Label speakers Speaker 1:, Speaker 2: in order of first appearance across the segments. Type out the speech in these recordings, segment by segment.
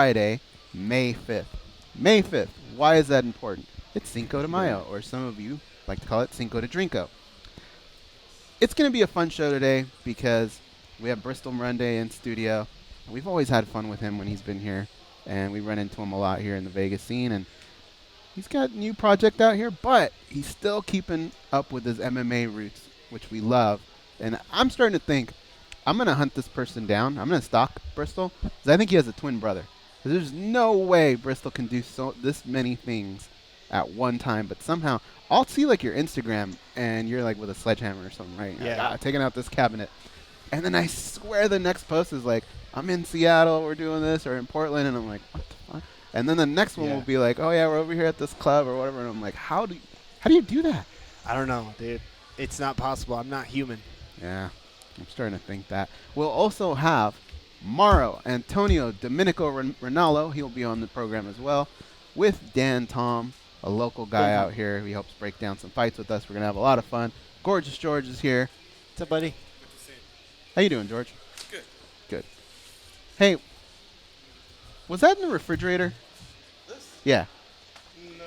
Speaker 1: Friday, May 5th. May 5th. Why is that important? It's Cinco de Mayo, or some of you like to call it Cinco de Drinko. It's going to be a fun show today because we have Bristol Marunde in studio. We've always had fun with him when he's been here, and we run into him a lot here in the Vegas scene. And he's got a new project out here, but he's still keeping up with his MMA roots, which we love. And I'm starting to think I'm going to hunt this person down. I'm going to stalk Bristol because I think he has a twin brother. There's no way Bristol can do this many things at one time, but somehow I'll see like your Instagram and you're like with a sledgehammer or something, right?
Speaker 2: Yeah.
Speaker 1: Taking out this cabinet. And then I swear the next post is like, I'm in Seattle, we're doing this, or in Portland, and I'm like, what the fuck? And then the next one will be like, oh yeah, we're over here at this club or whatever, and I'm like, how do you do that?
Speaker 2: I don't know, dude. It's not possible. I'm not human.
Speaker 1: Yeah, I'm starting to think that. We'll also have Mauro Antonio Domenico Ranallo. He'll be on the program as well, with Dan Tom, a local guy out here. He helps break down some fights with us. We're going to have a lot of fun. Gorgeous George is here.
Speaker 2: What's up, buddy?
Speaker 3: Good to see you.
Speaker 1: How you doing, George?
Speaker 3: Good.
Speaker 1: Good. Hey, was that in the refrigerator?
Speaker 3: This?
Speaker 1: Yeah.
Speaker 3: No.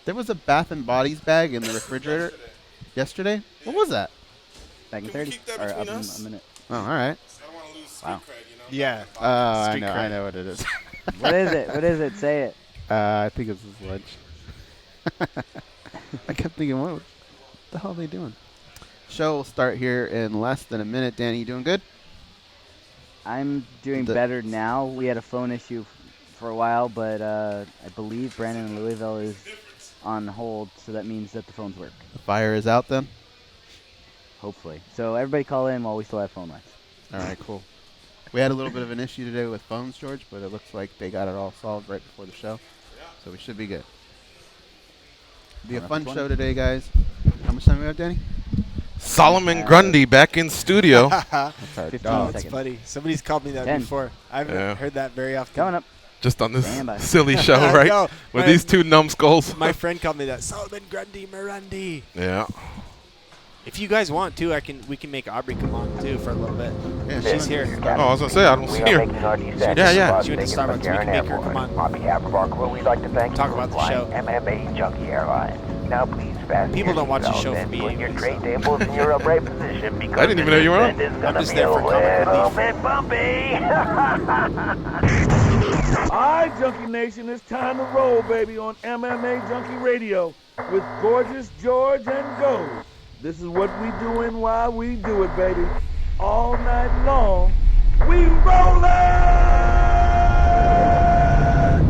Speaker 1: There was a Bath and Bodies bag in the refrigerator yesterday?
Speaker 3: Yeah.
Speaker 1: What was that?
Speaker 4: Back in
Speaker 3: Can we
Speaker 4: 30?
Speaker 3: keep that
Speaker 4: Or
Speaker 3: between
Speaker 4: up in
Speaker 3: us?
Speaker 4: a minute.
Speaker 1: Oh, all right.
Speaker 3: I don't want to lose street
Speaker 4: Wow.
Speaker 3: cred, you know?
Speaker 2: Yeah.
Speaker 1: Oh, I
Speaker 2: Street
Speaker 1: know.
Speaker 2: cred.
Speaker 1: I know what it is.
Speaker 4: What is it? What is it? Say it.
Speaker 1: I think it's his lunch. I kept thinking, what the hell are they doing? Show will start here in less than a minute. Danny, you doing good?
Speaker 4: I'm doing
Speaker 1: The-
Speaker 4: better now. We had a phone issue for a while, but I believe Brandon in Louisville is on hold, so that means that the phones work,
Speaker 1: The fire is out then?
Speaker 4: hopefully. So everybody call in while we still have phone lines.
Speaker 1: All right, cool. We had a little bit of an issue today with phones, George, but it looks like they got it all solved right before the show. So we should be good. Be a fun show today, guys. How much time we have, Danny?
Speaker 3: Solomon Grundy back in studio.
Speaker 1: That's our
Speaker 4: 15
Speaker 1: dog.
Speaker 2: That's
Speaker 4: seconds.
Speaker 2: funny. Somebody's called me that
Speaker 4: 10.
Speaker 2: before. I haven't heard that very often.
Speaker 4: Coming up.
Speaker 3: Just on this
Speaker 4: Stand by.
Speaker 3: silly show,
Speaker 2: I
Speaker 3: right?
Speaker 2: know.
Speaker 3: With
Speaker 2: My-
Speaker 3: these two numbskulls.
Speaker 2: My friend called me that. Solomon Grundy Marunde.
Speaker 3: Yeah.
Speaker 2: If you guys want to, we can make Aubrey come on too for a little bit.
Speaker 1: Yeah,
Speaker 2: She's here.
Speaker 3: Oh, I was going to say, I don't see her. Yeah.
Speaker 2: She went to Starbucks. We can make her come on.
Speaker 5: On behalf of our crew, we'd like to thank
Speaker 2: Talk
Speaker 5: you
Speaker 2: about
Speaker 5: for
Speaker 2: the show.
Speaker 5: flying MMAjunkie Airlines. Now please fasten
Speaker 2: People
Speaker 5: your
Speaker 2: don't watch the
Speaker 5: seatbelts
Speaker 2: show for
Speaker 5: and
Speaker 2: me
Speaker 5: put your
Speaker 2: anyway,
Speaker 5: tray
Speaker 2: so.
Speaker 5: tables in your upright position because
Speaker 3: I didn't even know you were on.
Speaker 5: this descent is
Speaker 2: I'm
Speaker 5: gonna
Speaker 2: just
Speaker 5: be
Speaker 2: there
Speaker 5: a
Speaker 2: for comic
Speaker 5: little
Speaker 2: relief.
Speaker 5: bit bumpy.
Speaker 6: All right, Junkie Nation, it's time to roll, baby, on MMA Junkie Radio with Gorgeous George and Go. This is what we doing while we do it, baby. All night long, we rollin'!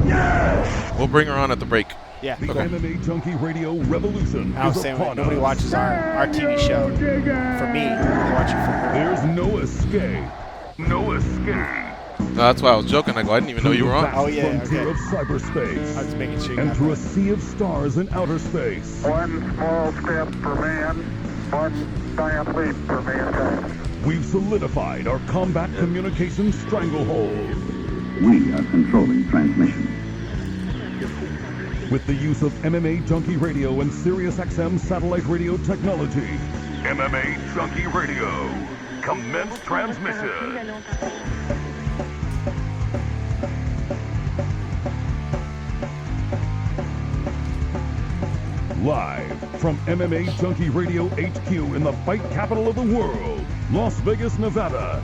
Speaker 6: Yeah!
Speaker 3: We'll bring her on at the break.
Speaker 2: Yeah.
Speaker 7: The MMA Junkie Radio revolution
Speaker 2: I was
Speaker 7: is
Speaker 2: saying
Speaker 7: upon
Speaker 2: nobody
Speaker 7: us.
Speaker 2: watches our TV show. For me, they watch it for her.
Speaker 7: There's no escape. No escape.
Speaker 3: No, that's why I was joking. I go, I didn't even know you were on.
Speaker 2: Oh, yeah,
Speaker 7: Frontier
Speaker 2: okay.
Speaker 7: of cyberspace.
Speaker 2: I was making sure you
Speaker 7: And
Speaker 2: got
Speaker 7: through a
Speaker 2: that.
Speaker 7: sea of stars in outer space.
Speaker 5: One small step for man, one giant leap for mankind.
Speaker 7: We've solidified our combat communications stranglehold.
Speaker 8: We are controlling transmission.
Speaker 7: With the use of MMA Junkie Radio and SiriusXM satellite radio technology. MMA Junkie Radio. Commence transmission. Live from MMA Junkie Radio HQ in the fight capital of the world, Las Vegas, Nevada.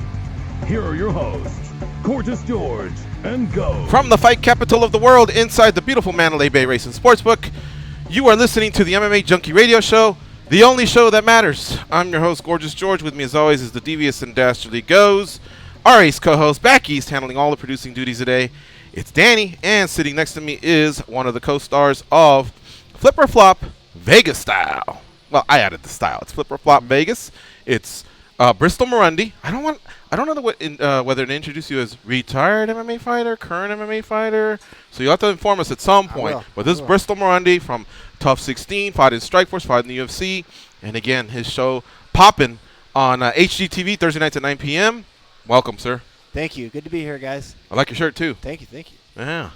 Speaker 7: Here are your hosts, Gorgeous George and Go.
Speaker 3: From the fight capital of the world inside the beautiful Mandalay Bay Racing Sportsbook, you are listening to the MMA Junkie Radio Show, the only show that matters. I'm your host, Gorgeous George. With me, as always, is the devious and dastardly Goes. Our ace co-host, back east, handling all the producing duties today. It's Danny, and sitting next to me is one of the co-stars of Flip or Flop Vegas Style. Well, I added the style. It's Flip or Flop Vegas. It's Bristol Marunde. I don't know whether to introduce you as retired MMA fighter, current MMA fighter. So you'll have to inform us at some point.
Speaker 2: will.
Speaker 3: But this is Bristol Marunde from Tough 16, fought in Strikeforce, fought in the UFC. And again, his show popping on HGTV Thursday nights at 9 p.m. Welcome, sir.
Speaker 2: Thank you. Good to be here, guys.
Speaker 3: I like your shirt, too.
Speaker 2: Thank you. Thank you.
Speaker 3: Yeah.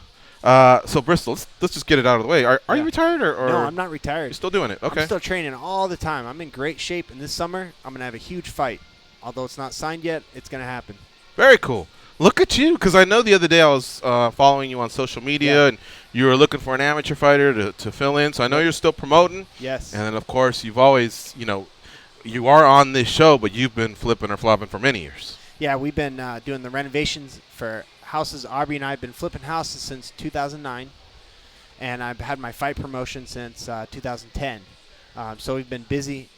Speaker 3: So, Bristol, let's just get it out of the way. Are you retired or
Speaker 2: No, I'm not retired.
Speaker 3: You're still doing it? Okay.
Speaker 2: I'm still training all the time. I'm in great shape, and this summer I'm going to have a huge fight. Although it's not signed yet, it's going to happen.
Speaker 3: Very cool. Look at you, because I know the other day I was following you on social media, and you were looking for an amateur fighter to fill in. So I know you're still promoting.
Speaker 2: Yes.
Speaker 3: And then, of course, you've always, you are on this show, but you've been flipping or flopping for many years.
Speaker 2: Yeah, we've been doing the renovations for houses. Aubrey and I have been flipping houses since 2009, and I've had my fight promotion since 2010. So we've been busy,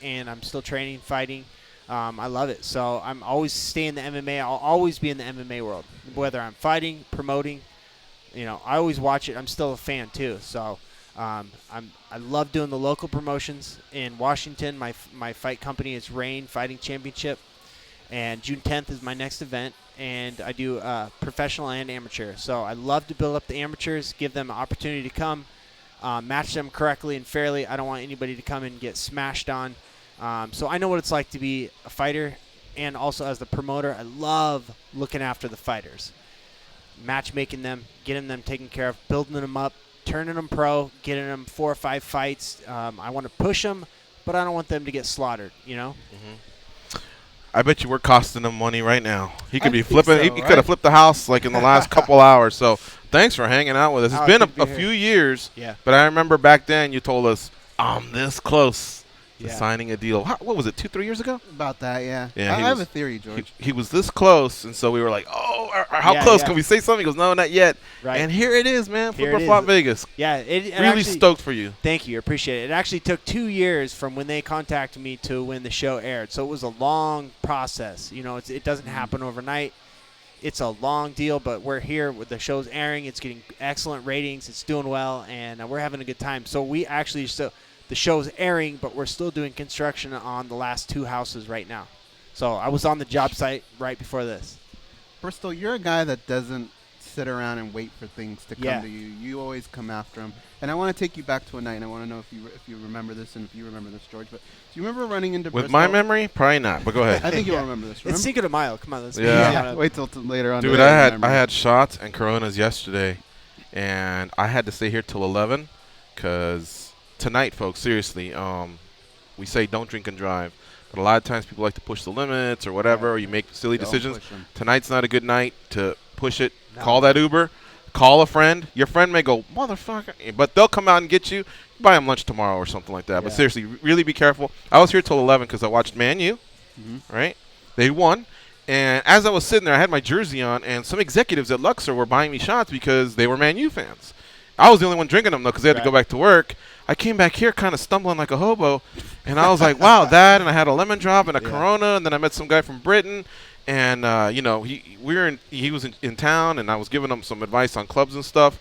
Speaker 2: and I'm still training, fighting. I love it. So I'm always staying in the MMA. I'll always be in the MMA world, whether I'm fighting, promoting. I always watch it. I'm still a fan too. So I love doing the local promotions in Washington. My fight company is Reign Fighting Championship, and June 10th is my next event. And I do professional and amateur. So I love to build up the amateurs, give them an opportunity to come, match them correctly and fairly. I don't want anybody to come and get smashed on. So I know what it's like to be a fighter, and also as the promoter, I love looking after the fighters, matchmaking them, getting them taken care of, building them up, turning them pro, getting them 4 or 5 fights. I want to push them, but I don't want them to get slaughtered,
Speaker 3: I bet you we're costing him money right now. He could be
Speaker 1: think
Speaker 3: flipping.
Speaker 1: so,
Speaker 3: He could have flipped the house like in the last couple hours. So thanks for hanging out with us. It's been a few years, but I remember back then you told us, I'm this close to signing a deal. What was it, 2-3 years ago?
Speaker 1: About that, yeah.
Speaker 3: Yeah,
Speaker 1: I have a theory, George.
Speaker 3: He was this close, and so we were like, how close? Can we say something? He goes, no, not yet.
Speaker 2: Right.
Speaker 3: And here it is, man.
Speaker 2: Here
Speaker 3: Flip or Flop Vegas.
Speaker 2: Yeah.
Speaker 3: Really
Speaker 2: actually,
Speaker 3: stoked for you.
Speaker 2: Thank you. Appreciate it. It actually took 2 years from when they contacted me to when the show aired. So it was a long process. It doesn't happen overnight. It's a long deal, but we're here with the show's airing. It's getting excellent ratings. It's doing well, and we're having a good time. So we actually the show's airing, but we're still doing construction on the last 2 houses right now. So I was on the job site right before this.
Speaker 1: Bristol, you're a guy that doesn't sit around and wait for things to come to you. You always come after them. And I want to take you back to a night, and I want to know if you remember this, and if you remember this, George. But do you remember running into
Speaker 3: With
Speaker 1: Bristol?
Speaker 3: my memory? Probably not, but go ahead.
Speaker 1: I think you'll remember this.
Speaker 2: It's Cinco de Mayo. Come on, let's
Speaker 1: wait till later on.
Speaker 3: Dude, I had shots and Coronas yesterday, and I had to stay here till 11 because tonight, folks, seriously, we say don't drink and drive. But a lot of times people like to push the limits or whatever, or you make silly decisions. Tonight's not a good night to push it. No. Call that Uber. Call a friend. Your friend may go, motherfucker, but they'll come out and get you. Buy them lunch tomorrow or something like that. Yeah. But seriously, really be careful. I was here till 11 because I watched Man U, right? They won. And as I was sitting there, I had my jersey on, and some executives at Luxor were buying me shots because they were Man U fans. I was the only one drinking them, though, because they had to go back to work. I came back here kind of stumbling like a hobo, and I was like, wow, that, and I had a lemon drop and a Corona, and then I met some guy from Britain, and, he was in town, and I was giving him some advice on clubs and stuff,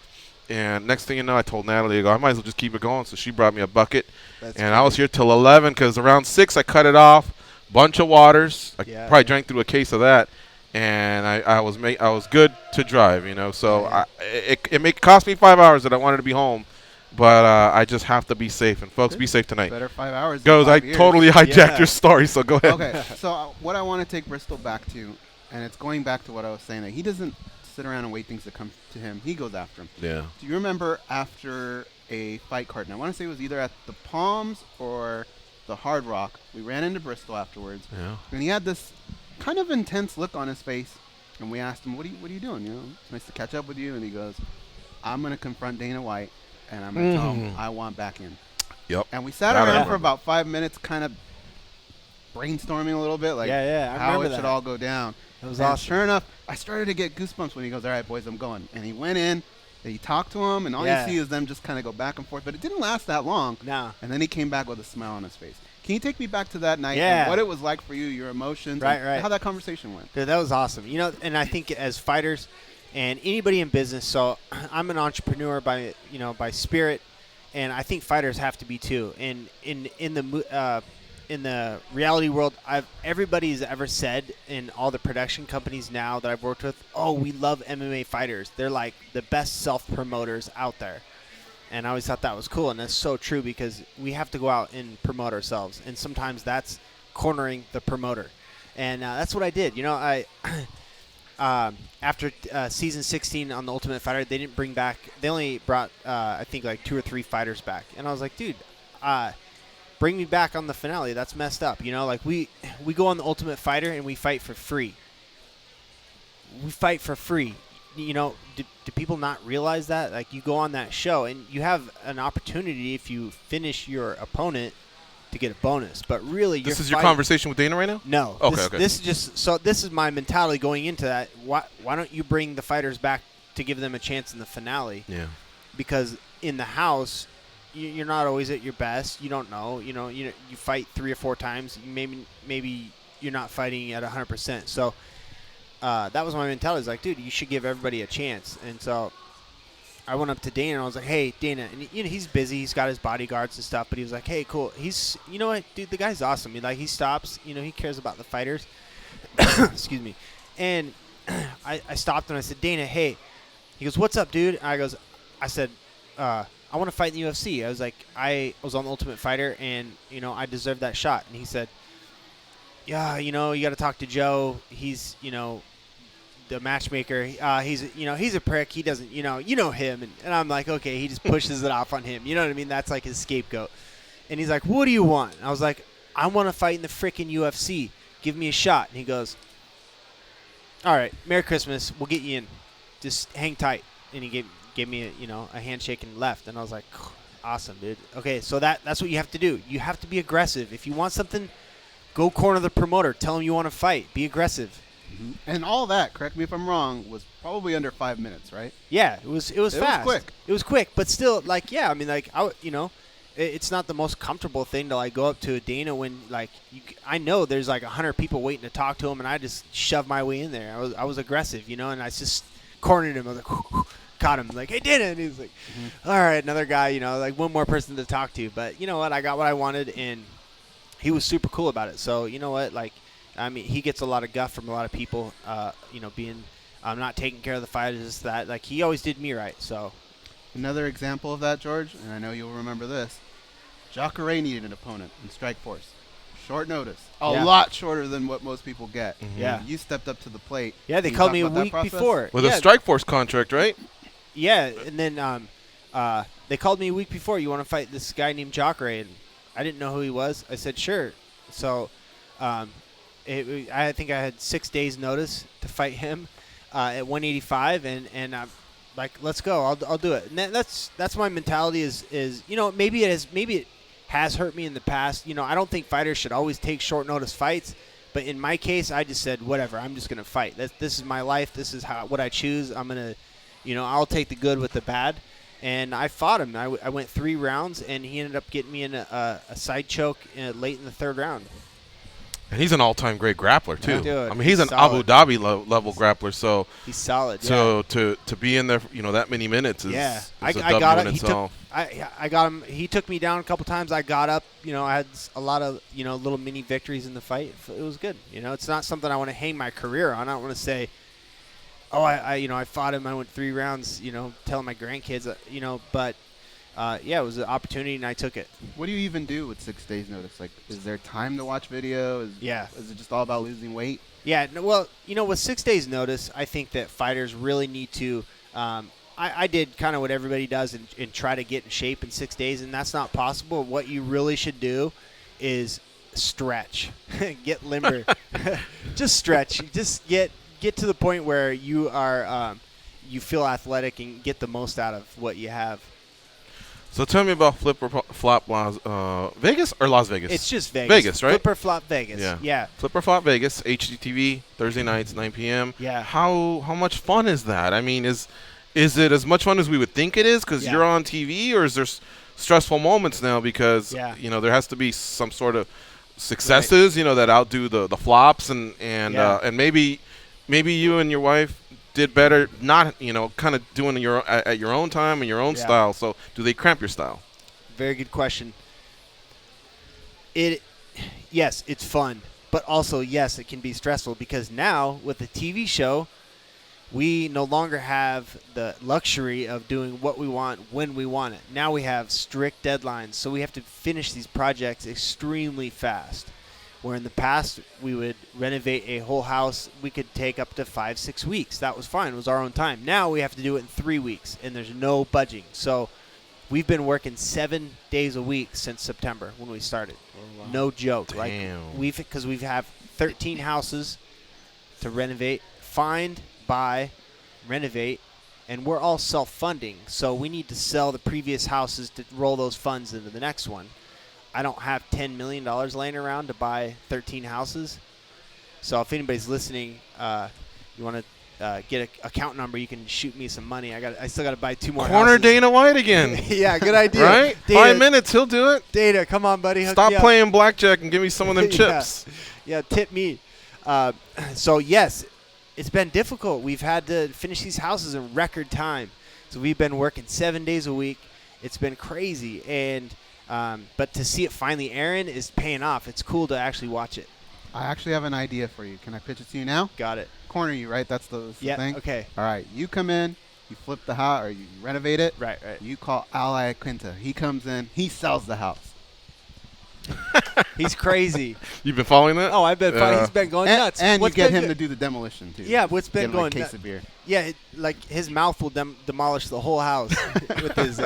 Speaker 3: and next thing you know, I told Natalie, I might as well just keep it going, so she brought me a bucket, I was here till 11, because around 6 I cut it off, bunch of waters, I probably drank through a case of that, and I was good to drive, so it cost me 5 hours that I wanted to be home, but I just have to be safe. And folks, be safe tonight.
Speaker 1: Better 5 hours.
Speaker 3: Goes, I totally hijacked your story, so go ahead.
Speaker 1: Okay, so what I want to take Bristol back to, and it's going back to what I was saying, that he doesn't sit around and wait things to come to him. He goes after them.
Speaker 3: Yeah.
Speaker 1: Do you remember after a fight card? And I want to say it was either at the Palms or the Hard Rock. We ran into Bristol afterwards.
Speaker 3: Yeah.
Speaker 1: And he had this kind of intense look on his face, and we asked him, what are you doing? It's nice to catch up with you. And he goes, I'm going to confront Dana White, and I'm going to tell him I want back in.
Speaker 3: Yep.
Speaker 1: And we sat around for about 5 minutes kind of brainstorming a little bit, like how it should all go down.
Speaker 2: It was awesome.
Speaker 1: Sure enough, I started to get goosebumps when he goes, all right, boys, I'm going. And he went in, and he talked to him, and all you see is them just kind of go back and forth. But it didn't last that long.
Speaker 2: No.
Speaker 1: And then he came back with a smile on his face. Can you take me back to that night and what it was like for you, your emotions, and how that conversation went?
Speaker 2: Dude, that was awesome. And I think as fighters and anybody in business, so I'm an entrepreneur by spirit, and I think fighters have to be too. And in the reality world, everybody's ever said in all the production companies now that I've worked with, oh, we love MMA fighters. They're like the best self-promoters out there. And I always thought that was cool, and that's so true because we have to go out and promote ourselves, and sometimes that's cornering the promoter, and that's what I did. After season 16 on the Ultimate Fighter, they only brought I think like 2 or 3 fighters back, and I was like, dude, bring me back on the finale. That's messed up, Like we go on the Ultimate Fighter and we fight for free. we fight for free. You know, do people not realize that? Like, you go on that show and you have an opportunity if you finish your opponent to get a bonus. But really,
Speaker 3: This is your conversation with Dana right now?
Speaker 2: No.
Speaker 3: Okay,
Speaker 2: This is just this is my mentality going into that. Why don't you bring the fighters back to give them a chance in the finale?
Speaker 3: Yeah.
Speaker 2: Because in the house, you're not always at your best. You don't know. You fight 3 or 4 times. Maybe you're not fighting at 100%. So that was my mentality. It's like, dude, you should give everybody a chance. And so I went up to Dana and I was like, hey, Dana, and he's busy. He's got his bodyguards and stuff, but he was like, hey, cool. You know what, dude, the guy's awesome. He stops. He cares about the fighters. Excuse me. And I stopped and I said, Dana, hey. He goes, what's up, dude? I said, I want to fight in the UFC. I was like, I was on the Ultimate Fighter, and I deserved that shot. And he said, yeah, you got to talk to Joe. He's the matchmaker. He's a prick. He doesn't, you know him. And I'm like, okay, he just pushes it off on him. You know what I mean? That's like his scapegoat. And he's like, what do you want? And I was like, I want to fight in the freaking UFC. Give me a shot. And he goes, all right, Merry Christmas. We'll get you in. Just hang tight. And he gave me a handshake and left. And I was like, awesome, dude. Okay, so that's what you have to do. You have to be aggressive. If you want something, go corner the promoter. Tell him you want to fight. Be aggressive.
Speaker 1: Mm-hmm. And all that, correct me if I'm wrong, was probably under 5 minutes, right?
Speaker 2: Yeah, it was fast.
Speaker 1: Quick.
Speaker 2: It was quick, but still, it's not the most comfortable thing to go up to a Dana when I know there's 100 people waiting to talk to him, and I just shoved my way in there. I was aggressive, and I just cornered him. I was like, caught him, like, hey, Dana, and he's like, all right, another guy, one more person to talk to. But you know what? I got what I wanted, and he was super cool about it. So you know what? He gets a lot of guff from a lot of people, being not taking care of the fighters. That he always did me right. So
Speaker 1: another example of that, George, and I know you'll remember this. Jacare needed an opponent in Strikeforce. Short notice. A lot shorter than what most people get.
Speaker 3: Mm-hmm.
Speaker 2: Yeah.
Speaker 1: You stepped up to the plate.
Speaker 2: Yeah, they called me a week before.
Speaker 3: With a Strikeforce contract, right?
Speaker 2: Yeah, and then they called me a week before. You want to fight this guy named Jacare? And I didn't know who he was. I said, sure. So I think I had 6 days notice to fight him at 185, and I'm like, let's go. I'll do it. And that's my mentality. Is maybe it has hurt me in the past. I don't think fighters should always take short notice fights, but in my case, I just said, whatever. I'm just gonna fight. This is my life. This is what I choose. I'm gonna, I'll take the good with the bad. And I fought him. I went 3 rounds, and he ended up getting me in a side choke late in the 3rd round.
Speaker 3: And he's an all-time great grappler too.
Speaker 2: Yeah, dude,
Speaker 3: he's an
Speaker 2: solid.
Speaker 3: Abu Dhabi level grappler. So
Speaker 2: he's solid.
Speaker 3: So to be in there, that many minutes is
Speaker 2: I
Speaker 3: a W
Speaker 2: got
Speaker 3: in
Speaker 2: it.
Speaker 3: itself.
Speaker 2: I got him. He took me down a couple times. I got up. I had a lot of little mini victories in the fight. It was good. It's not something I want to hang my career on. I don't want to say, oh, I fought him. I went 3 rounds. Telling my grandkids. But. It was an opportunity, and I took it.
Speaker 1: What do you even do with 6 days notice? Is there time to watch video? Is it just all about losing weight?
Speaker 2: Yeah. Well, with 6 days notice, I think that fighters really need to. I did kind of what everybody does and try to get in shape in 6 days, and that's not possible. What you really should do is stretch, get limber, just stretch, just get to the point where you are you feel athletic and get the most out of what you have.
Speaker 3: So tell me about Flip or Flop Vegas or Las Vegas?
Speaker 2: It's just Vegas.
Speaker 3: Vegas, right?
Speaker 2: Flip or Flop Vegas. Yeah.
Speaker 3: Flip or Flop Vegas, HDTV, Thursday nights, 9 p.m.
Speaker 2: Yeah.
Speaker 3: How much fun is that? I mean, is it as much fun as we would think it is because you're on TV, or is there stressful moments now because there has to be some sort of successes, that outdo the flops and maybe you and your wife did better not kind of doing at your own time and your own style. So do they cramp your style?
Speaker 2: Very good question. Yes, it's fun, but also yes, it can be stressful because now with the TV show, we no longer have the luxury of doing what we want when we want it. Now we have strict deadlines, so we have to finish these projects extremely fast. Where in the past, we would renovate a whole house. We could take up to 5-6 weeks. That was fine. It was our own time. Now we have to do it in 3 weeks, and there's no budging. So we've been working 7 days a week since September when we started. Oh, wow. No joke.
Speaker 3: Damn.
Speaker 2: Because we have 13 houses to renovate, find, buy, renovate, and we're all self-funding. So we need to sell the previous houses to roll those funds into the next one. I don't have $10 million laying around to buy 13 houses. So if anybody's listening, you want to get an account number, you can shoot me some money. I still got to buy 2 more
Speaker 3: Corner
Speaker 2: houses.
Speaker 3: Dana White again.
Speaker 2: Yeah, good idea.
Speaker 3: Right?
Speaker 2: Data,
Speaker 3: 5 minutes, he'll do it.
Speaker 2: Data, come on, buddy. Hook
Speaker 3: Stop
Speaker 2: me up.
Speaker 3: playing blackjack and give me some of them chips.
Speaker 2: Yeah, tip me. So, yes, it's been difficult. We've had to finish these houses in record time. So we've been working 7 days a week. It's been crazy. And but to see it finally airing is paying off. It's cool to actually watch it.
Speaker 1: I actually have an idea for you. Can I pitch it to you now?
Speaker 2: Got it.
Speaker 1: Corner you, right? That's the thing?
Speaker 2: Okay.
Speaker 1: All right. You come in, you flip the house, or you renovate it.
Speaker 2: Right.
Speaker 1: You call Ally Quinta. He comes in, he sells the house.
Speaker 2: He's crazy.
Speaker 3: You've been following that?
Speaker 2: Oh, I've been fine. He's been going nuts.
Speaker 1: And
Speaker 2: What's
Speaker 1: you get
Speaker 2: been
Speaker 1: him
Speaker 2: good?
Speaker 1: to do the demolition, too.
Speaker 2: Yeah, what's been
Speaker 1: Get him,
Speaker 2: going
Speaker 1: like, a case
Speaker 2: nuts?
Speaker 1: of beer.
Speaker 2: Yeah, like his mouth will demolish the whole house with his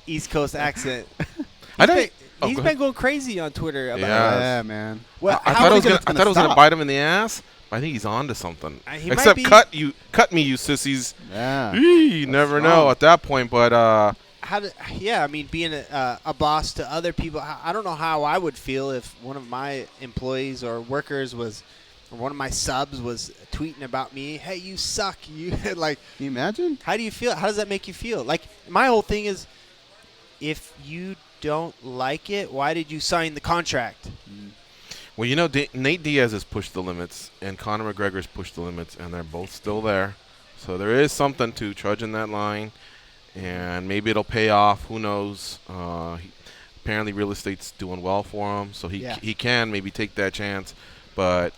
Speaker 2: East Coast accent. He's been going crazy on Twitter about
Speaker 3: Yeah.
Speaker 2: it.
Speaker 1: Yeah, man.
Speaker 2: Well,
Speaker 3: I thought it was gonna bite him in the ass. But I think he's on to something.
Speaker 2: He might
Speaker 3: Except
Speaker 2: be.
Speaker 3: cut me, you sissies.
Speaker 1: Yeah.
Speaker 3: You never know at that point. But
Speaker 2: I mean, being a boss to other people, I don't know how I would feel if one of my employees or workers or one of my subs was tweeting about me. Hey, you suck. You like.
Speaker 1: Can you imagine?
Speaker 2: How do you feel? How does that make you feel? Like, my whole thing is, if you don't like it, why did you sign the contract?
Speaker 3: well, you know, Nate Diaz has pushed the limits, and Conor McGregor's pushed the limits, and they're both still there. So there is something to trudging that line, and maybe it'll pay off. Who knows? Apparently, real estate's doing well for him, so he can maybe take that chance. But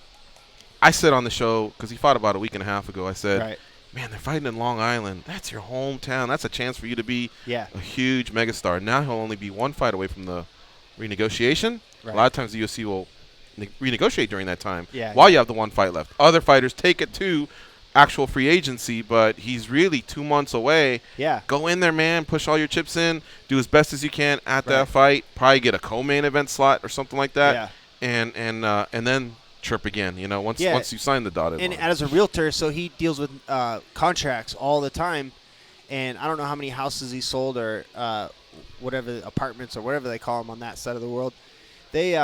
Speaker 3: I said on the show, because he fought about a week and a half ago, I said,
Speaker 2: Right.
Speaker 3: man, they're fighting in Long Island. That's your hometown. That's a chance for you to be
Speaker 2: Yeah.
Speaker 3: a huge megastar. Now he'll only be one fight away from the renegotiation.
Speaker 2: Right.
Speaker 3: A lot of times the UFC will renegotiate during that time
Speaker 2: Yeah,
Speaker 3: while you have the one fight left. Other fighters take it to actual free agency, but he's really 2 months away.
Speaker 2: Yeah.
Speaker 3: Go in there, man. Push all your chips in. Do as best as you can at that
Speaker 2: Right.
Speaker 3: fight. Probably get a co-main event slot or something like that.
Speaker 2: Yeah.
Speaker 3: And then chirp again. You know, once
Speaker 2: Yeah.
Speaker 3: once you sign the dotted
Speaker 2: And
Speaker 3: line.
Speaker 2: as a realtor, so he deals with contracts all the time, and I don't know how many houses he sold or whatever, apartments or whatever they call them on that side of the world. They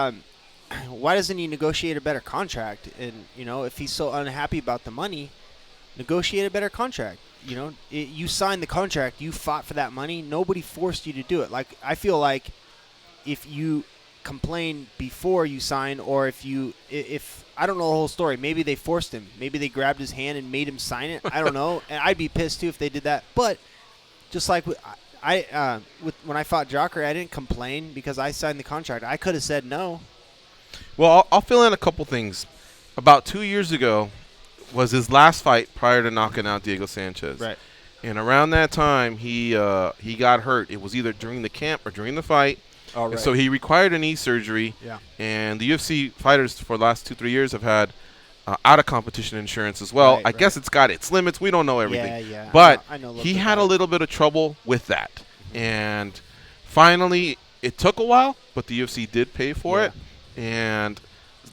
Speaker 2: why doesn't he negotiate a better contract? And if he's so unhappy about the money, negotiate a better contract. You signed the contract, you fought for that money. Nobody forced you to do it. Like, I feel like if you complain before you sign, or if I don't know the whole story, maybe they forced him, maybe they grabbed his hand and made him sign it. I don't know, and I'd be pissed too if they did that. But just like when I fought Jocker, I didn't complain because I signed the contract. I could have said no.
Speaker 3: Well, I'll fill in a couple things. About 2 years ago was his last fight prior to knocking out Diego Sanchez.
Speaker 2: Right.
Speaker 3: And around that time, he got hurt. It was either during the camp or during the fight.
Speaker 2: Oh, right.
Speaker 3: And so he required a knee surgery.
Speaker 2: Yeah.
Speaker 3: And the UFC fighters for the last 2-3 years have had out-of-competition insurance as well.
Speaker 2: Right,
Speaker 3: I guess it's got its limits. We don't know everything.
Speaker 2: Yeah.
Speaker 3: But
Speaker 2: I know a little
Speaker 3: he
Speaker 2: bit
Speaker 3: had a
Speaker 2: about it.
Speaker 3: little bit of trouble with that. And finally, it took a while, but the UFC did pay for it. And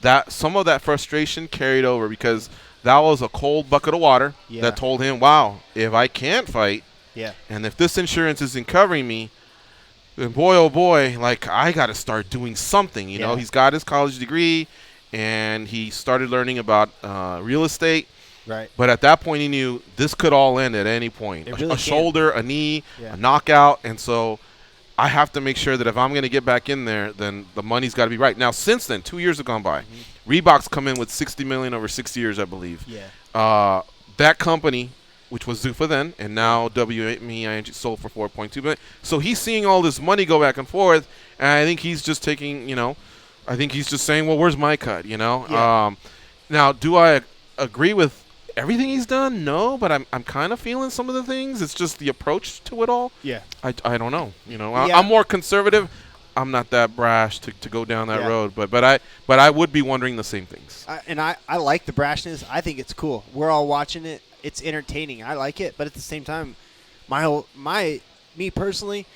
Speaker 3: that some of that frustration carried over because that was a cold bucket of water that told him, wow, if I can't fight, and if this insurance isn't covering me, then boy, oh boy, like, I got to start doing something. You know, he's got his college degree, and he started learning about real estate.
Speaker 2: Right.
Speaker 3: But at that point, he knew this could all end at any point.
Speaker 2: It really
Speaker 3: A
Speaker 2: can.
Speaker 3: shoulder, a knee, a knockout. And so I have to make sure that if I'm going to get back in there, then the money's got to be right. Now, since then, 2 years have gone by. Reebok's come in with $60 million over 6 years, I believe.
Speaker 2: Yeah.
Speaker 3: That company, which was Zuffa then, and now MMAjunkie sold for $4.2 billion. So he's seeing all this money go back and forth, and I think he's just taking, I think he's just saying, well, where's my cut,
Speaker 2: Yeah.
Speaker 3: Now, do I agree with everything he's done? No, but I'm kind of feeling some of the things. It's just the approach to it all.
Speaker 2: Yeah.
Speaker 3: I don't know.
Speaker 2: Yeah.
Speaker 3: I'm more conservative. I'm not that brash to go down that road, but I would be wondering the same things.
Speaker 2: I like the brashness. I think it's cool. We're all watching it. It's entertaining. I like it, but at the same time, me personally,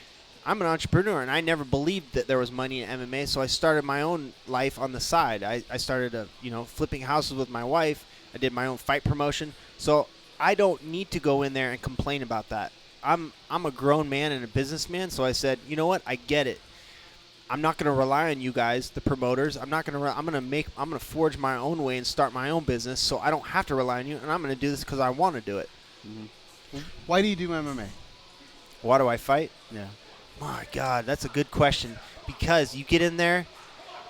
Speaker 2: I'm an entrepreneur, and I never believed that there was money in MMA, so I started my own life on the side. I started flipping houses with my wife. I did my own fight promotion. So I don't need to go in there and complain about that. I'm a grown man and a businessman, so I said, you know what? I get it. I'm not going to rely on you guys, the promoters. I'm going to forge my own way and start my own business, so I don't have to rely on you, and I'm going to do this because I want to do it.
Speaker 1: Mm-hmm. Why do you do MMA?
Speaker 2: Why do I fight?
Speaker 1: Yeah.
Speaker 2: My God, that's a good question. Because you get in there,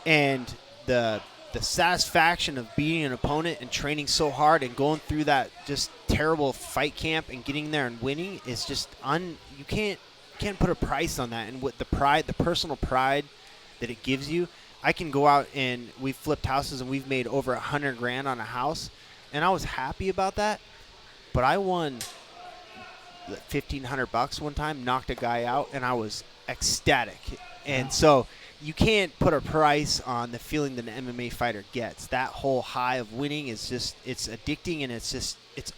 Speaker 2: and the satisfaction of beating an opponent and training so hard and going through that just terrible fight camp and getting there and winning is just you can't put a price on that. And with the personal pride that it gives you, I can go out and we've flipped houses and we've made over $100,000 on a house, and I was happy about that. But I won $1,500 one time, knocked a guy out, and I was ecstatic. And so you can't put a price on the feeling that an MMA fighter gets. That whole high of winning is just, it's addicting, and it's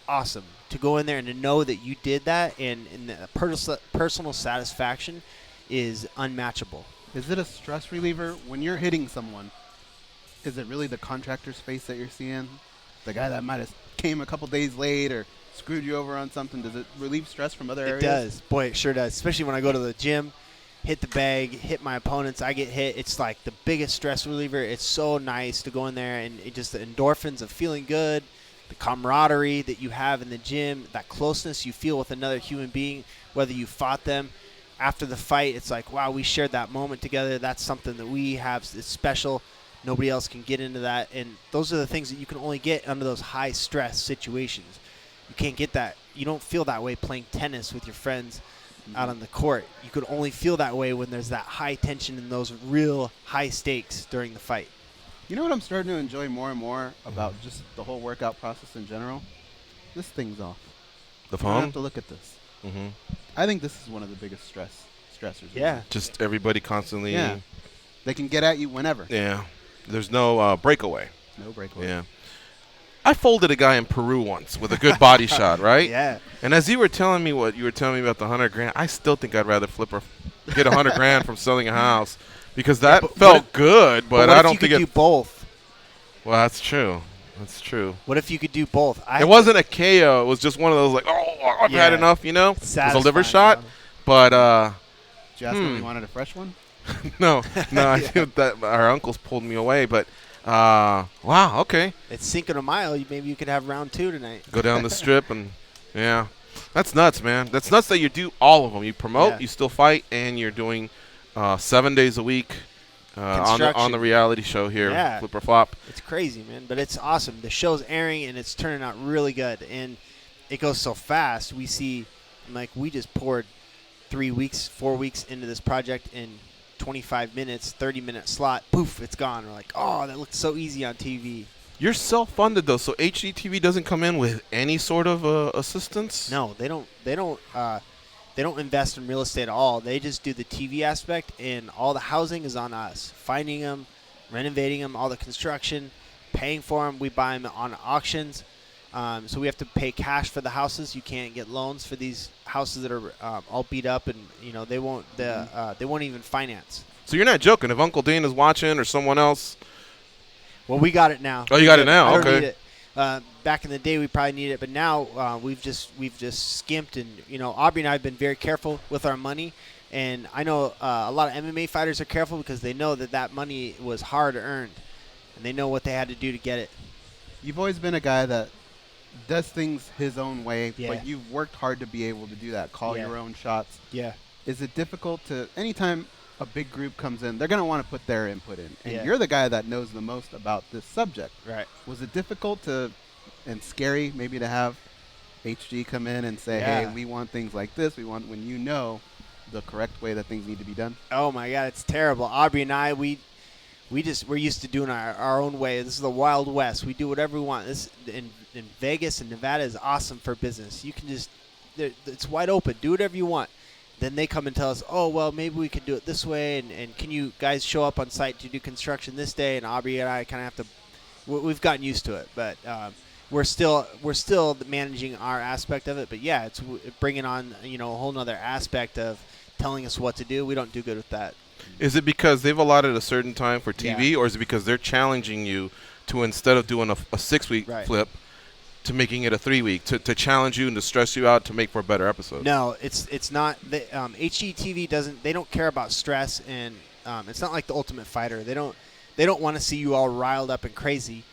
Speaker 2: awesome to go in there and to know that you did that, and the personal satisfaction is unmatchable.
Speaker 1: Is it a stress reliever when you're hitting someone? Is it really the contractor's face that you're seeing? The guy that might have came a couple days late or screwed you over on something? Does it relieve stress from other areas?
Speaker 2: It does. Boy, it sure does. Especially when I go to the gym, hit the bag, hit my opponents, I get hit. It's like the biggest stress reliever. It's so nice to go in there, and it just the endorphins of feeling good, the camaraderie that you have in the gym, that closeness you feel with another human being, whether you fought them. After the fight, it's like, wow, we shared that moment together. That's something that we have. It's special. Nobody else can get into that. And those are the things that you can only get under those high-stress situations. You can't get that. You don't feel that way playing tennis with your friends out on the court. You could only feel that way when there's that high tension and those real high stakes during the fight.
Speaker 1: You know what I'm starting to enjoy more and more about just the whole workout process in general? This thing's off.
Speaker 3: The
Speaker 1: You don't
Speaker 3: phone?
Speaker 1: have to look at this.
Speaker 3: Mm-hmm.
Speaker 1: I think this is one of the biggest stressors.
Speaker 2: Yeah.
Speaker 3: Just everybody constantly.
Speaker 1: Yeah. They can get at you whenever.
Speaker 3: Yeah. There's no breakaway.
Speaker 1: No breakaway.
Speaker 3: Yeah. I folded a guy in Peru once with a good body shot, right?
Speaker 2: Yeah.
Speaker 3: And as you were telling me what you were telling me about the $100,000, I still think I'd rather get $100,000 from selling a house because that felt good, but I don't think
Speaker 2: you could do both?
Speaker 3: Well, that's true. That's true.
Speaker 2: What if you could do both?
Speaker 3: It wasn't a KO. It was just one of those like, oh, I've had enough, you know? It was a liver shot. But
Speaker 1: Did you ask him if he wanted a fresh one?
Speaker 3: no, I think that our uncles pulled me away, but wow, okay.
Speaker 2: It's Cinco de Mayo. Maybe you could have round 2 tonight.
Speaker 3: Go down the strip and, yeah. That's nuts, man. That's nuts that you do all of them. You promote, you still fight, and you're doing 7 days a week on the reality show here, Flip or Flop.
Speaker 2: It's crazy, man, but it's awesome. The show's airing, and it's turning out really good, and it goes so fast. We just poured 4 weeks into this project in 25 minutes, 30-minute slot, poof, it's gone. We're like, oh, that looked so easy on TV.
Speaker 3: You're self-funded though, so HGTV doesn't come in with any sort of assistance.
Speaker 2: No, they don't. They don't invest in real estate at all. They just do the TV aspect, and all the housing is on us. Finding them, renovating them, all the construction, paying for them. We buy them on auctions. So we have to pay cash for the houses. You can't get loans for these houses that are all beat up, and they won't even finance.
Speaker 3: So you're not joking. If Uncle Dana's watching or someone else.
Speaker 2: Well, we got it now.
Speaker 3: Oh, you got it now.
Speaker 2: I don't
Speaker 3: Okay.
Speaker 2: need it. Back in the day, we probably needed it, but now we've just skimped, and Aubrey and I have been very careful with our money, and I know a lot of MMA fighters are careful because they know that money was hard earned, and they know what they had to do to get it.
Speaker 1: You've always been a guy that does things his own way,
Speaker 2: Yeah.
Speaker 1: but you've worked hard to be able to do that. Call your own shots.
Speaker 2: Yeah.
Speaker 1: Is it difficult to anytime a big group comes in, they're going to want to put their input in, and
Speaker 2: Yeah.
Speaker 1: you're the guy that knows the most about this subject.
Speaker 2: Right.
Speaker 1: Was it difficult and scary maybe to have HG come in and say,
Speaker 2: Yeah.
Speaker 1: hey, we want things like this. We want when you know the correct way that things need to be done?
Speaker 2: Oh my God, it's terrible. Aubrey and I, we're used to doing our own way. This is the Wild West. We do whatever we want. This in Vegas and Nevada is awesome for business. You can it's wide open. Do whatever you want. Then they come and tell us, oh, well, maybe we could do it this way, and can you guys show up on site to do construction this day? And Aubrey and I kind of have to. We've gotten used to it, but we're still managing our aspect of it. But yeah, it's bringing on a whole nother aspect of telling us what to do. We don't do good with that.
Speaker 3: Is it because they've allotted a certain time for TV, or is it because they're challenging you to, instead of doing a 6-week flip, to making it a 3-week to challenge you and to stress you out to make for a better episode?
Speaker 2: No, it's not. HGTV doesn't. They don't care about stress, and it's not like the Ultimate Fighter. They don't want to see you all riled up and crazy.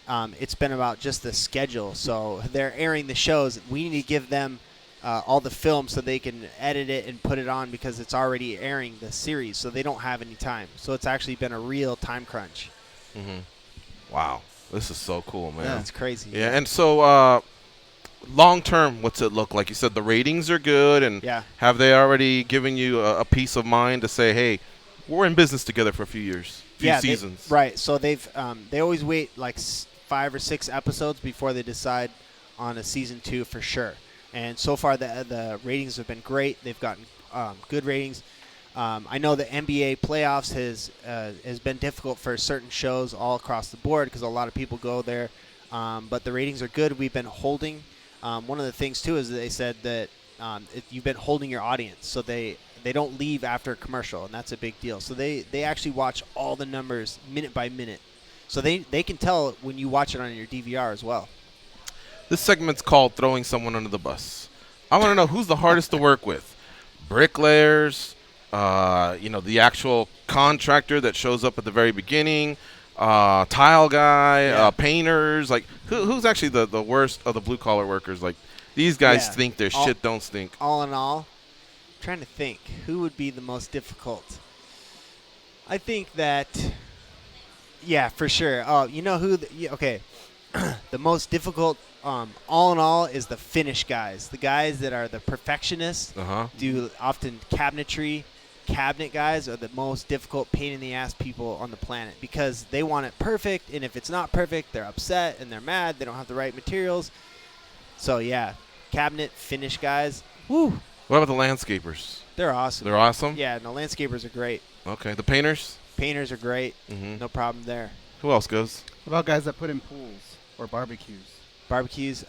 Speaker 2: It's been about just the schedule. So they're airing the shows. We need to give them all the film so they can edit it and put it on because it's already airing the series. So they don't have any time. So it's actually been a real time crunch.
Speaker 3: Wow, this is so cool, man.
Speaker 2: It's crazy.
Speaker 3: Yeah, and so long term, what's it look like? You said the ratings are good, and have they already given you a peace of mind to say, hey, we're in business together for a few years, seasons?
Speaker 2: Right. So they always wait like 5 or 6 episodes before they decide on a season 2 for sure. And so far the ratings have been great. They've gotten good ratings. I know the NBA playoffs has been difficult for certain shows all across the board because a lot of people go there. But the ratings are good. We've been holding. One of the things too is that they said that you've been holding your audience, so they don't leave after a commercial, and that's a big deal. So they actually watch all the numbers minute by minute, so they can tell when you watch it on your DVR as well.
Speaker 3: This segment's called Throwing Someone Under the Bus. I want to know who's the hardest to work with. Bricklayers, the actual contractor that shows up at the very beginning, tile guy, painters. Like, who's actually the worst of the blue-collar workers? Like, these guys think their shit don't stink.
Speaker 2: All in all, I'm trying to think who would be the most difficult. I think that, for sure. Oh, you know who? Okay, the most difficult. All in all, is the finish guys. The guys that are the perfectionists. Do often cabinetry. Cabinet guys are the most difficult pain in the ass people on the planet because they want it perfect, and if it's not perfect, they're upset and they're mad. They don't have the right materials. So cabinet finish guys. Woo.
Speaker 3: What about the landscapers?
Speaker 2: They're awesome.
Speaker 3: They're awesome?
Speaker 2: Yeah, the landscapers are great.
Speaker 3: Okay, the painters?
Speaker 2: Painters are great. No problem there.
Speaker 3: Who else goes?
Speaker 1: What about guys that put in pools or barbecues?
Speaker 2: Barbecues.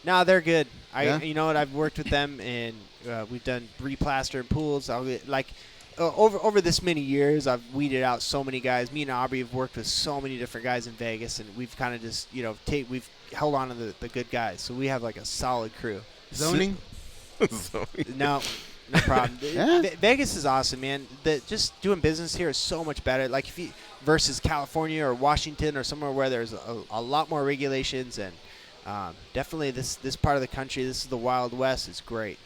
Speaker 2: No, they're good.
Speaker 1: Yeah?
Speaker 2: You know what? I've worked with them, and we've done replaster and pools. Over this many years, I've weeded out so many guys. Me and Aubrey have worked with so many different guys in Vegas, and we've kind of just we've held on to the good guys. So we have like a solid crew.
Speaker 1: Zoning?
Speaker 2: No problem.
Speaker 1: Yeah?
Speaker 2: Vegas is awesome, man. Just doing business here is so much better. Like versus California or Washington or somewhere where there's a lot more regulations, and definitely this part of the country, this is the Wild West, is great.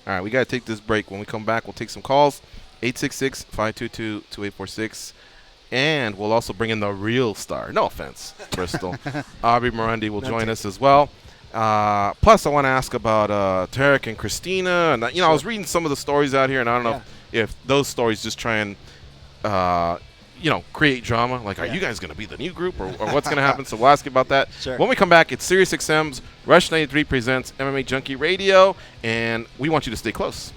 Speaker 3: All right, we got to take this break. When we come back, we'll take some calls, 866-522-2846. And we'll also bring in the real star. No offense, Bristol. Aubrey Marunde will join us as well. Plus, I want to ask about Tarek and Christina. And I was reading some of the stories out here, and I don't know if those stories just try and create drama. Like, are you guys going to be the new group, or what's going to happen? So we'll ask you about that.
Speaker 2: Sure.
Speaker 3: When we come back, it's SiriusXM's Rush 93 presents MMA Junkie Radio, and we want you to stay close.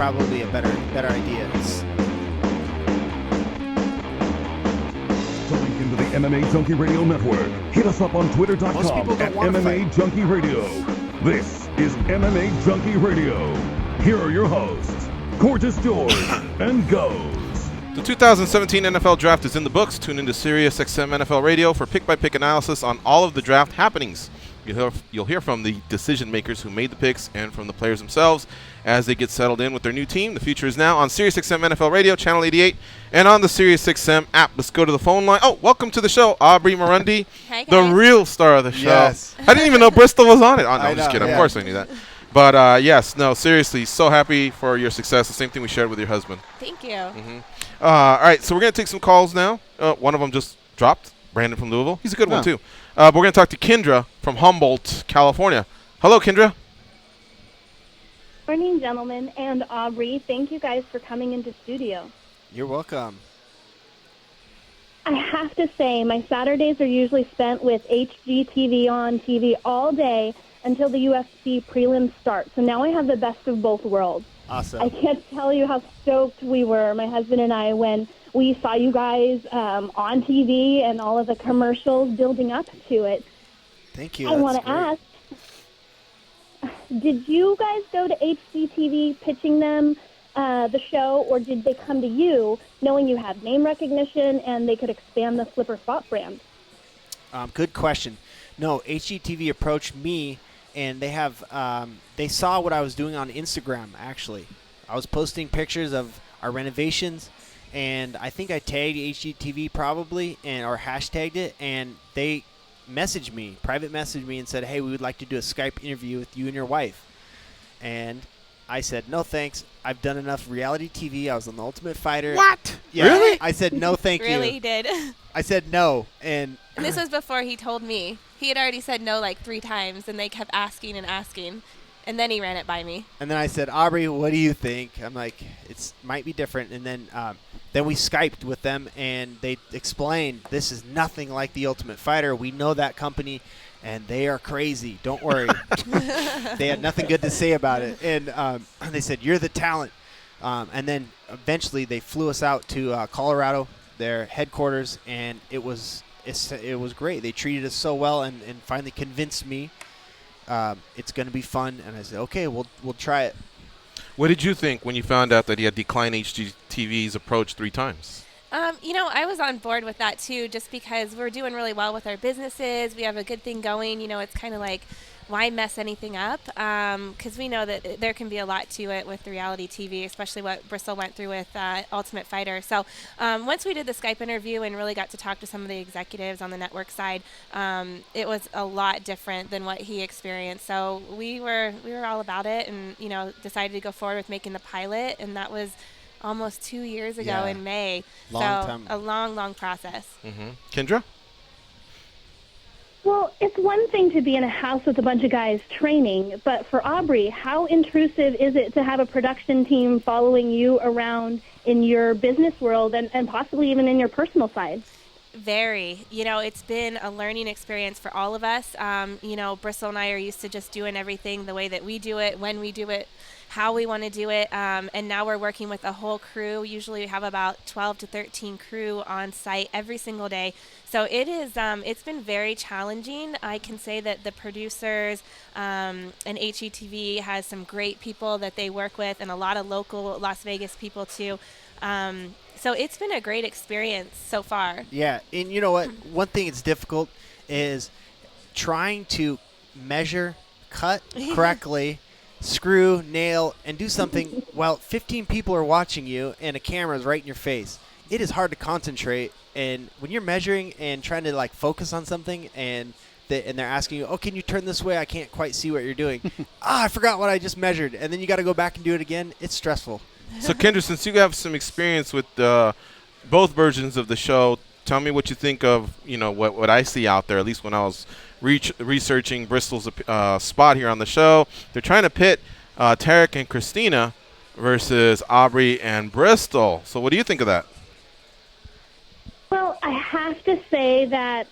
Speaker 2: probably a better idea.
Speaker 7: To link into the MMA Junkie Radio Network, hit us up on
Speaker 2: Most
Speaker 7: Twitter.com
Speaker 2: people
Speaker 7: at
Speaker 2: don't wanna
Speaker 7: MMA Junkie Radio. This is MMA Junkie Radio. Here are your hosts, Gorgeous George and Goes.
Speaker 3: The 2017 NFL Draft is in the books. Tune into SiriusXM NFL Radio for pick-by-pick analysis on all of the draft happenings. You'll hear from the decision makers who made the picks and from the players themselves as they get settled in with their new team. The future is now on SiriusXM NFL Radio, Channel 88, and on the SiriusXM app. Let's go to the phone line. Oh, welcome to the show, Aubrey Marunde,
Speaker 9: Hey,
Speaker 3: the
Speaker 9: guys.
Speaker 3: real star of the show.
Speaker 2: Yes.
Speaker 3: I didn't even know Bristol was on it. Oh, no, I'm just
Speaker 2: know,
Speaker 3: kidding.
Speaker 2: yeah.
Speaker 3: Of course I knew that. But, yes, no, seriously, so happy for your success. The same thing we shared with your husband.
Speaker 9: Thank you.
Speaker 3: All right, so we're going to take some calls now. One of them just dropped, Brandon from Louisville. He's a good one, too. But we're going to talk to Kendra from Humboldt, California. Hello, Kendra.
Speaker 10: Morning, gentlemen, and Aubrey. Thank you guys for coming into studio.
Speaker 2: You're welcome.
Speaker 10: I have to say, my Saturdays are usually spent with HGTV on TV all day until the UFC prelims start. So now I have the best of both worlds.
Speaker 2: Awesome.
Speaker 10: I can't tell you how stoked we were, my husband and I, when we saw you guys on TV and all of the commercials building up to it.
Speaker 2: Thank you.
Speaker 10: I want to ask, did you guys go to HGTV pitching them the show, or did they come to you knowing you had name recognition and they could expand the Flipper Spot brand?
Speaker 2: Good question. No, HGTV approached me, and they have they saw what I was doing on Instagram, actually. I was posting pictures of our renovations, and I think I tagged HGTV probably, or hashtagged it, and they private messaged me and said, hey, we would like to do a Skype interview with you and your wife. And I said, no thanks. I've done enough reality TV. I was on The Ultimate Fighter.
Speaker 3: What?
Speaker 2: Yeah.
Speaker 3: Really?
Speaker 2: I said, no thank you.
Speaker 9: Really, he did.
Speaker 2: I said no, and
Speaker 9: This was before he told me. He had already said no like 3 times, and they kept asking and asking. And then he ran it by me.
Speaker 2: And then I said, Aubrey, what do you think? I'm like, it might be different. And then we Skyped with them, and they explained, this is nothing like The Ultimate Fighter. We know that company, and they are crazy. Don't worry. They had nothing good to say about it. And they said, you're the talent. And then eventually they flew us out to Colorado, their headquarters, and it was great. They treated us so well and finally convinced me it's going to be fun. And I said, okay, we'll try it.
Speaker 3: What did you think when you found out that he had declined HGTV's approach 3 times?
Speaker 9: I was on board with that too, just because we're doing really well with our businesses. We have a good thing going. It's kind of like, why mess anything up? Because we know that there can be a lot to it with the reality TV, especially what Bristol went through with Ultimate Fighter. So once we did the Skype interview and really got to talk to some of the executives on the network side, it was a lot different than what he experienced. So we were all about it, and decided to go forward with making the pilot, and that was almost 2 years ago in May. A long process.
Speaker 3: Kendra?
Speaker 10: Well, it's one thing to be in a house with a bunch of guys training, but for Aubrey, how intrusive is it to have a production team following you around in your business world and possibly even in your personal side?
Speaker 9: Very. It's been a learning experience for all of us. Bristol and I are used to just doing everything the way that we do it, when we do it, how we want to do it, and now we're working with a whole crew. Usually we have about 12 to 13 crew on site every single day. So it's been very challenging. I can say that the producers and HGTV has some great people that they work with, and a lot of local Las Vegas people too. So it's been a great experience so far.
Speaker 2: Yeah, and you know what? One thing that's difficult is trying to measure, cut correctly, screw, nail, and do something while 15 people are watching you and a camera is right in your face. It is hard to concentrate, and when you're measuring and trying to focus on something, and they're asking you, oh, can you turn this way? I can't quite see what you're doing. I forgot what I just measured, and then you got to go back and do it again. It's stressful.
Speaker 3: So, Kendra, since you have some experience with both versions of the show, tell me what you think of what I see out there. At least when I was researching Bristol's spot here on the show, they're trying to pit Tarek and Christina versus Aubrey and Bristol. So, what do you think of that?
Speaker 10: Well, I have to say that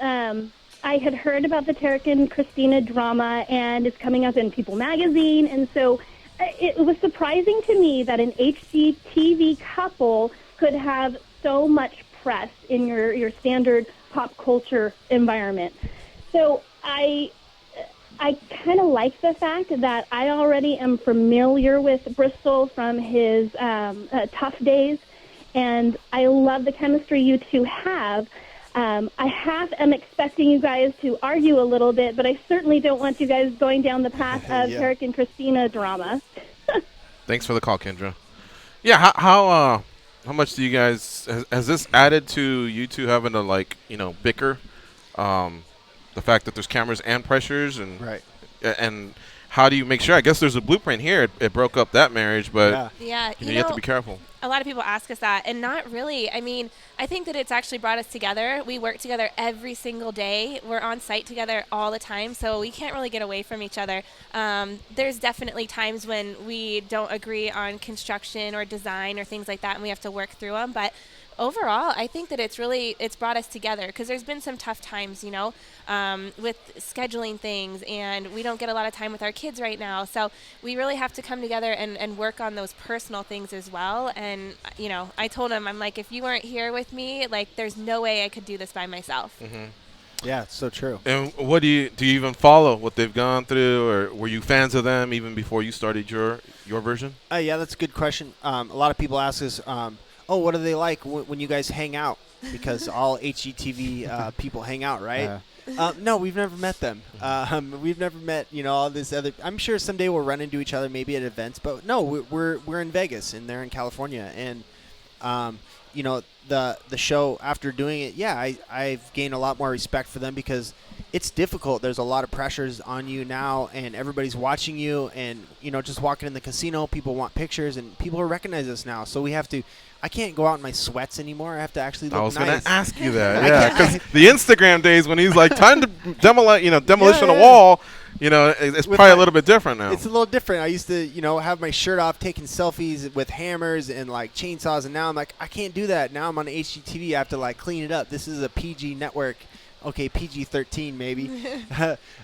Speaker 10: I had heard about the Tarek and Christina drama, and it's coming up in People magazine, and so it was surprising to me that an HGTV couple could have so much press in your standard pop culture environment. So I kind of like the fact that I already am familiar with Bristol from his tough days, and I love the chemistry you two have. I am expecting you guys to argue a little bit, but I certainly don't want you guys going down the path of Eric and Christina drama.
Speaker 3: Thanks for the call, Kendra. Yeah, how much do you guys has this added to you two having to bicker? The fact that there's cameras and pressures and how do you make sure? I guess there's a blueprint here. It broke up that marriage, but
Speaker 9: yeah,
Speaker 3: you have to be careful.
Speaker 9: A lot of people ask us that, and not really. I mean, I think that it's actually brought us together. We work together every single day. We're on site together all the time, so we can't really get away from each other. There's definitely times when we don't agree on construction or design or things like that, and we have to work through them. But overall, I think that it's brought us together because there's been some tough times, with scheduling things, and we don't get a lot of time with our kids right now. So we really have to come together and work on those personal things as well. And, I told him, I'm like, if you weren't here with me, there's no way I could do this by myself.
Speaker 3: Mm-hmm.
Speaker 2: Yeah, it's so true.
Speaker 3: And what do you even follow what they've gone through, or were you fans of them even before you started your version?
Speaker 2: Yeah, that's a good question. A lot of people ask us, what are they like when you guys hang out? Because all HGTV people hang out, right? No, we've never met them. We've never met, all this other. I'm sure someday we'll run into each other, maybe at events. But no, we're in Vegas and they're in California, and the show after doing it, I've gained a lot more respect for them because it's difficult. There's a lot of pressures on you now, and everybody's watching you. And just walking in the casino, people want pictures, and people recognize us now. So we have to. I can't go out in my sweats anymore. I have to actually look nice.
Speaker 3: I was going to ask you that. Yeah, because the Instagram days when he's like, time to demolition a wall, it's probably a little bit different now.
Speaker 2: It's a little different. I used to, have my shirt off, taking selfies with hammers and chainsaws, and now I'm like, I can't do that. Now I'm on HGTV. I have to clean it up. This is a PG network. Okay, PG-13 maybe,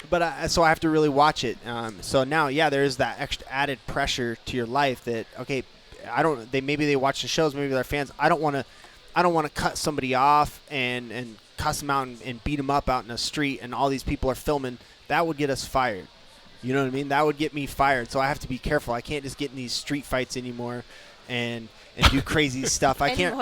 Speaker 2: but so I have to really watch it. So now, there is that extra added pressure to your life that maybe they watch the shows, maybe they're fans. I don't want to cut somebody off and cuss them out and beat them up out in the street, and all these people are filming. That would get us fired. You know what I mean? That would get me fired. So I have to be careful. I can't just get in these street fights anymore and do crazy stuff. I can't.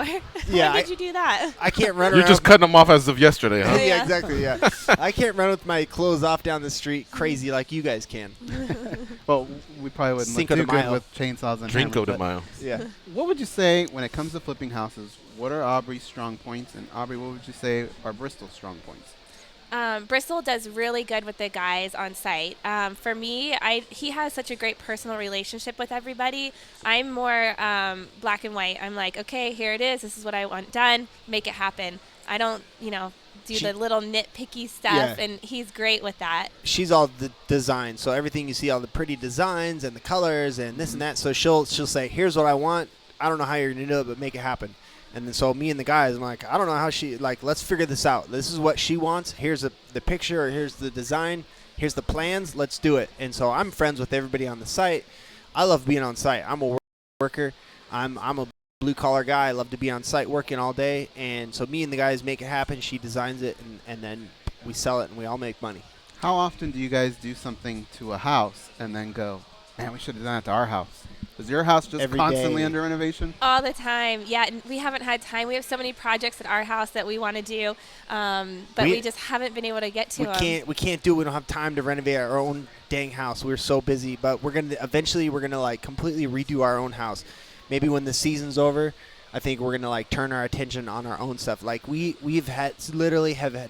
Speaker 9: Yeah. Why did you do that?
Speaker 2: I can't run around.
Speaker 3: You're just cutting them off as of yesterday, huh?
Speaker 2: Yeah, exactly. Yeah. I can't run with my clothes off down the street crazy like you guys can.
Speaker 1: Well, we probably wouldn't
Speaker 2: Cinco
Speaker 1: look
Speaker 2: de
Speaker 1: too good
Speaker 2: Mayo.
Speaker 1: with chainsaws and
Speaker 3: Cinco
Speaker 1: hammers,
Speaker 3: de Mayo.
Speaker 2: Yeah.
Speaker 1: What would you say when it comes to flipping houses? What are Aubrey's strong points? And Aubrey, what would you say are Bristol's strong points?
Speaker 9: Bristol does really good with the guys on site. For me, he has such a great personal relationship with everybody. I'm more black and white. I'm like, okay, here it is. This is what I want done. Make it happen. I don't, do the little nitpicky stuff, and he's great with that. She's
Speaker 2: all the design, so everything you see, all the pretty designs and the colors and this and that. So she'll say, here's what I want. I don't know how you're going to do it, but make it happen. And then so me and the guys, I'm like, I don't know how she, let's figure this out. This is what she wants. Here's the picture, or here's the design. Here's the plans. Let's do it. And so I'm friends with everybody on the site. I love being on site. I'm a worker. I'm a blue-collar guy. I love to be on site working all day. And so me and the guys make it happen. She designs it, and then we sell it, and we all make money.
Speaker 1: How often do you guys do something to a house and then go, man, we should have done it to our house? Is your house just
Speaker 2: Every
Speaker 1: constantly
Speaker 2: day.
Speaker 1: under renovation?
Speaker 9: All the time. Yeah, and we haven't had time. We have so many projects at our house that we want to do, but we just haven't been able to get to them.
Speaker 2: We can't do it. We don't have time to renovate our own dang house. We're so busy, but we're going to completely redo our own house. Maybe when the season's over, I think we're going to turn our attention on our own stuff. We've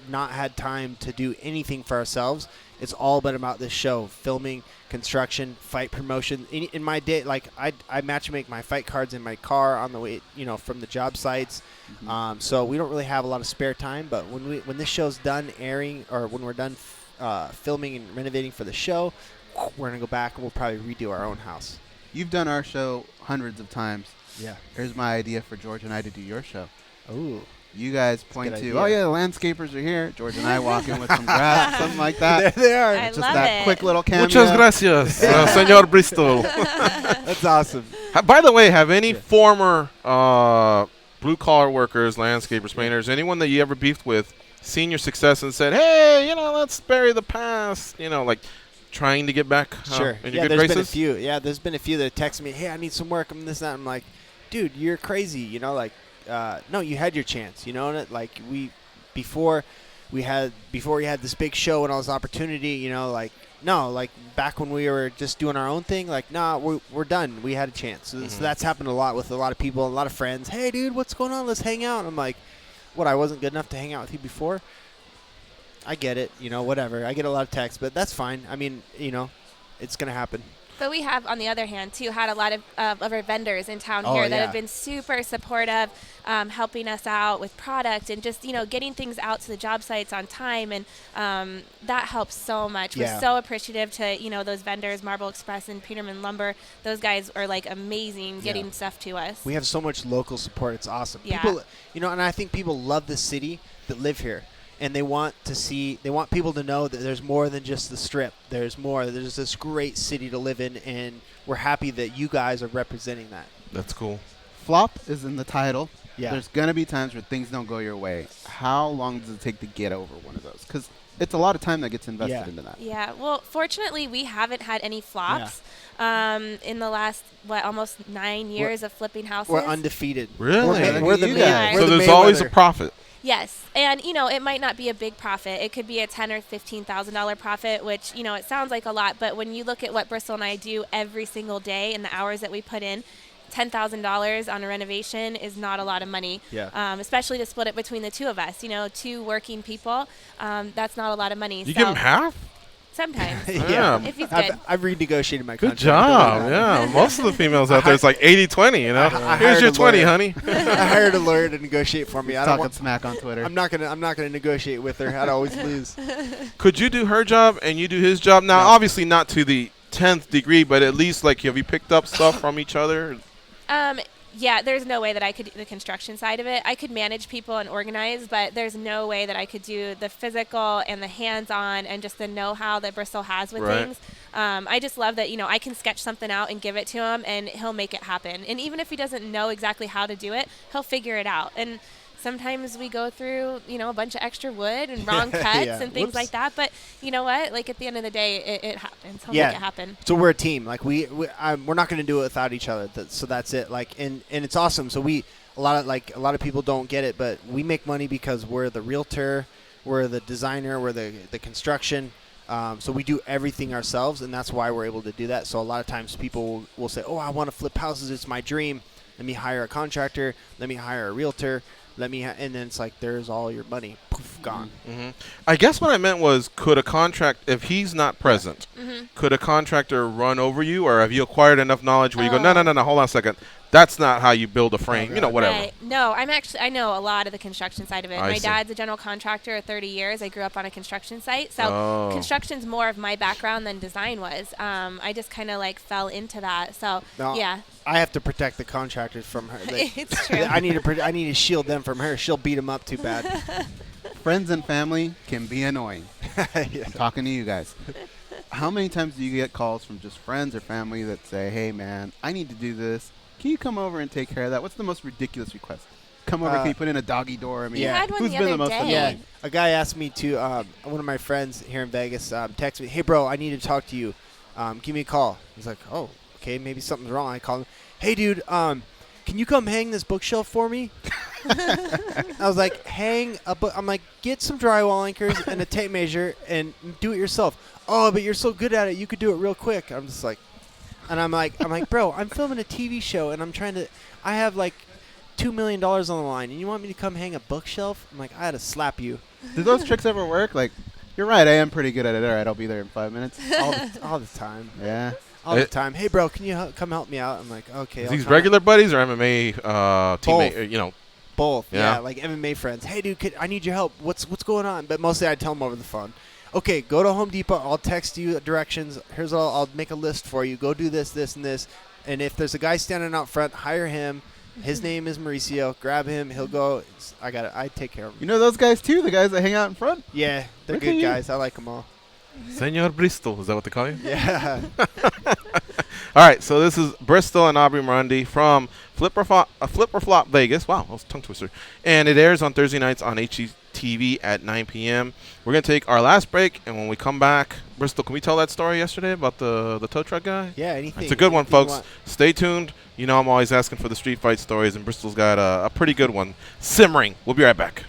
Speaker 2: not had time to do anything for ourselves. It's all been about this show, filming, construction, fight promotion. In my day, I match make my fight cards in my car on the way, from the job sites. Mm-hmm. So we don't really have a lot of spare time. But when this show's done airing, or when we're done filming and renovating for the show, we're gonna go back and we'll probably redo our own house.
Speaker 1: You've done our show hundreds of times.
Speaker 2: Yeah.
Speaker 1: Here's my idea for George and I to do your show.
Speaker 2: Ooh.
Speaker 1: You guys point
Speaker 2: good
Speaker 1: to,
Speaker 2: idea.
Speaker 1: oh yeah, the landscapers are here. George and I walk in with some grass, something like that.
Speaker 2: There they are.
Speaker 9: I
Speaker 1: Just
Speaker 9: love
Speaker 1: that
Speaker 9: it.
Speaker 1: quick little cameo.
Speaker 3: Muchas gracias, Señor Bristol.
Speaker 2: That's awesome.
Speaker 3: By the way, have any former blue-collar workers, landscapers, painters, anyone that you ever beefed with, seen your success and said, hey, let's bury the past, like trying to get back
Speaker 2: Sure.
Speaker 3: in your
Speaker 2: Yeah,
Speaker 3: good
Speaker 2: there's been a
Speaker 3: graces?
Speaker 2: few. Yeah, there's been a few that text me, hey, I need some work. I'm this, that. I'm like, dude, you're crazy. No, you had your chance. And before we had this big show and all this opportunity, back when we were just doing our own thing, we're done. We had a chance. So that's happened a lot with a lot of people, a lot of friends. Hey, dude, what's going on? Let's hang out. And I'm like, what? I wasn't good enough to hang out with you before? I get it. Whatever. I get a lot of texts, but that's fine. I mean, it's going to happen.
Speaker 9: But we have, on the other hand, too, had a lot of our vendors in town
Speaker 2: Oh,
Speaker 9: here that
Speaker 2: yeah.
Speaker 9: have been super supportive, helping us out with product and just, getting things out to the job sites on time. And that helps so much.
Speaker 2: Yeah.
Speaker 9: We're so appreciative to, those vendors, Marble Express and Peterman Lumber. Those guys are, amazing getting stuff to us.
Speaker 2: We have so much local support. It's awesome.
Speaker 9: Yeah.
Speaker 2: People, and I think people love the city that live here. And they want people to know that there's more than just the Strip. There's more. There's this great city to live in, and we're happy that you guys are representing that.
Speaker 3: That's cool.
Speaker 1: Flop is in the title.
Speaker 2: Yeah.
Speaker 1: There's going to be times where things don't go your way. How long does it take to get over one of those? Because it's a lot of time that gets invested into that.
Speaker 9: Yeah. Well, fortunately, we haven't had any flops in the last, almost 9 years of flipping houses.
Speaker 2: We're undefeated.
Speaker 3: Really?
Speaker 2: We're the
Speaker 1: You
Speaker 2: May-
Speaker 1: guys.
Speaker 2: we're
Speaker 3: So
Speaker 2: the
Speaker 3: there's always a
Speaker 2: Mayweather.
Speaker 3: profit.
Speaker 9: Yes, and it might not be a big profit. It could be a $10,000 or $15,000 profit, which it sounds like a lot, but when you look at what Bristol and I do every single day and the hours that we put in, $10,000 on a renovation is not a lot of money.
Speaker 2: Yeah.
Speaker 9: Especially to split it between the two of us. Two working people, that's not a lot of money.
Speaker 3: You give him half?
Speaker 9: Sometimes,
Speaker 3: Yeah.
Speaker 9: if he's good.
Speaker 2: I've renegotiated my
Speaker 3: Good
Speaker 2: contract.
Speaker 3: job. Yeah. Most of the females out there, it's like 80-20,
Speaker 2: I
Speaker 3: Here's
Speaker 2: hired
Speaker 3: your
Speaker 2: a
Speaker 3: 20,
Speaker 2: lawyer.
Speaker 3: honey.
Speaker 2: I hired a lawyer to negotiate for me. I don't
Speaker 1: Talking
Speaker 2: want,
Speaker 1: smack on Twitter.
Speaker 2: I'm not gonna negotiate with her. I'd always lose.
Speaker 3: Could you do her job and you do his job? Now, obviously not to the 10th degree, but at least, have you picked up stuff from each other?
Speaker 9: Yeah, there's no way that I could do the construction side of it. I could manage people and organize, but there's no way that I could do the physical and the hands-on and just the know-how that Bristol has with
Speaker 3: Right.
Speaker 9: things. I just love that, I can sketch something out and give it to him, and he'll make it happen. And even if he doesn't know exactly how to do it, he'll figure it out. And sometimes we go through, a bunch of extra wood and wrong cuts
Speaker 2: Yeah.
Speaker 9: and things
Speaker 2: Whoops.
Speaker 9: like that. But you know what? At the end of the day, it happens. He'll make it happen.
Speaker 2: So we're a team. We're not going to do it without each other. So that's it. And it's awesome. So a lot of people don't get it, but we make money because we're the realtor, we're the designer, we're the construction. So we do everything ourselves, and that's why we're able to do that. So a lot of times people will say, "Oh, I want to flip houses. It's my dream. Let me hire a contractor. Let me hire a realtor. And then it's there's all your money. Poof, gone."
Speaker 3: Mm-hmm. I guess what I meant was, could a contract, if he's not present, could a contractor run over you, or have you acquired enough knowledge where you go, no, hold on a second, that's not how you build a frame, whatever.
Speaker 9: Right. No, I know a lot of the construction side of it.
Speaker 3: I
Speaker 9: My
Speaker 3: see.
Speaker 9: dad's a general contractor 30 years. I grew up on a construction site. So construction's more of my background than design was. I just kind of fell into that. So,
Speaker 2: No,
Speaker 9: yeah.
Speaker 2: I have to protect the contractors from her.
Speaker 9: It's true.
Speaker 2: I need to shield them from her. She'll beat them up too bad.
Speaker 1: Friends and family can be annoying.
Speaker 2: Yeah.
Speaker 1: I'm talking to you guys. How many times do you get calls from just friends or family that say, hey, man, I need to do this. Can you come over and take care of that? What's the most ridiculous request? Come over, can you put in a doggy door? I mean,
Speaker 2: You had
Speaker 9: one
Speaker 1: who's
Speaker 9: the
Speaker 1: been
Speaker 9: other
Speaker 1: the most
Speaker 9: day.
Speaker 1: annoying?
Speaker 2: Yeah, a guy asked me to. One of my friends here in Vegas texted me, "Hey, bro, I need to talk to you. Give me a call." He's like, "Oh, okay, maybe something's wrong." I called him. "Hey, dude, can you come hang this bookshelf for me?" I was like, "Hang a book." I'm like, "Get some drywall anchors and a tape measure and do it yourself." "Oh, but you're so good at it, you could do it real quick." I'm just like, and I'm like, bro, I'm filming a TV show and I have $2 million on the line, and you want me to come hang a bookshelf? I'm like, I had to slap you.
Speaker 1: Do those tricks ever work? You're right, I am pretty good at it. All right, I'll be there in 5 minutes.
Speaker 2: All the time.
Speaker 1: Yeah.
Speaker 2: All the time. "Hey, bro, can you come help me out?" I'm like, "Okay."
Speaker 3: Is
Speaker 2: I'll
Speaker 3: these
Speaker 2: come
Speaker 3: regular buddies or MMA teammates?
Speaker 2: Both. Both.
Speaker 3: Yeah.
Speaker 2: Yeah, MMA friends. "Hey, dude, I need your help. What's going on?" But mostly I tell them over the phone. "Okay, go to Home Depot. I'll text you directions. Here's I'll make a list for you. Go do this, this, and this. And if there's a guy standing out front, hire him. His name is Mauricio. Grab him. He'll go. I take care of him.
Speaker 1: You know those guys too, the guys that hang out in front?
Speaker 2: Yeah, they're
Speaker 1: Look at
Speaker 2: good
Speaker 1: you.
Speaker 2: guys. I like them all.
Speaker 3: Senor Bristol, is that what they call you?
Speaker 2: Yeah.
Speaker 3: All right, so this is Bristol and Aubrey Marunde from Flip or Flop Vegas. Wow, that was a tongue twister. And it airs on Thursday nights on HGTV at 9 p.m. We're going to take our last break, and when we come back, Bristol, can we tell that story yesterday about the tow truck guy?
Speaker 2: Yeah, anything.
Speaker 3: It's a good one,
Speaker 2: anything you
Speaker 3: folks.
Speaker 2: want.
Speaker 3: Stay tuned. You know I'm always asking for the street fight stories, and Bristol's got a pretty good one simmering. We'll be right back.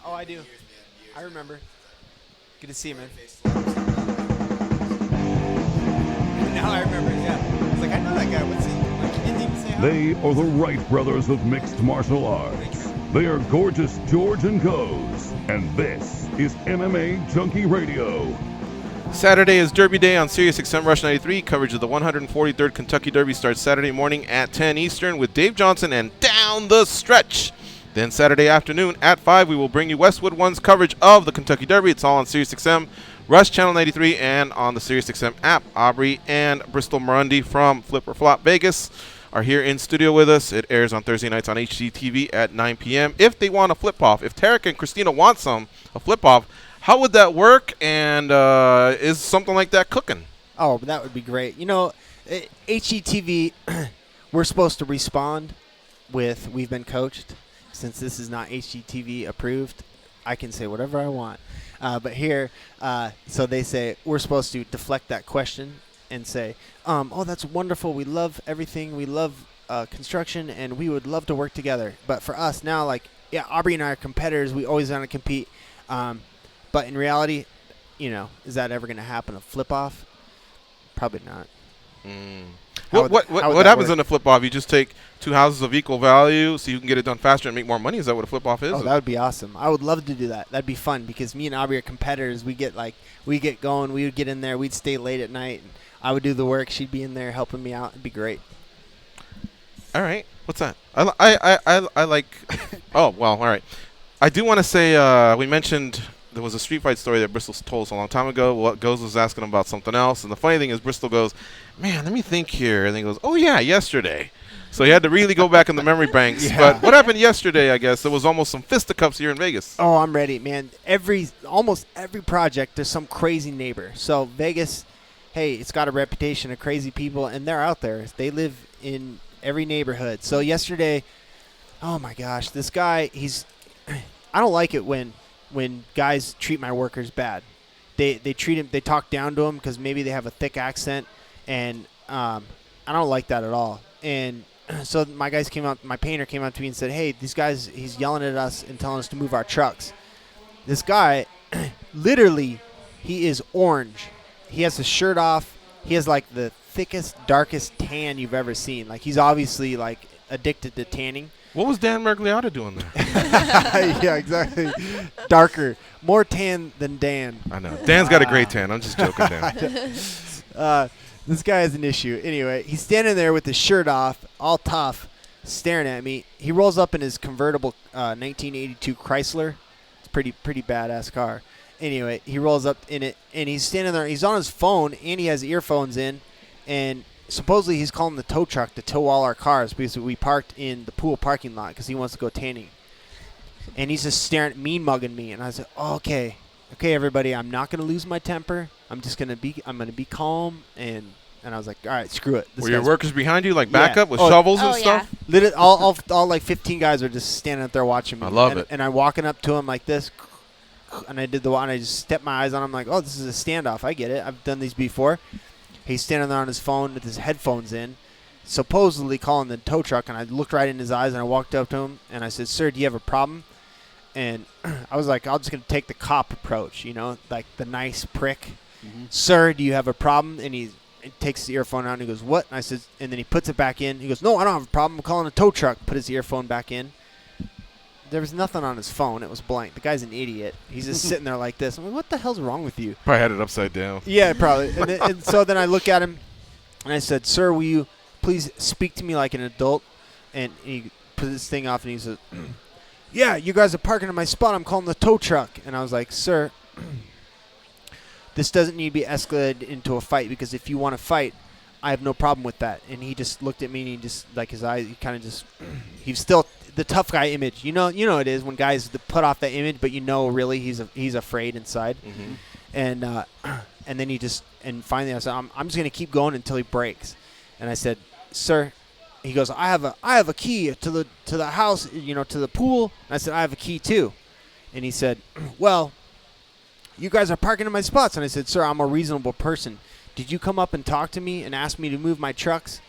Speaker 2: Oh, I do. I remember. Good to see you, man. Now I remember, yeah. I was like, I know that guy. What's he? Like, he didn't even say hi.
Speaker 7: They are the Wright brothers of mixed martial arts. They are Gorgeous George and Goes. And this is MMA Junkie Radio.
Speaker 3: Saturday is Derby Day on SiriusXM Rush 93. Coverage of the 143rd Kentucky Derby starts Saturday morning at 10 Eastern with Dave Johnson and Down the Stretch. Then Saturday afternoon at 5, we will bring you Westwood One's coverage of the Kentucky Derby. It's all on SiriusXM, Rush Channel 93, and on the SiriusXM app. Aubrey and Bristol Marunde from Flip or Flop Vegas are here in studio with us. It airs on Thursday nights on HGTV at 9 p.m. If they want a flip-off, if Tarek and Christina want a flip-off, how would that work, and is something like that cooking?
Speaker 2: Oh, that would be great. You know, HGTV, we're supposed to respond with "We've been coached." Since this is not HGTV approved, I can say whatever I want. But here, so they say we're supposed to deflect that question and say, oh, that's wonderful. We love everything. We love construction, and we would love to work together. But for us now, like, yeah, Aubrey and I are competitors. We always want to compete. But in reality, you know, is that ever going to happen? A flip-off? Probably not.
Speaker 3: What happens in a flip-off? You just take two houses of equal value so you can get it done faster and make more money? Is that what a flip-off is?
Speaker 2: Oh, that would be awesome. I would love to do that. That'd be fun because me and Aubrey are competitors. We get going. We would get in there. We'd stay late at night. And I would do the work. She'd be in there helping me out. It'd be great.
Speaker 3: All right. What's that? I like. Oh, well, all right. I do want to say we mentioned there was a street fight story that Bristol told us a long time ago. What Goes was asking him about something else, and the funny thing is Bristol goes, "Man, let me think here," and then he goes, "Oh yeah, yesterday." So he had to really go back in the memory banks.
Speaker 2: Yeah.
Speaker 3: But what happened yesterday? I guess there was almost some fisticuffs here in Vegas.
Speaker 2: Oh, I'm ready, man. Almost every project, there's some crazy neighbor. So Vegas, hey, it's got a reputation of crazy people, and they're out there. They live in every neighborhood. So yesterday, oh my gosh, this guy, I don't like it when guys treat my workers bad. They treat him, they talk down to him because maybe they have a thick accent, and I don't like that at all. And so my painter came out to me and said, "Hey, these guys, he's yelling at us and telling us to move our trucks." This guy, literally, he is orange. He has his shirt off. He has like the thickest, darkest tan you've ever seen. Like he's obviously like addicted to tanning.
Speaker 3: What was Dan Mergliotta doing there?
Speaker 2: Yeah, exactly. Darker, more tan than Dan.
Speaker 3: I know. Dan's got a great tan. I'm just joking, Dan.
Speaker 2: This guy has an issue. Anyway, he's standing there with his shirt off, all tough, staring at me. He rolls up in his convertible 1982 Chrysler. It's pretty badass car. Anyway, he rolls up in it, and he's standing there. He's on his phone, and he has earphones in, and supposedly he's calling the tow truck to tow all our cars because we parked in the pool parking lot because he wants to go tanning. And he's just staring, mean mugging me, and I said, oh, okay, everybody, I'm not gonna lose my temper. I'm gonna be calm, and I was like, all right, screw it.
Speaker 3: Were your workers behind you, like backup with
Speaker 2: Oh,
Speaker 3: shovels and
Speaker 9: yeah.
Speaker 3: stuff?
Speaker 2: Literally, all like 15 guys are just standing up there watching me.
Speaker 3: I love it.
Speaker 2: And I'm walking up to him like this, and I did the one. I just stepped my eyes on him like, oh, this is a standoff. I get it. I've done these before. He's standing there on his phone with his headphones in, supposedly calling the tow truck. And I looked right in his eyes, and I walked up to him, and I said, "Sir, do you have a problem?" And I was like, I'm just going to take the cop approach, like the nice prick.
Speaker 1: Mm-hmm.
Speaker 2: "Sir, do you have a problem?" And he takes the earphone out, and he goes, "What?" And I said, and then he puts it back in. He goes, "No, I don't have a problem. I'm calling a tow truck." Put his earphone back in. There was nothing on his phone. It was blank. The guy's an idiot. He's just sitting there like this. I'm like, what the hell's wrong with you?
Speaker 3: Probably had it upside down.
Speaker 2: Yeah, probably. And so then I look at him, and I said, "Sir, will you please speak to me like an adult?" And he put his thing off, and he said, "Yeah, you guys are parking in my spot. I'm calling the tow truck." And I was like, "Sir, this doesn't need to be escalated into a fight because if you want to fight, I have no problem with that." And he just looked at me, and he just, like his eyes, he kind of just, he's still the tough guy image. You know it is when guys put off that image, but really he's afraid inside.
Speaker 3: Mm-hmm.
Speaker 2: And then and finally I said, I'm just gonna keep going until he breaks. And I said, "Sir," he goes, I have a key to the house, to the pool." And I said, "I have a key too." And he said, "Well, you guys are parking in my spots." And I said, "Sir, I'm a reasonable person. Did you come up and talk to me and ask me to move my trucks?"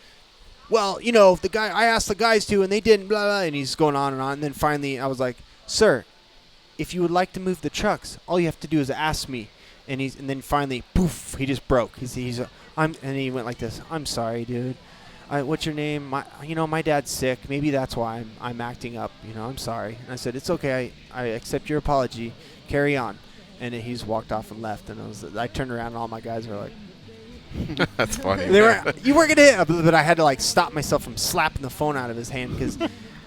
Speaker 2: "Well, I asked the guys to, and they didn't, blah, blah." And he's going on and on. And then finally I was like, "Sir, if you would like to move the trucks, all you have to do is ask me." And then finally, poof, he just broke. And he went like this, "I'm sorry, dude. What's your name? My dad's sick. Maybe that's why I'm acting up. I'm sorry." And I said, "It's okay. I accept your apology. Carry on." And then he just walked off and left. And I turned around, and all my guys were like,
Speaker 3: That's funny.
Speaker 2: you weren't gonna hit, but I had to like stop myself from slapping the phone out of his hand because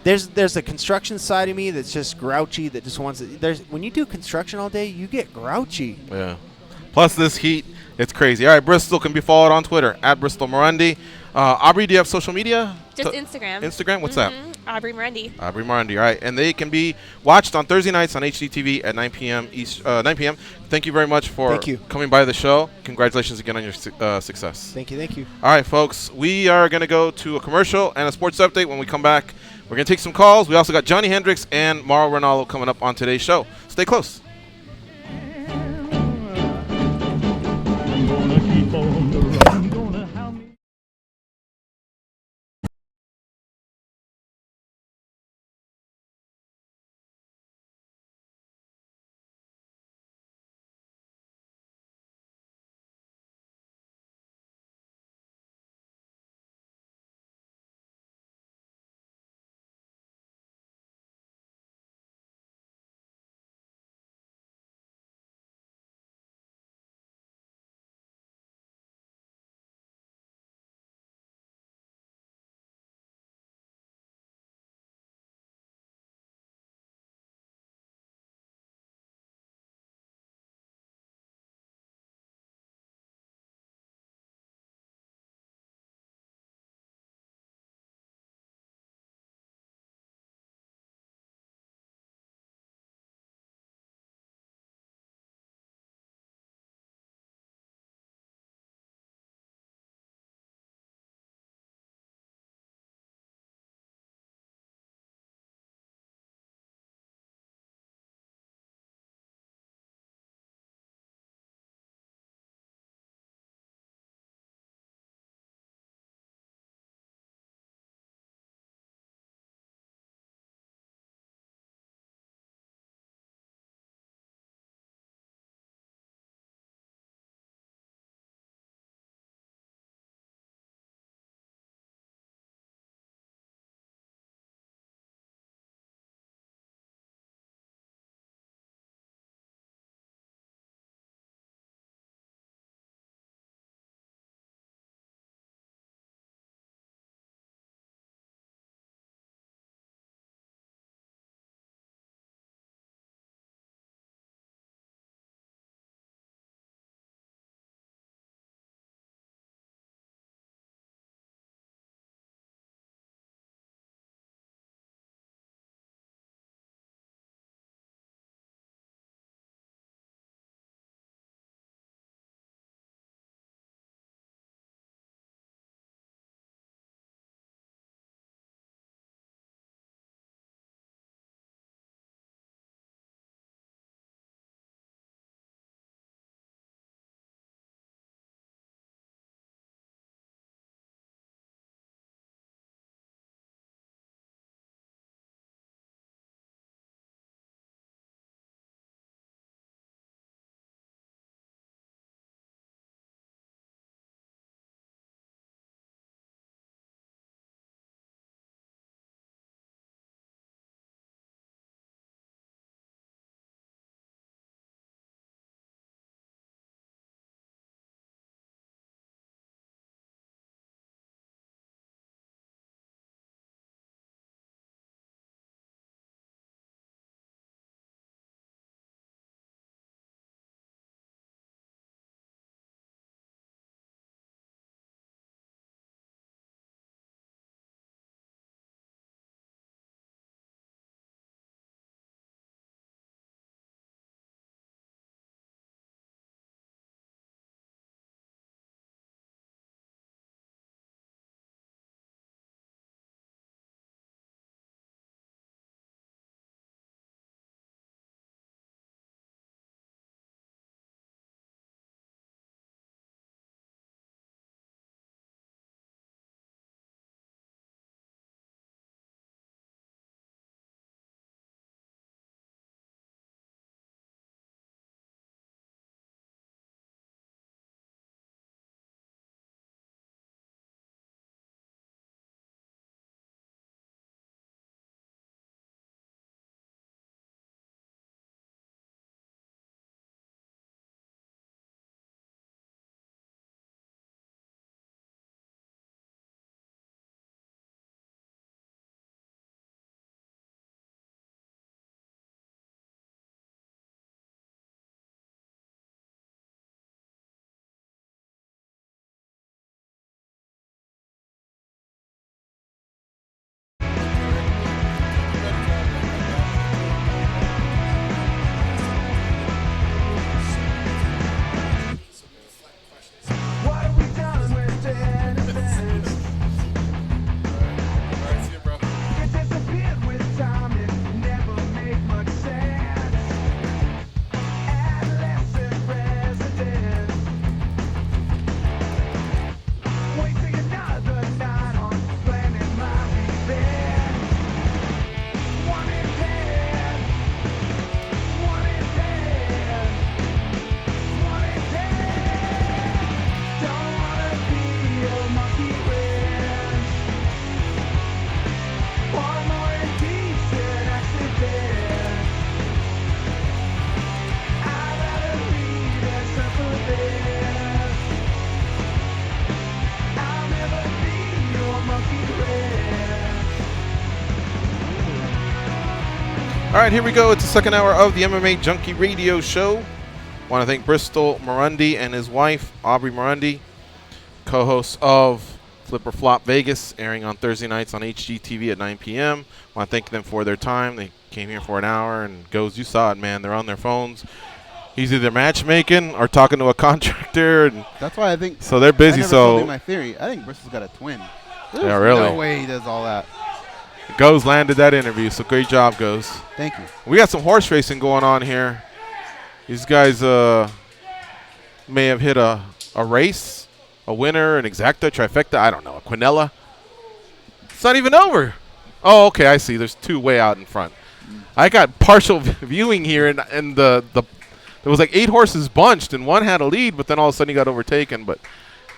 Speaker 2: there's a construction side of me that's just grouchy, that just wants it. When you do construction all day, you get grouchy.
Speaker 3: Yeah. Plus this heat, it's crazy. All right, Bristol can be followed on Twitter at Bristol Marunde. Aubrey, do you have social media?
Speaker 9: Just Instagram.
Speaker 3: Instagram? What's that?
Speaker 9: Aubrey Marunde.
Speaker 3: Aubrey Marunde. All right, and they can be watched on Thursday nights on HDTV at 9 p.m. 9 p.m. Thank you very much for coming by the show. Congratulations again on your success.
Speaker 2: Thank you.
Speaker 3: All right, folks, we are going to go to a commercial and a sports update. When we come back, we're going to take some calls. We also got Johnny Hendricks and Mauro Ranallo coming up on today's show. Stay close. All right, here we go. It's the second hour of the MMA Junkie Radio Show. Want to thank Bristol Marunde and his wife, Aubrey Marunde, co-hosts of Flip or Flop Vegas, airing on Thursday nights on HGTV at 9 p.m. Want to thank them for their time. They came here for an hour, and goes, you saw it, man. They're on their phones. He's either matchmaking or talking to a contractor. And
Speaker 1: that's why I think.
Speaker 3: So they're busy.
Speaker 1: I never told you my theory. I think Bristol's got a twin. There's
Speaker 3: really?
Speaker 1: No way he does all that.
Speaker 3: Goes landed that interview, so great job, Goes.
Speaker 1: Thank you.
Speaker 3: We got some horse racing going on here. These guys may have hit a race, a winner, an exacta, trifecta, I don't know, a quinella. It's not even over. Oh, okay, I see. There's two way out in front. I got partial viewing here, and there was like 8 horses bunched, and one had a lead, but then all of a sudden he got overtaken. But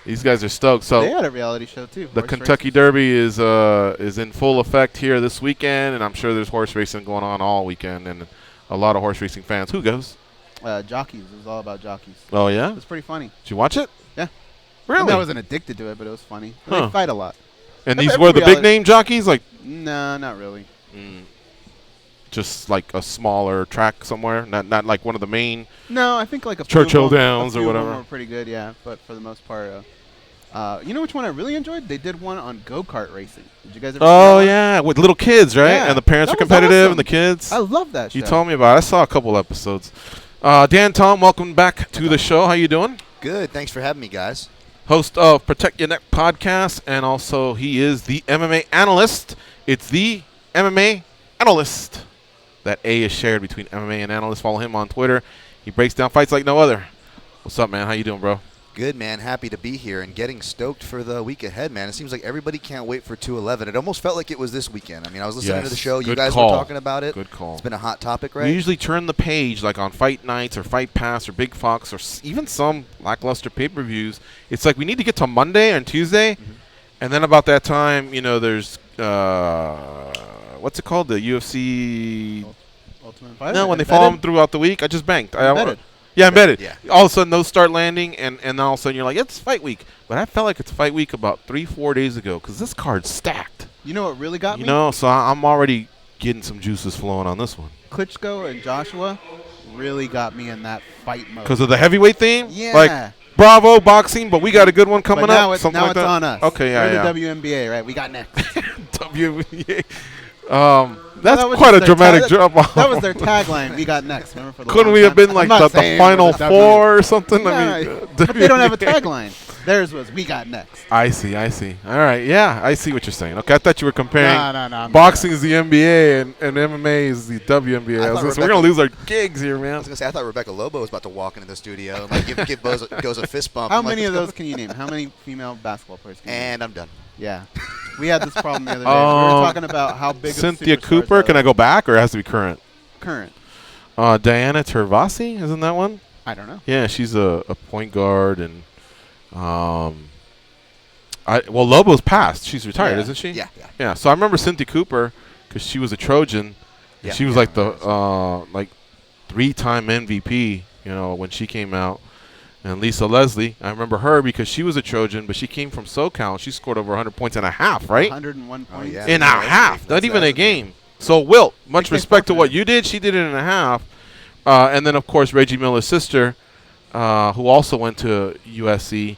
Speaker 3: these guys are stoked. So
Speaker 1: they had a reality show too.
Speaker 3: The Kentucky Derby is in full effect here this weekend, and I'm sure there's horse racing going on all weekend, and a lot of horse racing fans. Who goes?
Speaker 1: Jockeys. It was all about jockeys.
Speaker 3: Oh yeah,
Speaker 1: it was pretty funny.
Speaker 3: Did you watch it?
Speaker 1: Yeah.
Speaker 3: Really?
Speaker 1: I wasn't addicted to it, but it was funny. They fight a lot.
Speaker 3: And these were the big name jockeys, like?
Speaker 1: No, not really.
Speaker 3: Just like a smaller track somewhere, not like one of the main.
Speaker 1: No, I think like a
Speaker 3: Churchill
Speaker 1: few
Speaker 3: Downs
Speaker 1: of them,
Speaker 3: or whatever.
Speaker 1: Were pretty good, yeah. But for the most part, you know which one I really enjoyed? They did one on go-kart racing. Did you guys ever?
Speaker 3: Oh yeah, with little kids, right?
Speaker 1: Yeah,
Speaker 3: and the parents are competitive,
Speaker 1: awesome.
Speaker 3: and the kids.
Speaker 1: I love that show.
Speaker 3: You told me about it. I saw a couple episodes. Dan, Tom, welcome back to the show. How you doing?
Speaker 11: Good. Thanks for having me, guys.
Speaker 3: Host of Protect Your Neck podcast, and also he is the MMA analyst. It's the MMA analyst. That A is shared between MMA and analyst. Follow him on Twitter. He breaks down fights like no other. What's up, man? How you doing, bro?
Speaker 11: Good, man. Happy to be here and getting stoked for the week ahead, man. It seems like everybody can't wait for 211. It almost felt like it was this weekend. I mean, I was listening to the show. You guys were talking about it.
Speaker 3: Good call.
Speaker 11: It's been a hot topic, right?
Speaker 3: We usually turn the page like on Fight Nights or Fight Pass or Big Fox or even some lackluster pay-per-views. It's like we need to get to Monday and Tuesday, and then about that time, you know, there's what's it called? The UFC.
Speaker 1: Ultimate Fighter?
Speaker 3: No, when they follow them throughout the week. I just banked.
Speaker 1: Embedded.
Speaker 3: Yeah, embedded.
Speaker 11: Yeah.
Speaker 3: All of a sudden, those start landing, and then all of a sudden, you're like, it's fight week. But I felt like it's fight week about 3-4 days ago because this card's stacked.
Speaker 1: You know what really got me?
Speaker 3: You know, so I'm already getting some juices flowing on this one.
Speaker 1: Klitschko and Joshua really got me in that fight mode.
Speaker 3: Because of the heavyweight theme?
Speaker 1: Yeah.
Speaker 3: Like, bravo, boxing, but we got a good one coming
Speaker 1: but now
Speaker 3: up.
Speaker 1: It's,
Speaker 3: something
Speaker 1: now
Speaker 3: like
Speaker 1: it's
Speaker 3: that.
Speaker 1: on us.
Speaker 3: Okay, yeah,
Speaker 1: We're the WNBA, right? We got next.
Speaker 3: WNBA. That's
Speaker 1: that
Speaker 3: quite a dramatic drop off.
Speaker 1: That was their tagline. We got next. Remember for the
Speaker 3: Couldn't we have been like the Final Four or something?
Speaker 1: No,
Speaker 3: I mean,
Speaker 1: but they don't have a tagline. Theirs was "We got next."
Speaker 3: I see. All right, yeah, I see what you're saying. Okay, I thought you were comparing
Speaker 1: No,
Speaker 3: boxing is the NBA and MMA is the WNBA. So we're gonna lose our gigs here, man.
Speaker 11: I was gonna say I thought Rebecca Lobo was about to walk into the studio and like give Goes a fist bump.
Speaker 1: How many of those can you name? How many female basketball players can you name?
Speaker 11: And I'm done.
Speaker 1: Yeah. We had this problem the other day. We were talking about how big
Speaker 3: Cynthia
Speaker 1: of
Speaker 3: Cooper. Can I go back or it has to be current?
Speaker 1: Current.
Speaker 3: Diana Tervasi, isn't that one?
Speaker 1: I don't know.
Speaker 3: Yeah, she's a point guard and Lobo's passed. She's retired, isn't she?
Speaker 11: Yeah.
Speaker 3: Yeah. So I remember Cynthia Cooper because she was a Trojan. And she was like the 3-time MVP, you know, when she came out. And Lisa Leslie, I remember her because she was a Trojan, but she came from SoCal. She scored over 100 points in a half, right?
Speaker 1: 101 points.
Speaker 3: In a half, not even a game. So, Wilt, much respect to what you did. She did it in a half. And then, of course, Reggie Miller's sister, who also went to USC.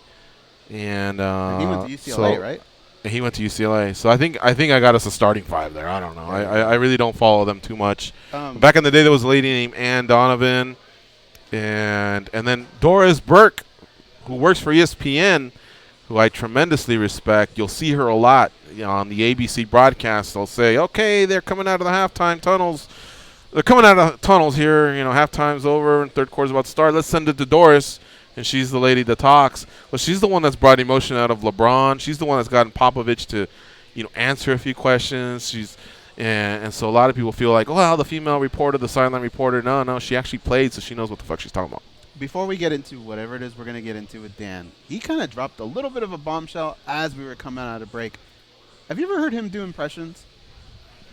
Speaker 3: And
Speaker 1: he went to UCLA, right?
Speaker 3: And he went to UCLA. So I think I got us a starting 5 there. I don't know. I really don't follow them too much. Back in the day, there was a lady named Ann Donovan. And then Doris Burke, who works for ESPN, who I tremendously respect. You'll see her a lot, you know, on the ABC broadcast. They'll say, okay, they're coming out of the halftime tunnels. They're coming out of tunnels here. You know, halftime's over and third quarter's about to start. Let's send it to Doris. And she's the lady that talks. Well, she's the one that's brought emotion out of LeBron. She's the one that's gotten Popovich to, you know, answer a few questions. And so a lot of people feel like, oh, well, the female reporter, the sideline reporter. No, she actually played, so she knows what the fuck she's talking about.
Speaker 1: Before we get into whatever it is we're going to get into with Dan, he kind of dropped a little bit of a bombshell as we were coming out of break. Have you ever heard him do impressions?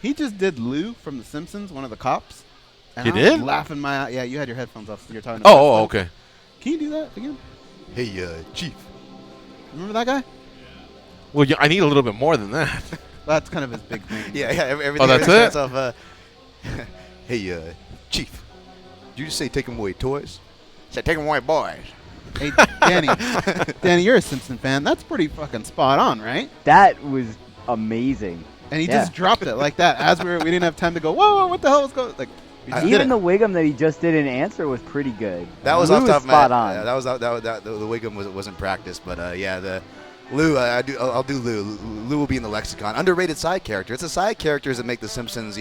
Speaker 1: He just did Lou from The Simpsons, one of the cops. And
Speaker 3: He
Speaker 1: I was
Speaker 3: did?
Speaker 1: laughing my out. Yeah, you had your headphones off, so you're talking about
Speaker 3: Oh, okay.
Speaker 1: Can you do that again?
Speaker 11: Hey, Chief.
Speaker 1: Remember that guy?
Speaker 3: Well, I need a little bit more than that.
Speaker 1: That's kind of his big thing.
Speaker 11: Yeah, everything.
Speaker 3: Oh, that's it?
Speaker 11: Of, Hey, Chief, did you just say take 'em away toys? I said take 'em away boys.
Speaker 1: Hey, Danny, you're a Simpson fan. That's pretty fucking spot on, right?
Speaker 4: That was amazing.
Speaker 1: And he just dropped it like that as we didn't have time to go, whoa, what the hell was going on? Like,
Speaker 4: even the Wiggum that he just did in answer was pretty good.
Speaker 11: That was
Speaker 4: Lou
Speaker 11: off top of my
Speaker 4: spot on.
Speaker 11: The Wiggum wasn't practice, but the Lou, I'll do Lou. Lou will be in the lexicon. Underrated side character. It's the side characters that make the Simpsons,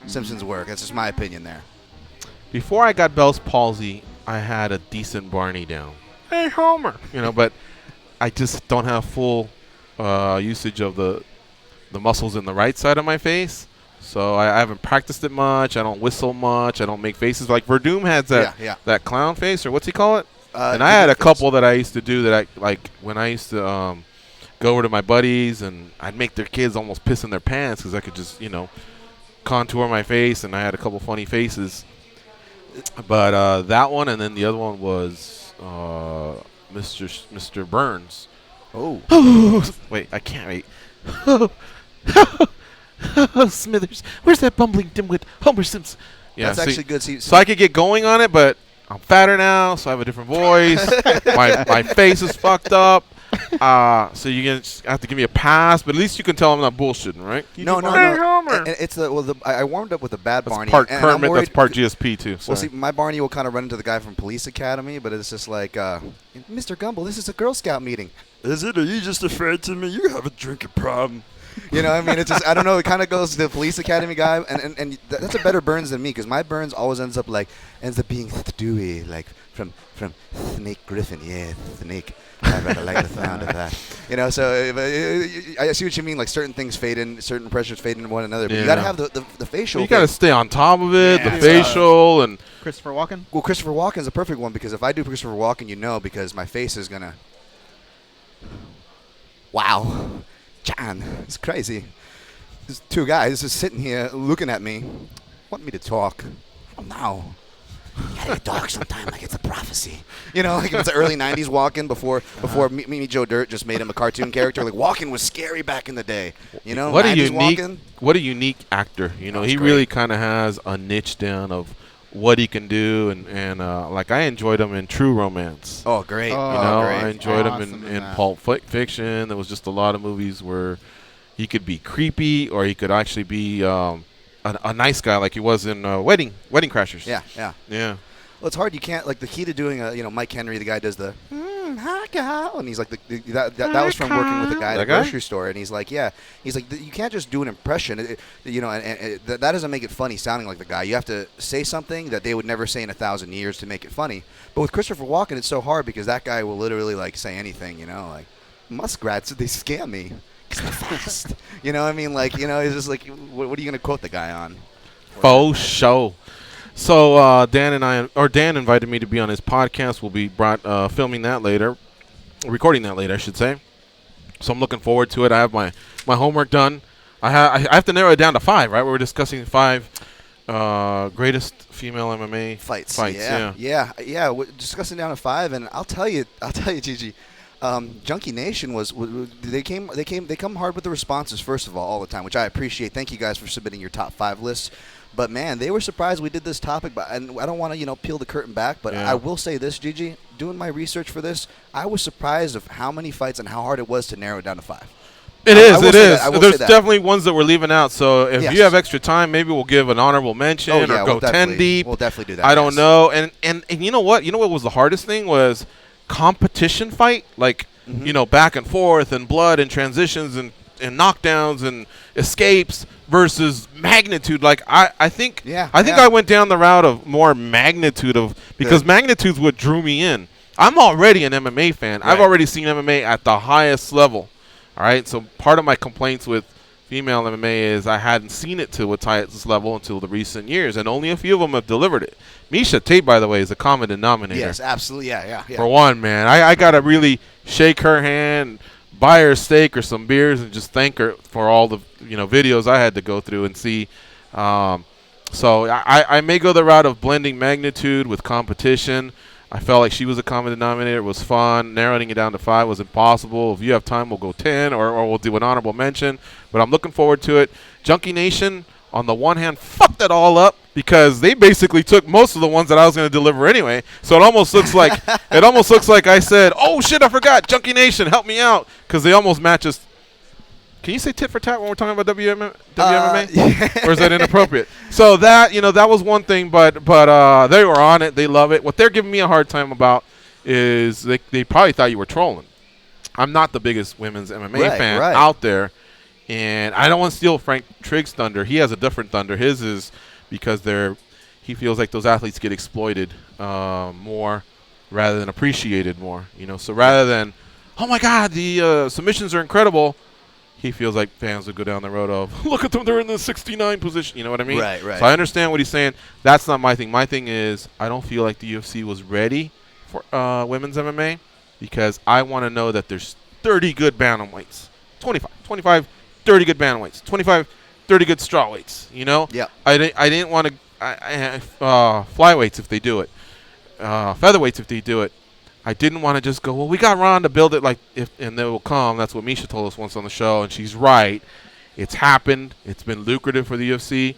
Speaker 11: Simpsons work. That's just my opinion there.
Speaker 3: Before I got Bell's palsy, I had a decent Barney down. Hey, Homer. But I just don't have full usage of the muscles in the right side of my face. So I haven't practiced it much. I don't whistle much. I don't make faces. Like Verdum has that clown face, or what's he call it? And I had a couple that I used to do that I like when I used to go over to my buddies, and I'd make their kids almost piss in their pants because I could just, contour my face, and I had a couple funny faces. But that one, and then the other one was Mr. Burns.
Speaker 11: Oh.
Speaker 3: Wait, I can't wait. Smithers, where's that bumbling dimwit Homer Simpson? Yeah,
Speaker 11: that's actually good.
Speaker 3: So I could get going on it, but I'm fatter now, so I have a different voice. my face is fucked up. So you're gonna have to give me a pass, but at least you can tell I'm not bullshitting, right?
Speaker 11: No. And it's I warmed up with a bad
Speaker 3: that's
Speaker 11: Barney.
Speaker 3: Part
Speaker 11: and
Speaker 3: Kermit. That's part GSP too.
Speaker 11: Well, see, my Barney will kind of run into the guy from Police Academy, but it's just like, Mr. Gumble, this is a Girl Scout meeting. Is it? Are you just afraid to me? You have a drinking problem. It's just, I don't know, it kind of goes to the Police Academy guy, and that's a better Burns than me, because my Burns always ends up being Dewey, like from Snake Griffin. Yeah, Snake. I rather like the sound of that. So I see what you mean, like certain things fade in, certain pressures fade into one another, but you got to have the facial.
Speaker 3: You got to stay on top of it, the facial, and
Speaker 1: Christopher Walken?
Speaker 11: Well, Christopher Walken's a perfect one, because if I do Christopher Walken, because my face is going to... Wow. John, it's crazy. There's two guys just sitting here looking at me, wanting me to talk. Oh, no. You gotta talk sometime like it's a prophecy. Like it's the early 90s Walken before Me Joe Dirt just made him a cartoon character. Like Walken was scary back in the day.
Speaker 3: What a unique
Speaker 11: Walken.
Speaker 3: What a unique actor. He
Speaker 11: great.
Speaker 3: Really kind of has a niche down of what he can do, and like I enjoyed him in True Romance.
Speaker 11: Oh, great.
Speaker 3: Great. I enjoyed him in Pulp Fiction. There was just a lot of movies where he could be creepy, or he could actually be a nice guy, like he was in Wedding Crashers.
Speaker 11: Yeah. Well, it's hard. You can't, like, the key to doing Mike Henry, the guy does the hi Kyle, and he's like that was from working with the guy at the grocery store, and he's like you can't just do an impression, and that doesn't make it funny sounding like the guy. You have to say something that they would never say in 1,000 years to make it funny. But with Christopher Walken, it's so hard because that guy will literally say anything, like muskrats, they scare me. Cause they're fast. It's just like, what are you gonna quote the guy on?
Speaker 3: Faux show. So Dan invited me to be on his podcast. We'll be recording that later, I should say. So I'm looking forward to it. I have my homework done. I have to narrow it down to 5, right? We're discussing 5 greatest female MMA
Speaker 11: fights.
Speaker 3: Yeah.
Speaker 11: We're discussing down to 5, and I'll tell you, Gigi. Junkie Nation they come hard with the responses, first of all the time, which I appreciate. Thank you guys for submitting your top 5 lists. But man, they were surprised we did this topic. And I don't want to peel the curtain back, but I will say this, Gigi, doing my research for this, I was surprised of how many fights and how hard it was to narrow it down to 5.
Speaker 3: It is. There's definitely ones that we're leaving out. So if you have extra time, maybe we'll give an honorable mention or go 10 deep.
Speaker 11: We'll definitely do that.
Speaker 3: I don't know. And you know what? You know what was the hardest thing was competition fight, like back and forth and blood and transitions and knockdowns and escapes versus magnitude. Like I think I went down the route of more magnitude because magnitude's what drew me in. I'm already an MMA fan. Right. I've already seen MMA at the highest level. All right, so part of my complaints with female MMA is I hadn't seen it to its highest level until the recent years, and only a few of them have delivered it. Miesha Tate, by the way, is a common denominator.
Speaker 11: Yes, absolutely, yeah.
Speaker 3: For one, man, I got to really shake her hand, buy her a steak or some beers, and just thank her for all the videos I had to go through and see. So I may go the route of blending magnitude with competition. I felt like she was a common denominator. It was fun. Narrowing it down to 5 was impossible. If you have time, we'll go 10 or we'll do an honorable mention. But I'm looking forward to it. Junkie Nation, on the one hand, fucked it all up because they basically took most of the ones that I was going to deliver anyway. So it almost looks like I said, "Oh shit, I forgot. Junkie Nation, help me out," because they almost match us. Can you say tit for tat when we're talking about WMMA? Or is that inappropriate? So that that was one thing, but they were on it. They love it. What they're giving me a hard time about is they probably thought you were trolling. I'm not the biggest women's MMA fan out there. And I don't want to steal Frank Trigg's thunder. He has a different thunder. His is because he feels like those athletes get exploited more rather than appreciated more. So rather than, oh my God, the submissions are incredible, he feels like fans would go down the road of, look at them, they're in the 69 position. You know what I mean?
Speaker 11: Right.
Speaker 3: So I understand what he's saying. That's not my thing. My thing is I don't feel like the UFC was ready for women's MMA because I want to know that there's 30 good bantamweights, 25. 30 good bantamweights, 25, 30 good strawweights.
Speaker 11: Yeah.
Speaker 3: I didn't want to flyweights if they do it, featherweights if they do it. I didn't want to just go, well, we got Ron to build it and they will come. That's what Misha told us once on the show, and she's right. It's happened. It's been lucrative for the UFC,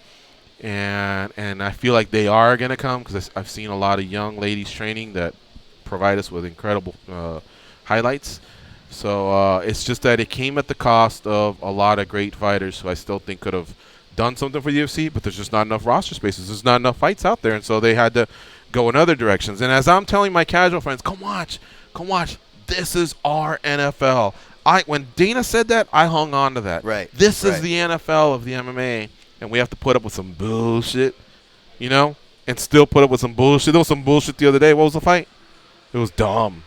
Speaker 3: and I feel like they are going to come because I've seen a lot of young ladies training that provide us with incredible highlights. So it's just that it came at the cost of a lot of great fighters who I still think could have done something for the UFC, but there's just not enough roster spaces. There's not enough fights out there, and so they had to go in other directions. And as I'm telling my casual friends, come watch. This is our NFL. When Dana said that, I hung on to that.
Speaker 11: Right.
Speaker 3: This is the NFL of the MMA, and we have to put up with some bullshit, and still put up with some bullshit. There was some bullshit the other day. What was the fight? It was dumb.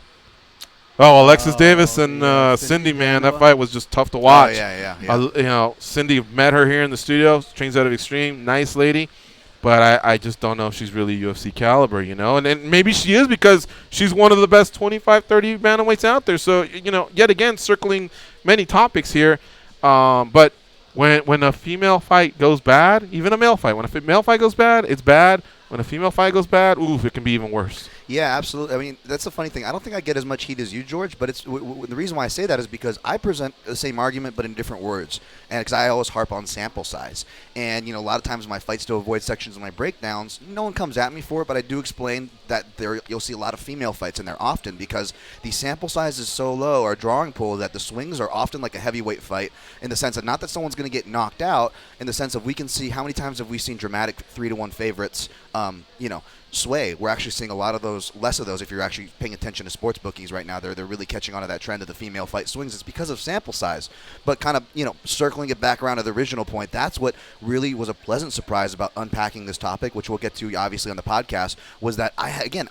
Speaker 3: Oh, Alexis Davis and Cindy, man, that fight was just tough to watch.
Speaker 11: Oh, yeah.
Speaker 3: Cindy, met her here in the studio, trains out of Extreme, nice lady, but I just don't know if she's really UFC caliber, and then maybe she is because she's one of the best 25, 30 bantamweights out there. So, yet again, circling many topics here, but when a female fight goes bad, even a male fight, when a male fight goes bad, it's bad. When a female fight goes bad, it can be even worse.
Speaker 11: Yeah, absolutely. I mean, that's the funny thing. I don't think I get as much heat as you, George, but it's the reason why I say that is because I present the same argument but in different words, and because I always harp on sample size. And, a lot of times my fights to avoid sections of my breakdowns, no one comes at me for it, but I do explain that you'll see a lot of female fights in there often because the sample size is so low, our drawing pool, that the swings are often like a heavyweight fight in the sense of not that someone's going to get knocked out, in the sense of we can see how many times have we seen dramatic 3-1 favorites, sway. We're actually seeing a lot of those, less of those if you're actually paying attention to sports bookies right now. They're really catching on to that trend of the female fight swings. It's because of sample size. But kind of, circling it back around to the original point, that's what really was a pleasant surprise about unpacking this topic, which we'll get to obviously on the podcast, was that again,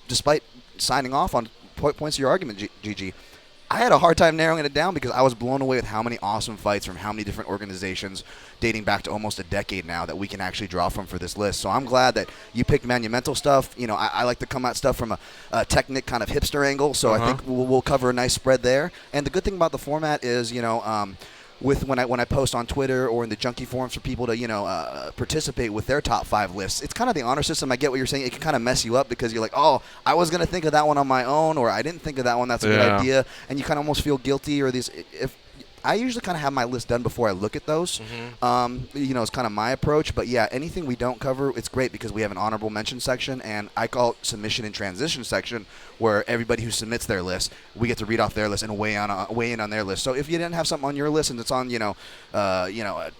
Speaker 11: despite signing off on points of your argument, Gigi, I had a hard time narrowing it down because I was blown away with how many awesome fights from how many different organizations dating back to almost a decade now that we can actually draw from for this list. So I'm glad that you picked monumental stuff. I like to come at stuff from a technic kind of hipster angle, so I think we'll cover a nice spread there. And the good thing about the format is, when I post on Twitter or in the junkie forums for people to participate with their top 5 lists, it's kind of the honor system. I get what you're saying. It can kind of mess you up because you're like, oh, I was going to think of that one on my own, or I didn't think of that one. That's a good idea, and you kind of almost feel guilty. Or if I usually kind of have my list done before I look at those. It's kind of my approach. But yeah, anything we don't cover, it's great because we have an honorable mention section, and I call it submission and transition section, where everybody who submits their list, we get to read off their list and weigh in on their list. So if you didn't have something on your list and it's on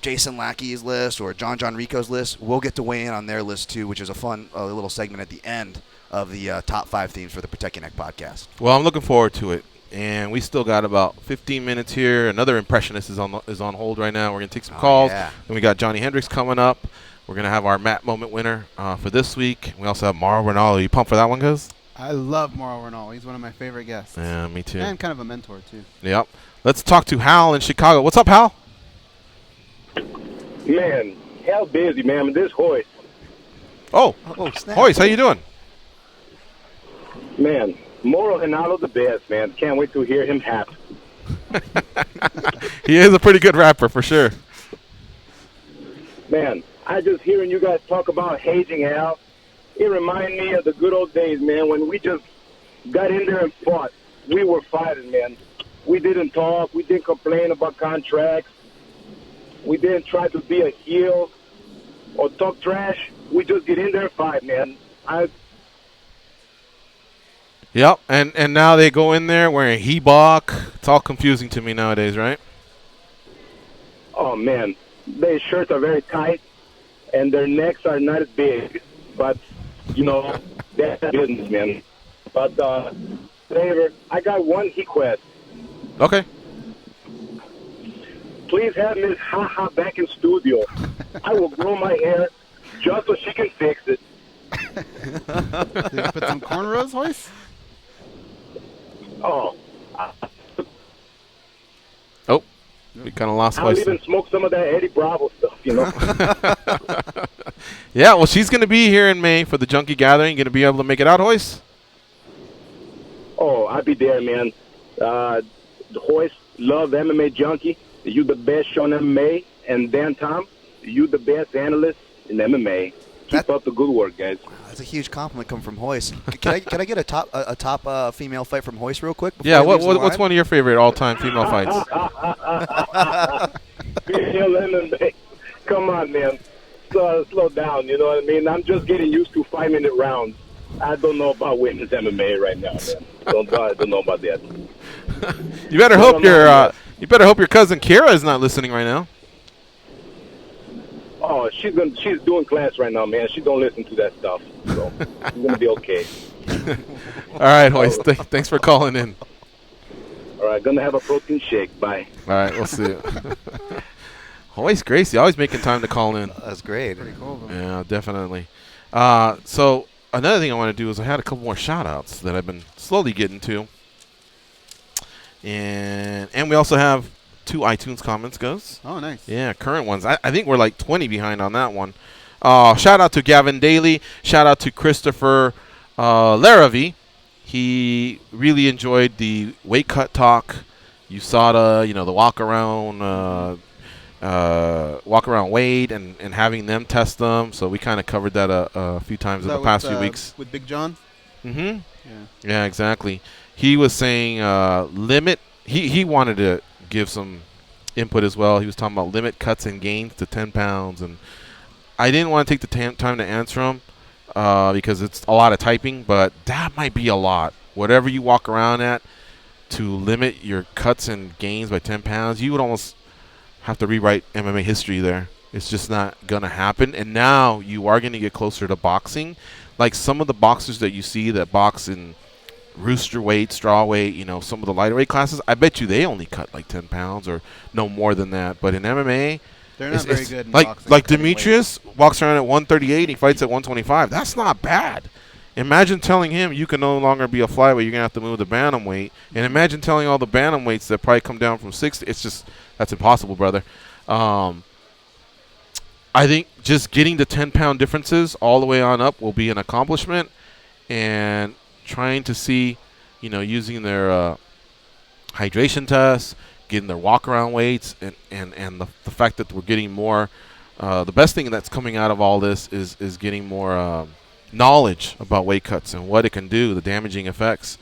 Speaker 11: Jason Lackey's list or John Rico's list, we'll get to weigh in on their list too, which is a fun little segment at the end of the top 5 themes for the Protect Your Neck podcast.
Speaker 3: Well, I'm looking forward to it. And we still got about 15 minutes here. Another impressionist is on hold right now. We're going to take some calls.
Speaker 11: Yeah.
Speaker 3: And we got Johnny Hendricks coming up. We're going to have our Matt Moment winner for this week. We also have Mauro Ranallo. You pumped for that one, guys?
Speaker 1: I love Mauro Ranallo. He's one of my favorite guests.
Speaker 3: Yeah, me too.
Speaker 1: And kind of a mentor, too.
Speaker 3: Yep. Let's talk to Hal in Chicago. What's up, Hal?
Speaker 12: Man, hell busy, man. This Hoist.
Speaker 3: Oh,
Speaker 11: snap.
Speaker 3: Hoist, how you doing?
Speaker 12: Man, Mauro Ranallo the best, man. Can't wait to hear him rap.
Speaker 3: He is a pretty good rapper, for sure.
Speaker 12: Man, I just hearing you guys talk about hazing Hal. It reminds me of the good old days, man, when we just got in there and fought. We were fighting, man. We didn't talk. We didn't complain about contracts. We didn't try to be a heel. or talk trash. We just get in there and fight, man.
Speaker 3: Yep, and now they go in there wearing Hebok. It's all confusing to me nowadays, right?
Speaker 12: Oh, man. Their shirts are very tight, and their necks are not as big. But, that's business, man. But, David, I got one request.
Speaker 3: Okay.
Speaker 12: Please have Miss Haha back in studio. I will grow my hair just so she can fix it.
Speaker 1: Did you put some cornrows, Hoist?
Speaker 12: Oh.
Speaker 3: Oh, we kind of lost
Speaker 12: I'll
Speaker 3: Hoist.
Speaker 12: even smoke some of that Eddie Bravo stuff,
Speaker 3: Yeah, well, she's going to be here in May for the Junkie Gathering. Going to be able to make it out, Hoist?
Speaker 12: Oh, I'll be there, man. Hoist, love MMA Junkie. You the best show on MMA. And Dan Tom, you the best analyst in MMA. Keep up the good work, guys.
Speaker 11: That's a huge compliment coming from Hoist. Can I get a top female fight from Hoist real quick?
Speaker 3: Yeah, what's one of your favorite all-time female fights?
Speaker 12: Female MMA. Come on, man. Slow down, you know what I mean? I'm just getting used to 5-minute rounds. I don't know about women's MMA right now, man. I don't know about that.
Speaker 3: You better hope your cousin Kira is not listening right now.
Speaker 12: Oh, she's doing class right now, man. She don't listen to that stuff, so she's gonna be okay.
Speaker 3: All right, Hoist. Thanks for calling in.
Speaker 12: All right, gonna have a protein shake. Bye.
Speaker 3: All right, we'll see you. Hoist Gracie, always making time to call in.
Speaker 11: That's great.
Speaker 1: Pretty cool.
Speaker 3: Yeah, definitely. So another thing I want to do is I had a couple more shout-outs that I've been slowly getting to. And we also have 2 iTunes comments, goes.
Speaker 1: Oh, nice.
Speaker 3: Yeah, current ones. I think we're like 20 behind on that one. Shout out to Gavin Daly. Shout out to Christopher Larravie. He really enjoyed the weight cut talk. USADA, the walk around weight and having them test them. So we kind of covered that a few times in the past few weeks.
Speaker 1: With Big John?
Speaker 3: Mm-hmm.
Speaker 1: Yeah.
Speaker 3: Yeah, exactly. He was saying limit. He wanted to give some input as well. He was talking about limit cuts and gains to 10 pounds. And I didn't want to take the time to answer him because it's a lot of typing, but that might be a lot. Whatever you walk around at to limit your cuts and gains by 10 pounds, you would almost have to rewrite MMA history there. It's just not going to happen. And now you are going to get closer to boxing. Like some of the boxers that you see that box in rooster weight, straw weight, some of the lighter weight classes, I bet you they only cut like 10 pounds or no more than that. But in MMA,
Speaker 1: they're not very good in
Speaker 3: like
Speaker 1: boxing.
Speaker 3: Like Demetrius walks around at 138, he fights at 125. That's not bad. Imagine telling him you can no longer be a flyweight, you're going to have to move the bantamweight. And imagine telling all the bantamweights that probably come down from 60. It's just, that's impossible, brother. I think just getting the 10-pound differences all the way on up will be an accomplishment. And trying to see, using their hydration tests, getting their walk-around weights, and the fact that we're getting more. The best thing that's coming out of all this is getting more knowledge about weight cuts and what it can do, the damaging effects,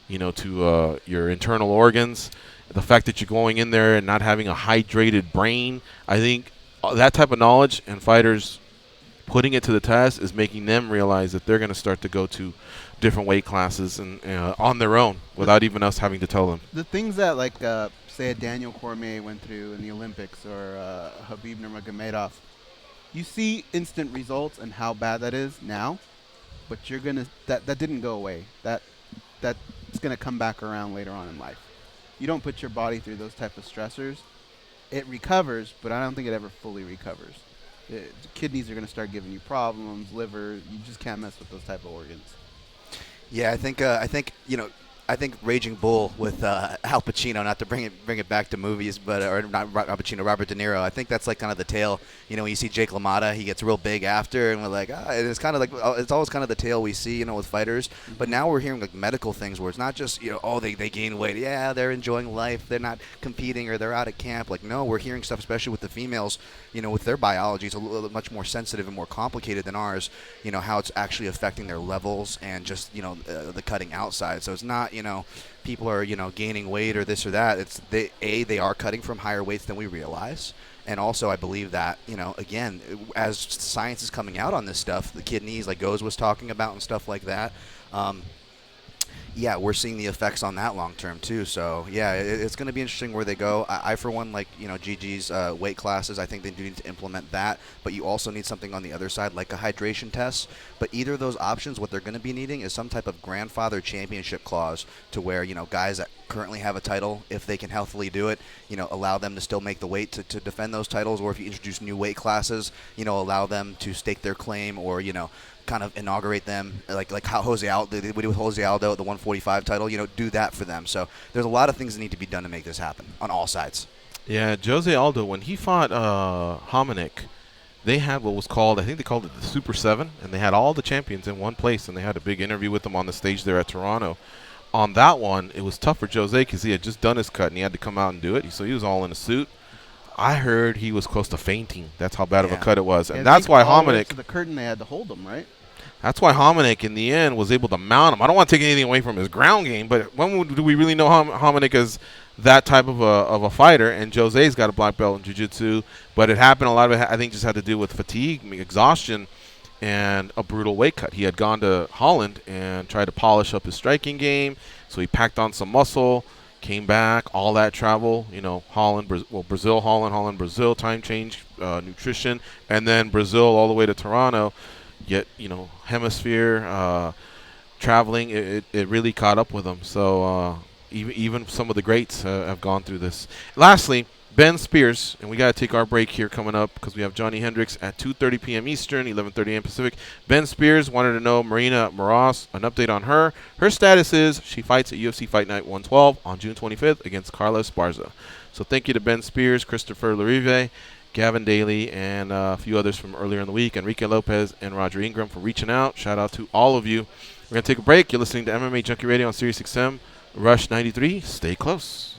Speaker 3: to your internal organs. The fact that you're going in there and not having a hydrated brain. I think that type of knowledge and fighters putting it to the test is making them realize that they're going to start to go to different weight classes and on their own without even us having to tell them.
Speaker 1: The things that, like, say a Daniel Cormier went through in the Olympics or Khabib Nurmagomedov, you see instant results and how bad that is now, but you're gonna that didn't go away. That's gonna come back around later on in life. You don't put your body through those type of stressors. It recovers, but I don't think it ever fully recovers. Kidneys are going to start giving you problems, liver. You just can't mess with those type of organs.
Speaker 11: Yeah, I think Raging Bull with Al Pacino, not to bring it back to movies, but or not Al Pacino, Robert De Niro. I think that's like kind of the tale. When you see Jake LaMotta, he gets real big after, and we're like, and it's kind of like it's always kind of the tale we see, with fighters. But now we're hearing like medical things where it's not just they gain weight. Yeah, they're enjoying life. They're not competing or they're out of camp. Like no, we're hearing stuff, especially with the females. With their biology, it's a little much more sensitive and more complicated than ours. How it's actually affecting their levels and just the cutting outside. So it's not people are gaining weight or this or that. It's they are cutting from higher weights than we realize. And also, I believe that, again, as science is coming out on this stuff, the kidneys, like Goz was talking about and stuff like that, yeah, we're seeing the effects on that long term too. So yeah, it's going to be interesting where they go. I for one, like Gigi's weight classes. I think they do need to implement that, but you also need something on the other side, like a hydration test. But either of those options, what they're going to be needing is some type of grandfather championship clause to where guys that currently have a title, if they can healthily do it, allow them to still make the weight to defend those titles, or if you introduce new weight classes, allow them to stake their claim, or kind of inaugurate them, like how Jose Aldo, they did with Jose Aldo at the 145 title, do that for them. So there's a lot of things that need to be done to make this happen on all sides.
Speaker 3: Yeah, Jose Aldo, when he fought Hominick, they had what was called, I think they called it the Super 7, and they had all the champions in one place, and they had a big interview with them on the stage there at Toronto. On that one, it was tough for Jose because he had just done his cut, and he had to come out and do it. So he was all in a suit. I heard he was close to fainting. That's how bad of a cut it was. And that's why Hominick,
Speaker 1: to the curtain, they had to hold him, right?
Speaker 3: That's why Hominick, in the end, was able to mount him. I don't want to take anything away from his ground game, but when do we really know Hominick as that type of a fighter? And Jose's got a black belt in jiu-jitsu, but it happened, a lot of it, I think, just had to do with fatigue, exhaustion, and a brutal weight cut. He had gone to Holland and tried to polish up his striking game, so he packed on some muscle, came back, all that travel, Holland, Brazil, Holland, Brazil, time change, nutrition, and then Brazil all the way to Toronto. Yet, hemisphere, traveling, it really caught up with him. So even some of the greats have gone through this. Lastly, Ben Spears, and we got to take our break here coming up because we have Johnny Hendricks at 2:30 p.m. Eastern, 11:30 a.m. Pacific. Ben Spears wanted to know Marina Moras, an update on her. Her status is she fights at UFC Fight Night 112 on June 25th against Carla Esparza. So thank you to Ben Spears, Christopher Larive, Gavin Daly, and a few others from earlier in the week, Enrique Lopez and Roger Ingram for reaching out. Shout out to all of you. We're going to take a break. You're listening to MMA Junkie Radio on Sirius XM, Rush 93. Stay close.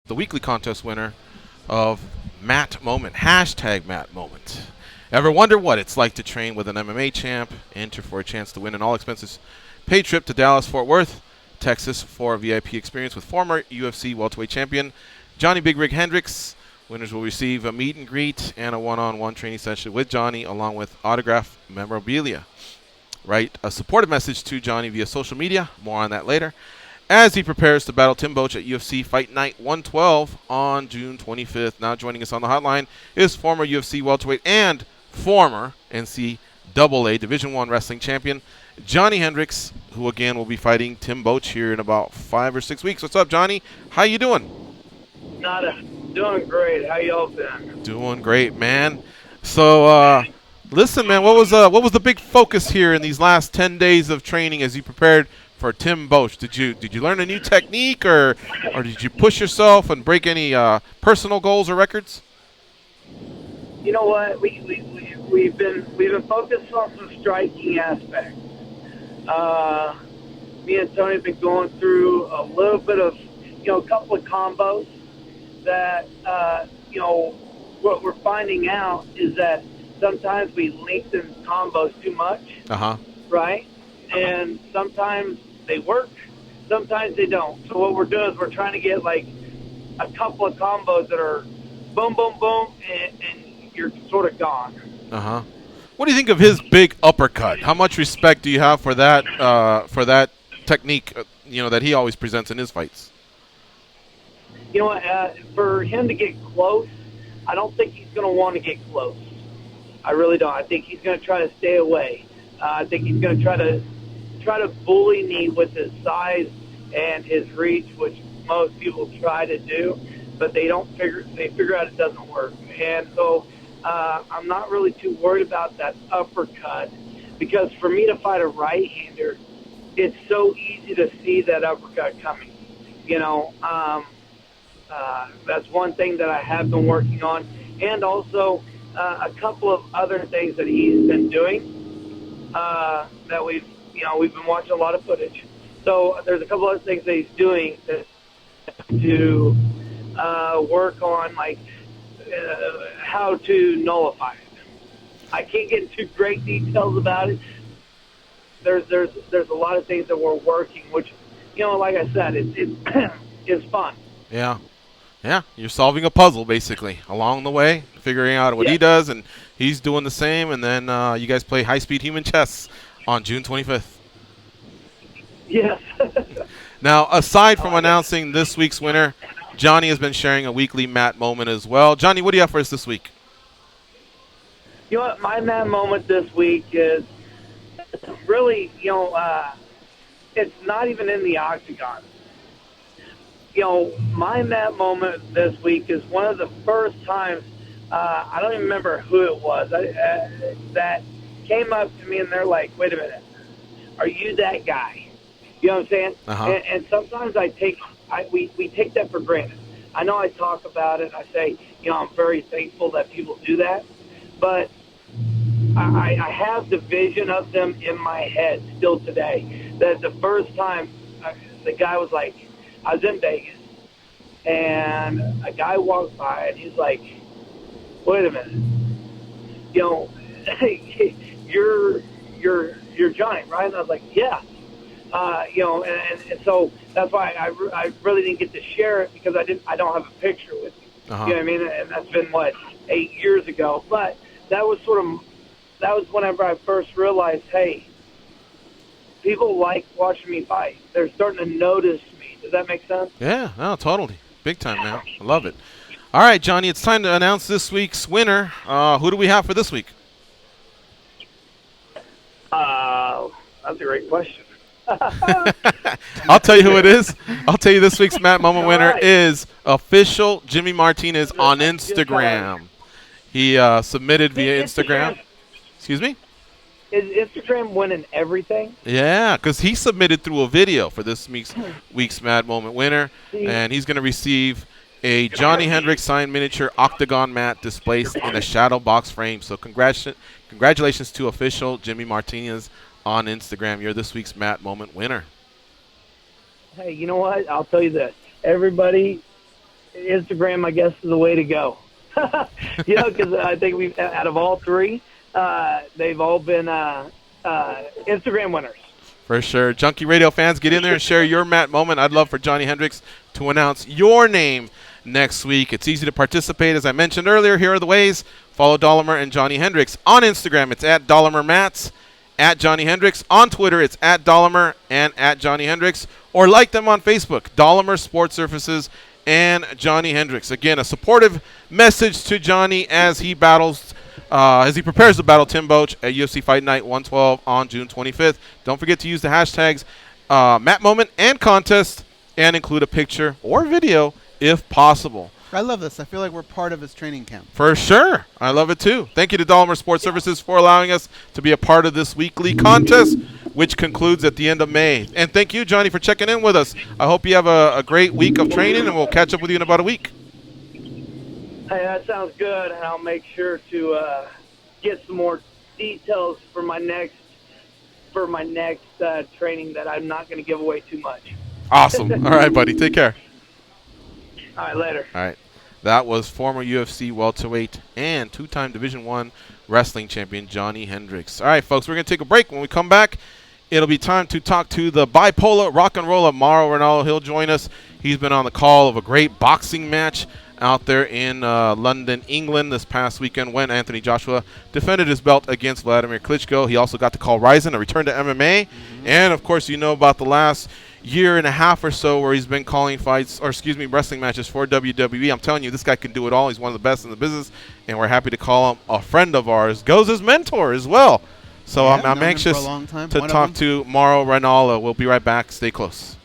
Speaker 3: the weekly contest winner of Matt Moment, hashtag Matt Moment. Ever wonder what it's like to train with an MMA champ? Enter for a chance to win an all-expenses paid trip to Dallas-Fort Worth, Texas for a VIP experience with former UFC welterweight champion Johnny Big Rig Hendricks. Winners will receive a meet and greet and a one-on-one training session with Johnny along with autographed memorabilia. Write a supportive message to Johnny via social media. More on that later. As he prepares to battle Tim Boetsch at UFC Fight Night 112 on June 25th. Now joining us on the hotline is former UFC welterweight and former NCAA Division I wrestling champion Johnny Hendricks, who again will be fighting Tim Boetsch here in about 5 or 6 weeks. What's up, Johnny? How you doing?
Speaker 13: Nada. Doing great. How y'all been?
Speaker 3: Doing great, man. So, listen, man, what was the big focus here in these last 10 days of training as you prepared for Tim Boetsch? Did you learn a new technique, or did you push yourself and break any personal goals or records?
Speaker 13: You know what? We've been focused on some striking aspects. Me and Tony have been going through a little bit of, a couple of combos that, what we're finding out is that sometimes we lengthen combos too much, right? And sometimes they work, sometimes they don't. So what we're doing is we're trying to get like a couple of combos that are boom, boom, boom, and you're sort of gone.
Speaker 3: What do you think of his big uppercut? How much respect do you have for that technique, that he always presents in his fights?
Speaker 13: You know what? For him to get close, I don't think he's going to want to get close. I really don't. I think he's going to try to stay away. I think he's going to try to bully me with his size and his reach, which most people try to do, but they figure out it doesn't work. And so I'm not really too worried about that uppercut, because for me to fight a right-hander, it's so easy to see that uppercut coming. That's one thing that I have been working on, and also a couple of other things that he's been doing that we've been watching a lot of footage. So there's a couple other things that he's doing to work on, like how to nullify it. I can't get into great details about it. There's a lot of things that we're working, which, like I said, it's fun.
Speaker 3: Yeah, you're solving a puzzle, basically, along the way, figuring out what he does, and he's doing the same, and then you guys play high-speed human chess on June 25th.
Speaker 13: Yes.
Speaker 3: Now, aside from announcing this week's winner, Johnny has been sharing a weekly Matt Moment as well. Johnny, what do you have for us this week?
Speaker 13: You know what? My Matt Moment this week is really, it's not even in the octagon. My Matt Moment this week is one of the first times, I don't even remember who it was, that came up to me and they're like, wait a minute, are you that guy? You know what I'm saying? And sometimes we take that for granted. I know I talk about it. I say, I'm very thankful that people do that. But I have the vision of them in my head still today. That the first time the guy was like, I was in Vegas, and a guy walked by, and he's like, wait a minute. You're Johnny, right? And I was like, yeah. And so that's why I really didn't get to share it, because I don't have a picture with me. You know what I mean? And that's been 8 years ago. But that was whenever I first realized, hey, people like watching me fight. They're starting to notice me. Does that make sense?
Speaker 3: Yeah, no, totally. Big time, man. I love it. All right, Johnny, it's time to announce this week's winner. Who do we have for this week?
Speaker 13: That's a great question.
Speaker 3: I'll tell you who it is. I'll tell you this week's Matt Moment winner is official Jimmy Martinez on Instagram. He submitted via Instagram. Excuse me?
Speaker 13: Is Instagram winning everything?
Speaker 3: Yeah, because he submitted through a video for this week's Mad Moment winner, and he's going to receive a Johnny Hendricks signed miniature octagon mat displaced in a shadow box frame. So congratulations to official Jimmy Martinez on Instagram. You're this week's Matt Moment winner.
Speaker 13: Hey, you know what? I'll tell you this. Everybody Instagram, I guess, is the way to go. Because I think we've out of all three, they've all been Instagram winners.
Speaker 3: For sure. Junkie Radio fans, get in there and share your Matt moment. I'd love for Johnny Hendricks to announce your name next week. It's easy to participate. As I mentioned earlier, here are the ways. Follow Dahlimer and Johnny Hendricks. On Instagram, it's at DahlimerMats, at Johnny Hendricks. On Twitter, it's at Dahlimer and at Johnny Hendricks. Or like them on Facebook, Dahlimer Sports Surfaces and Johnny Hendricks. Again, a supportive message to Johnny as he battles as he prepares to battle Tim Boach at UFC Fight Night 112 on June 25th. Don't forget to use the hashtags Matt Moment and Contest and include a picture or video if possible.
Speaker 1: I love this. I feel like we're part of his training camp.
Speaker 3: For sure. I love it too. Thank you to Dahlimer Sports Services for allowing us to be a part of this weekly contest, which concludes at the end of May. And thank you, Johnny, for checking in with us. I hope you have a great week of training, and we'll catch up with you in about a week.
Speaker 13: Hey, that sounds good, and I'll make sure to get some more details for my next training that I'm not going to give away too much.
Speaker 3: Awesome. All right, buddy. Take care.
Speaker 13: All right, later.
Speaker 3: All right. That was former UFC welterweight and two-time Division I wrestling champion Johnny Hendricks. All right, folks, we're going to take a break. When we come back, it'll be time to talk to the bipolar rock and roller Mauro Ranallo. He'll join us. He's been on the call of a great boxing match out there in London, England this past weekend when Anthony Joshua defended his belt against Vladimir Klitschko. He also got to call Ryzen, a return to MMA. And, of course, you know about the last year and a half or so where he's been calling wrestling matches for WWE. I'm telling you, this guy can do it all. He's one of the best in the business, and we're happy to call him a friend of ours. Goes his mentor as well. So
Speaker 1: Yeah,
Speaker 3: I'm
Speaker 1: known him
Speaker 3: anxious
Speaker 1: for a long time.
Speaker 3: to
Speaker 1: One of
Speaker 3: talk
Speaker 1: them.
Speaker 3: to Mauro Ranallo. We'll be right back. Stay close.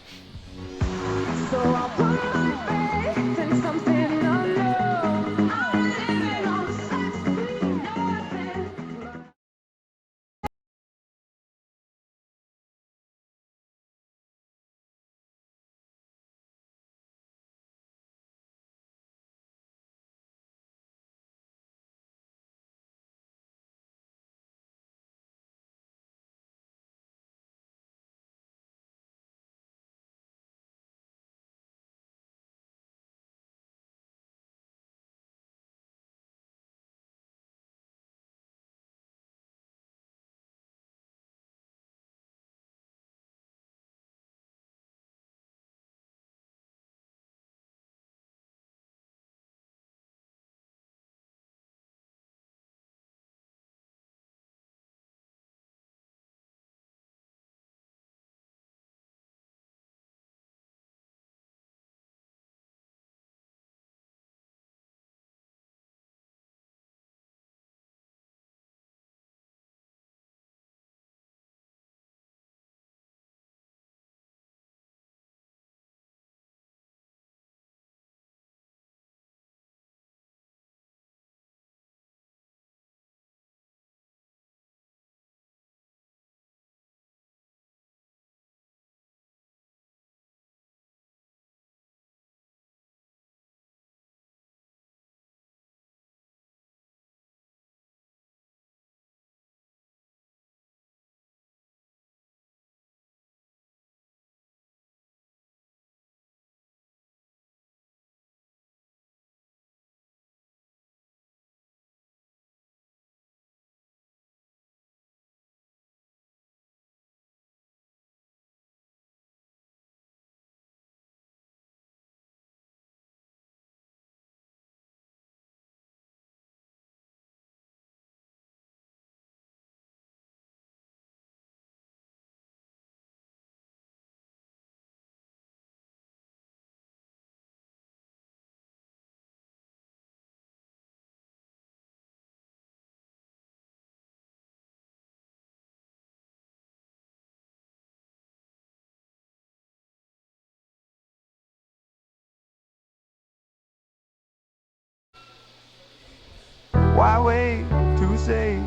Speaker 14: Why wait to say?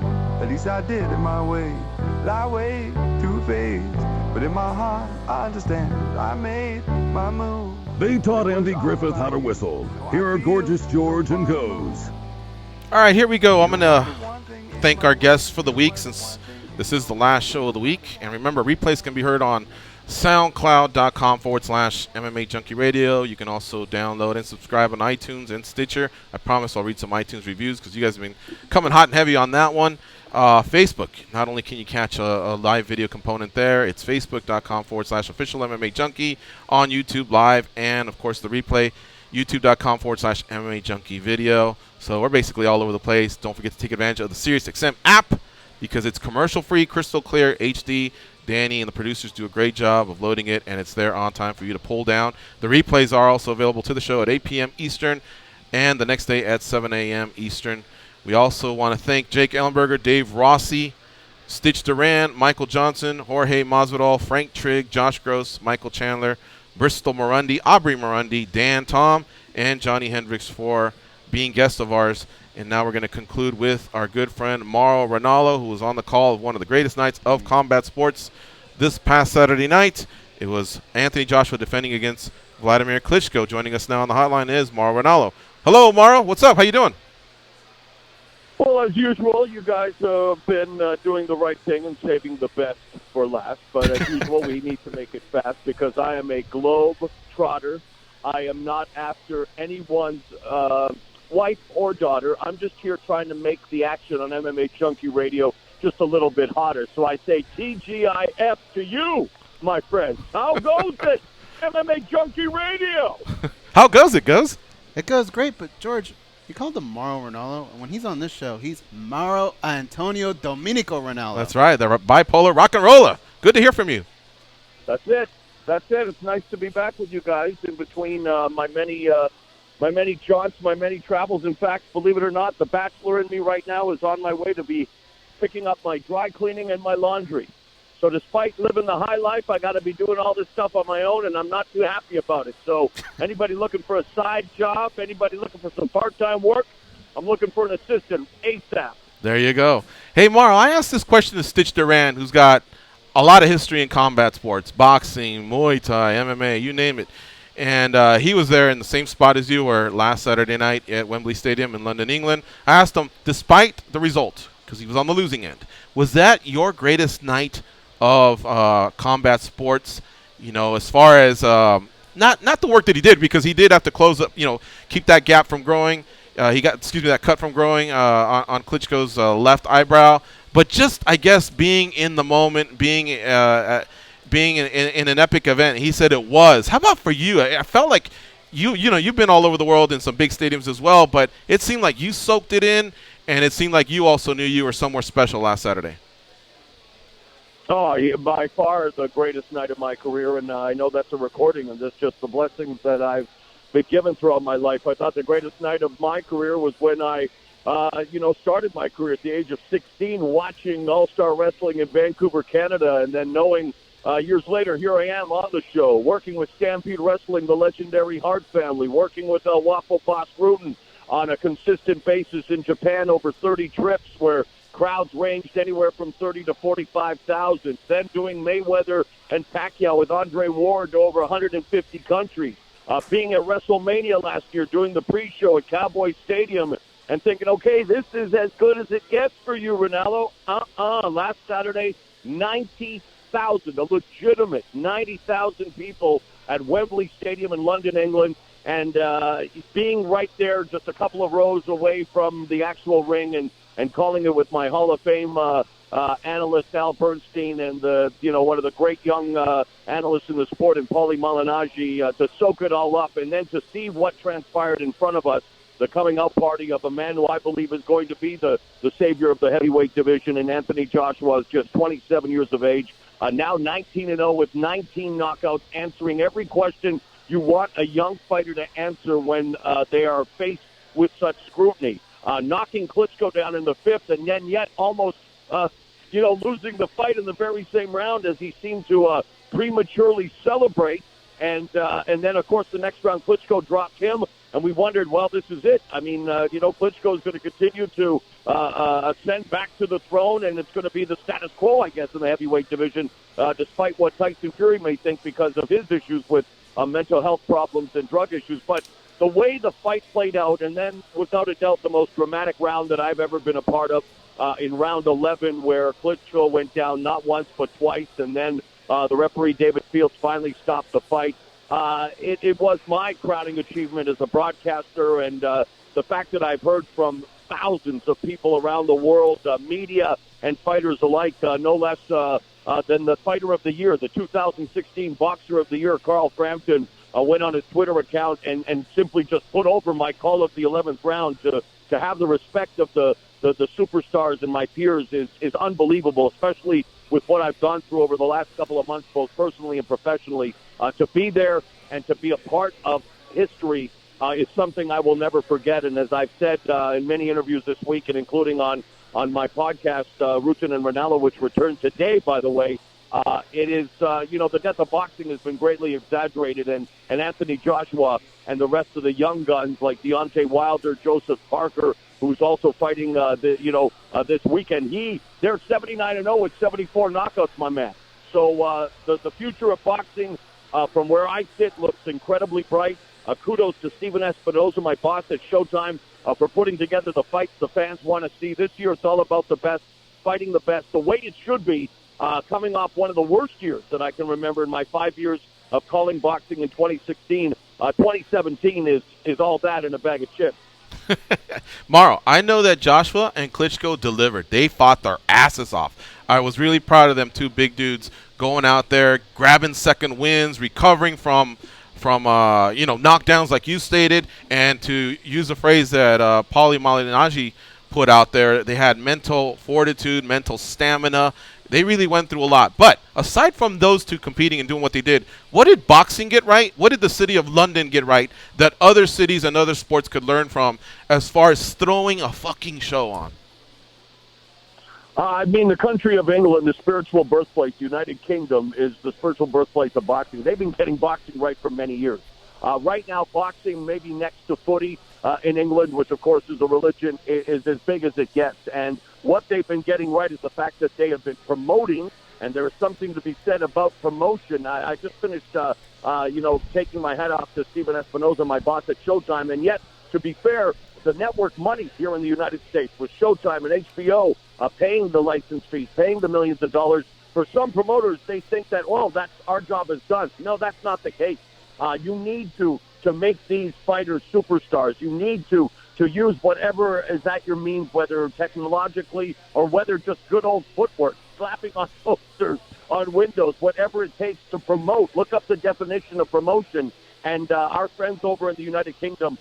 Speaker 14: At least I did it my way. I wait to face, but in my heart I understand. I made my move.
Speaker 7: They taught Andy Griffith how to whistle. Here are Gorgeous George and Goes.
Speaker 3: All right, here we go. I'm going to thank our guests for the week since this is the last show of the week. And remember, replays can be heard on SoundCloud.com/MMA Junkie Radio. You can also download and subscribe on iTunes and Stitcher. I promise I'll read some iTunes reviews because you guys have been coming hot and heavy on that one. Facebook. Not only can you catch a live video component there, it's Facebook.com/official MMA Junkie, on YouTube Live, and of course the replay, YouTube.com/MMA Junkie Video. So we're basically all over the place. Don't forget to take advantage of the SiriusXM app because it's commercial free, crystal clear, HD. Danny and the producers do a great job of loading it, and it's there on time for you to pull down. The replays are also available to the show at 8 p.m. Eastern and the next day at 7 a.m. Eastern. We also want to thank Jake Ellenberger, Dave Rossi, Stitch Duran, Michael Johnson, Jorge Masvidal, Frank Trigg, Josh Gross, Michael Chandler, Bristol Marunde, Aubrey Marunde, Dan Tom, and Johnny Hendricks for being guests of ours. And now we're going to conclude with our good friend Mauro Ranallo, who was on the call of one of the greatest nights of combat sports this past Saturday night. It was Anthony Joshua defending against Vladimir Klitschko. Joining us now on the hotline is Mauro Ranallo. Hello, Mauro. What's up? How you doing?
Speaker 15: Well, as usual, you guys have been doing the right thing and saving the best for last. But as usual, we need to make it fast because I am a globe trotter. I am not after anyone's wife or daughter. I'm just here trying to make the action on MMA Junkie Radio just a little bit hotter. So I say TGIF to you, my friends. How goes it, MMA Junkie Radio?
Speaker 3: How goes it, Goes?
Speaker 1: It goes great, but George, you called him Mauro Ranallo, and when he's on this show, he's Mauro Antonio Domenico Ranallo.
Speaker 3: That's right, the bipolar rock and roller. Good to hear from you.
Speaker 15: That's it. It's nice to be back with you guys in between my many jaunts, my many travels. In fact, believe it or not, the bachelor in me right now is on my way to be picking up my dry cleaning and my laundry. So despite living the high life, I got to be doing all this stuff on my own, and I'm not too happy about it. So anybody looking for a side job, anybody looking for some part-time work, I'm looking for an assistant ASAP.
Speaker 3: There you go. Hey, Mauro, I asked this question to Stitch Duran, who's got a lot of history in combat sports, boxing, Muay Thai, MMA, you name it. And he was there in the same spot as you were last Saturday night at Wembley Stadium in London, England. I asked him, despite the result, because he was on the losing end, was that your greatest night of combat sports? You know, as far as not the work that he did, because he did have to close up, keep that gap from growing. He got, that cut from growing on Klitschko's left eyebrow. But just, I guess, being in the moment, being in an epic event, he said it was. How about for you? I felt like you've been all over the world in some big stadiums as well, but it seemed like you soaked it in, and it seemed like you also knew you were somewhere special last Saturday.
Speaker 15: Oh, by far the greatest night of my career, and I know that's a recording, and that's just the blessings that I've been given throughout my life. I thought the greatest night of my career was when I started my career at the age of 16 watching All-Star Wrestling in Vancouver, Canada, and then knowing years later, here I am on the show, working with Stampede Wrestling, the legendary Hart family, working with Waffle Boss Rutan on a consistent basis in Japan, over 30 trips where crowds ranged anywhere from 30 to 45,000. Then doing Mayweather and Pacquiao with Andre Ward to over 150 countries. Being at WrestleMania last year, doing the pre-show at Cowboy Stadium, and thinking, okay, this is as good as it gets for you, Ranallo. Last Saturday, 90,000, a legitimate 90,000 people at Wembley Stadium in London, England, and being right there just a couple of rows away from the actual ring and calling it with my Hall of Fame analyst Al Bernstein and one of the great young analysts in the sport, and Paulie Malignaggi, to soak it all up, and then to see what transpired in front of us. The coming out party of a man who I believe is going to be the savior of the heavyweight division, and Anthony Joshua is just 27 years of age, now 19-0 with 19 knockouts, answering every question you want a young fighter to answer when they are faced with such scrutiny. Knocking Klitschko down in the fifth, and then yet almost losing the fight in the very same round as he seemed to prematurely celebrate. And then, of course, the next round, Klitschko dropped him, and we wondered, well, this is it. I mean, Klitschko is going to continue to ascend back to the throne, and it's going to be the status quo, I guess, in the heavyweight division, despite what Tyson Fury may think because of his issues with mental health problems and drug issues. But the way the fight played out, and then, without a doubt, the most dramatic round that I've ever been a part of in round 11, where Klitschko went down not once but twice, and then the referee, David Fields, finally stopped the fight. It was my crowning achievement as a broadcaster, and the fact that I've heard from thousands of people around the world, media and fighters alike, no less than the Fighter of the Year, the 2016 Boxer of the Year, Carl Frampton, went on his Twitter account and simply just put over my call of the 11th round. To have the respect of the superstars and my peers is unbelievable, especially with what I've gone through over the last couple of months, both personally and professionally. To be there and to be a part of history is something I will never forget. And as I've said in many interviews this week, and including on my podcast, Hendricks and Ranallo, which returned today, by the way, it is, the death of boxing has been greatly exaggerated, and Anthony Joshua and the rest of the young guns like Deontay Wilder, Joseph Parker, who's also fighting this weekend. They're 79-0 with 74 knockouts, my man. So the future of boxing, from where I sit, looks incredibly bright. Kudos to Steven Espinoza, my boss at Showtime, for putting together the fights the fans want to see. This year it's all about the best, fighting the best, the way it should be, coming off one of the worst years that I can remember in my 5 years of calling boxing in 2016. 2017 is all that in a bag of chips.
Speaker 3: Mauro, I know that Joshua and Klitschko delivered. They fought their asses off. I was really proud of them, two big dudes going out there, grabbing second wins, recovering from knockdowns like you stated, and to use a phrase that Paulie Malignaggi put out there, they had mental fortitude, mental stamina. They really went through a lot. But aside from those two competing and doing what they did, what did boxing get right? What did the city of London get right that other cities and other sports could learn from as far as throwing a fucking show on?
Speaker 15: The country of England, the spiritual birthplace, United Kingdom, is the spiritual birthplace of boxing. They've been getting boxing right for many years. Right now, boxing, maybe next to footy in England, which, of course, is a religion, is as big as it gets. And what they've been getting right is the fact that they have been promoting, and there is something to be said about promotion. I just finished, taking my hat off to Steven Espinoza, my boss at Showtime, and yet, to be fair, the network money here in the United States with Showtime and HBO paying the license fees, paying the millions of dollars. For some promoters, they think that, that's our job is done. No, that's not the case. You need to make these fighters superstars. You need to use whatever is at your means, whether technologically or whether just good old footwork, slapping on posters, on windows, whatever it takes to promote. Look up the definition of promotion. And our friends over in the United Kingdom,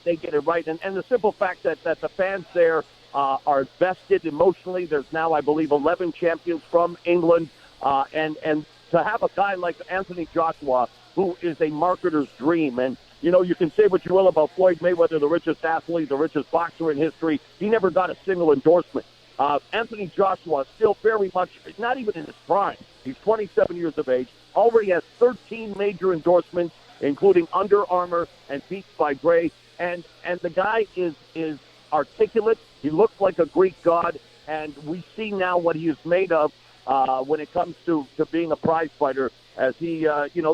Speaker 15: they get it right. And the simple fact that the fans there are vested emotionally. There's now, I believe, 11 champions from England. And to have a guy like Anthony Joshua, who is a marketer's dream. And, you can say what you will about Floyd Mayweather, the richest athlete, the richest boxer in history. He never got a single endorsement. Anthony Joshua still very much, not even in his prime. He's 27 years of age, already has 13 major endorsements, including Under Armour and Beats by Dre. And the guy is articulate. He looks like a Greek god. And we see now what he is made of when it comes to being a prize fighter, as he,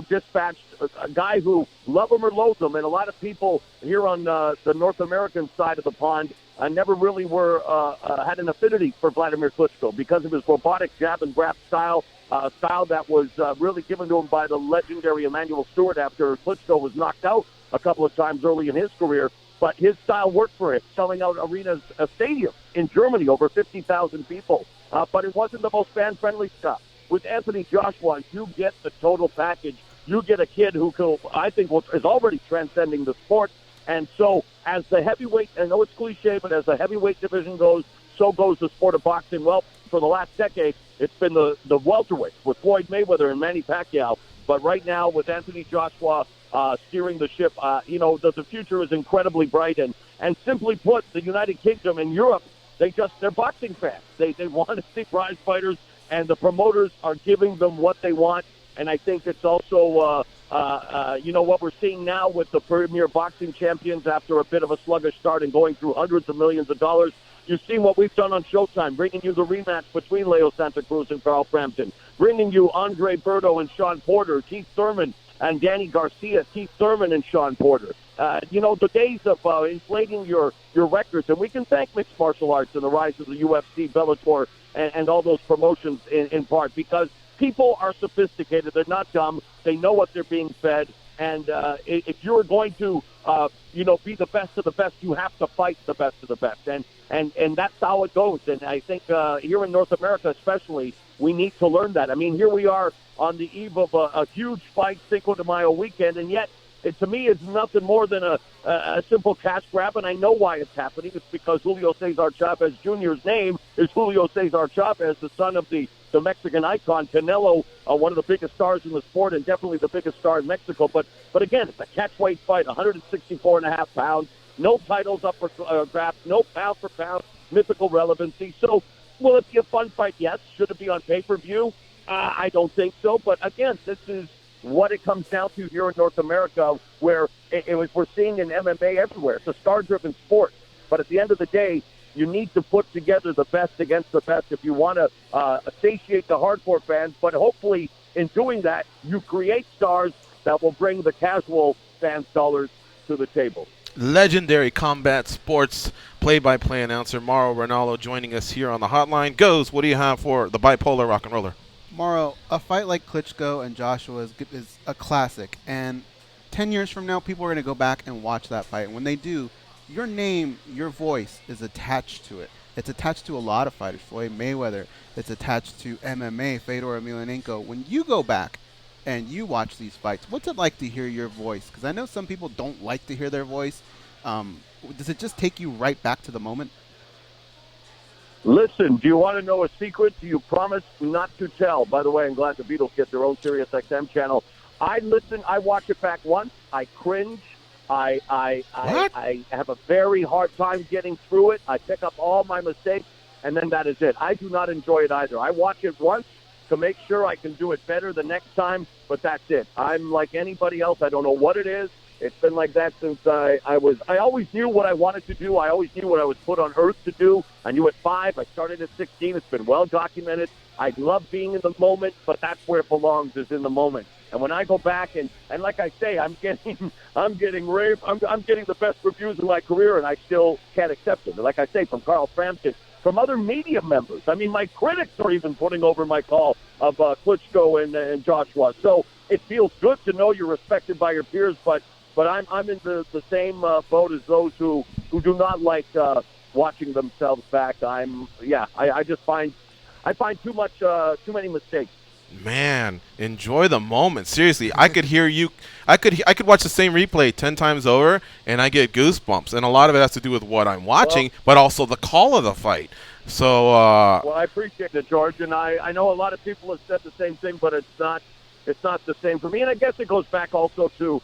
Speaker 15: dispatched a guy who, love him or loathe him, and a lot of people here on the North American side of the pond never really had an affinity for Vladimir Klitschko because of his robotic jab and grab style that was really given to him by the legendary Emmanuel Stewart after Klitschko was knocked out a couple of times early in his career. But his style worked for him, selling out arenas, a stadium in Germany, over 50,000 people. But it wasn't the most fan-friendly stuff. With Anthony Joshua, you get the total package. You get a kid who is already transcending the sport. And so as the heavyweight, I know it's cliche, but as the heavyweight division goes, so goes the sport of boxing. Well, for the last decade, it's been the welterweights with Floyd Mayweather and Manny Pacquiao. But right now, with Anthony Joshua steering the ship, the future is incredibly bright. And simply put, the United Kingdom and Europe, they're boxing fans. They want to see prize fighters, and the promoters are giving them what they want. And I think it's also, what we're seeing now with the premier boxing champions after a bit of a sluggish start and going through hundreds of millions of dollars. You've seen what we've done on Showtime, bringing you the rematch between Leo Santa Cruz and Carl Frampton, bringing you Andre Berto and Sean Porter, Keith Thurman and Danny Garcia, Keith Thurman and Sean Porter. The days of inflating your records, and we can thank mixed martial arts and the rise of the UFC, Bellator, and all those promotions in part, because people are sophisticated. They're not dumb. They know what they're being fed. And if you're going to, be the best of the best, you have to fight the best of the best. And that's how it goes. And I think here in North America especially, we need to learn that. I mean, here we are on the eve of a huge fight, Cinco de Mayo weekend, and yet to me it's nothing more than a simple cash grab, and I know why it's happening. It's because Julio Cesar Chavez Jr.'s name is Julio Cesar Chavez, the son of the Mexican icon Canelo, one of the biggest stars in the sport and definitely the biggest star in Mexico. But again, it's a catchweight fight, 164.5 pounds, no titles up for grabs, no pound for pound mythical relevancy. So will it be a fun fight? Yes. Should it be on pay-per-view? I don't think so. But again, this is what it comes down to here in North America, where we're seeing in MMA everywhere. It's a star-driven sport. But at the end of the day, you need to put together the best against the best if you want to satiate the hardcore fans. But hopefully, in doing that, you create stars that will bring the casual fans' dollars to the table.
Speaker 3: Legendary combat sports play-by-play announcer Mauro Ranallo joining us here on the hotline. Goes, what do you have for the bipolar rock and roller?
Speaker 1: Mauro, a fight like Klitschko and Joshua is a classic, and 10 years from now, people are going to go back and watch that fight. And when they do, your name, your voice is attached to it. It's attached to a lot of fighters. Floyd Mayweather. It's attached to MMA, Fedor Emelianenko. When you go back and you watch these fights, what's it like to hear your voice? Because I know some people don't like to hear their voice. Does it just take you right back to the moment?
Speaker 15: Listen, do you want to know a secret? Do you promise not to tell? By the way, I'm glad the Beatles get their own Sirius XM channel. I listen. I watch it back once. I cringe. I have a very hard time getting through it. I pick up all my mistakes, and then that is it. I do not enjoy it either. I watch it once to make sure I can do it better the next time, but that's it. I'm like anybody else. I don't know what it is. It's been like that since I always knew what I wanted to do. I always knew what I was put on earth to do. I knew at 5. I started at 16. It's been well documented. I love being in the moment, but that's where it belongs, is in the moment. And when I go back and like I say, I'm getting the best reviews of my career, and I still can't accept it. Like I say, from Carl Frampton, from other media members. I mean, my critics are even putting over my call of Klitschko and Joshua. So it feels good to know you're respected by your peers, but I'm in the same boat as those who do not like watching themselves back. I just find too many mistakes.
Speaker 3: Man, enjoy the moment. Seriously, I could hear you. I could watch the same replay 10 times over, and I get goosebumps. And a lot of it has to do with what I'm watching, but also the call of the fight. So,
Speaker 15: well, I appreciate it, George, and I know a lot of people have said the same thing, but it's not the same for me. And I guess it goes back also to,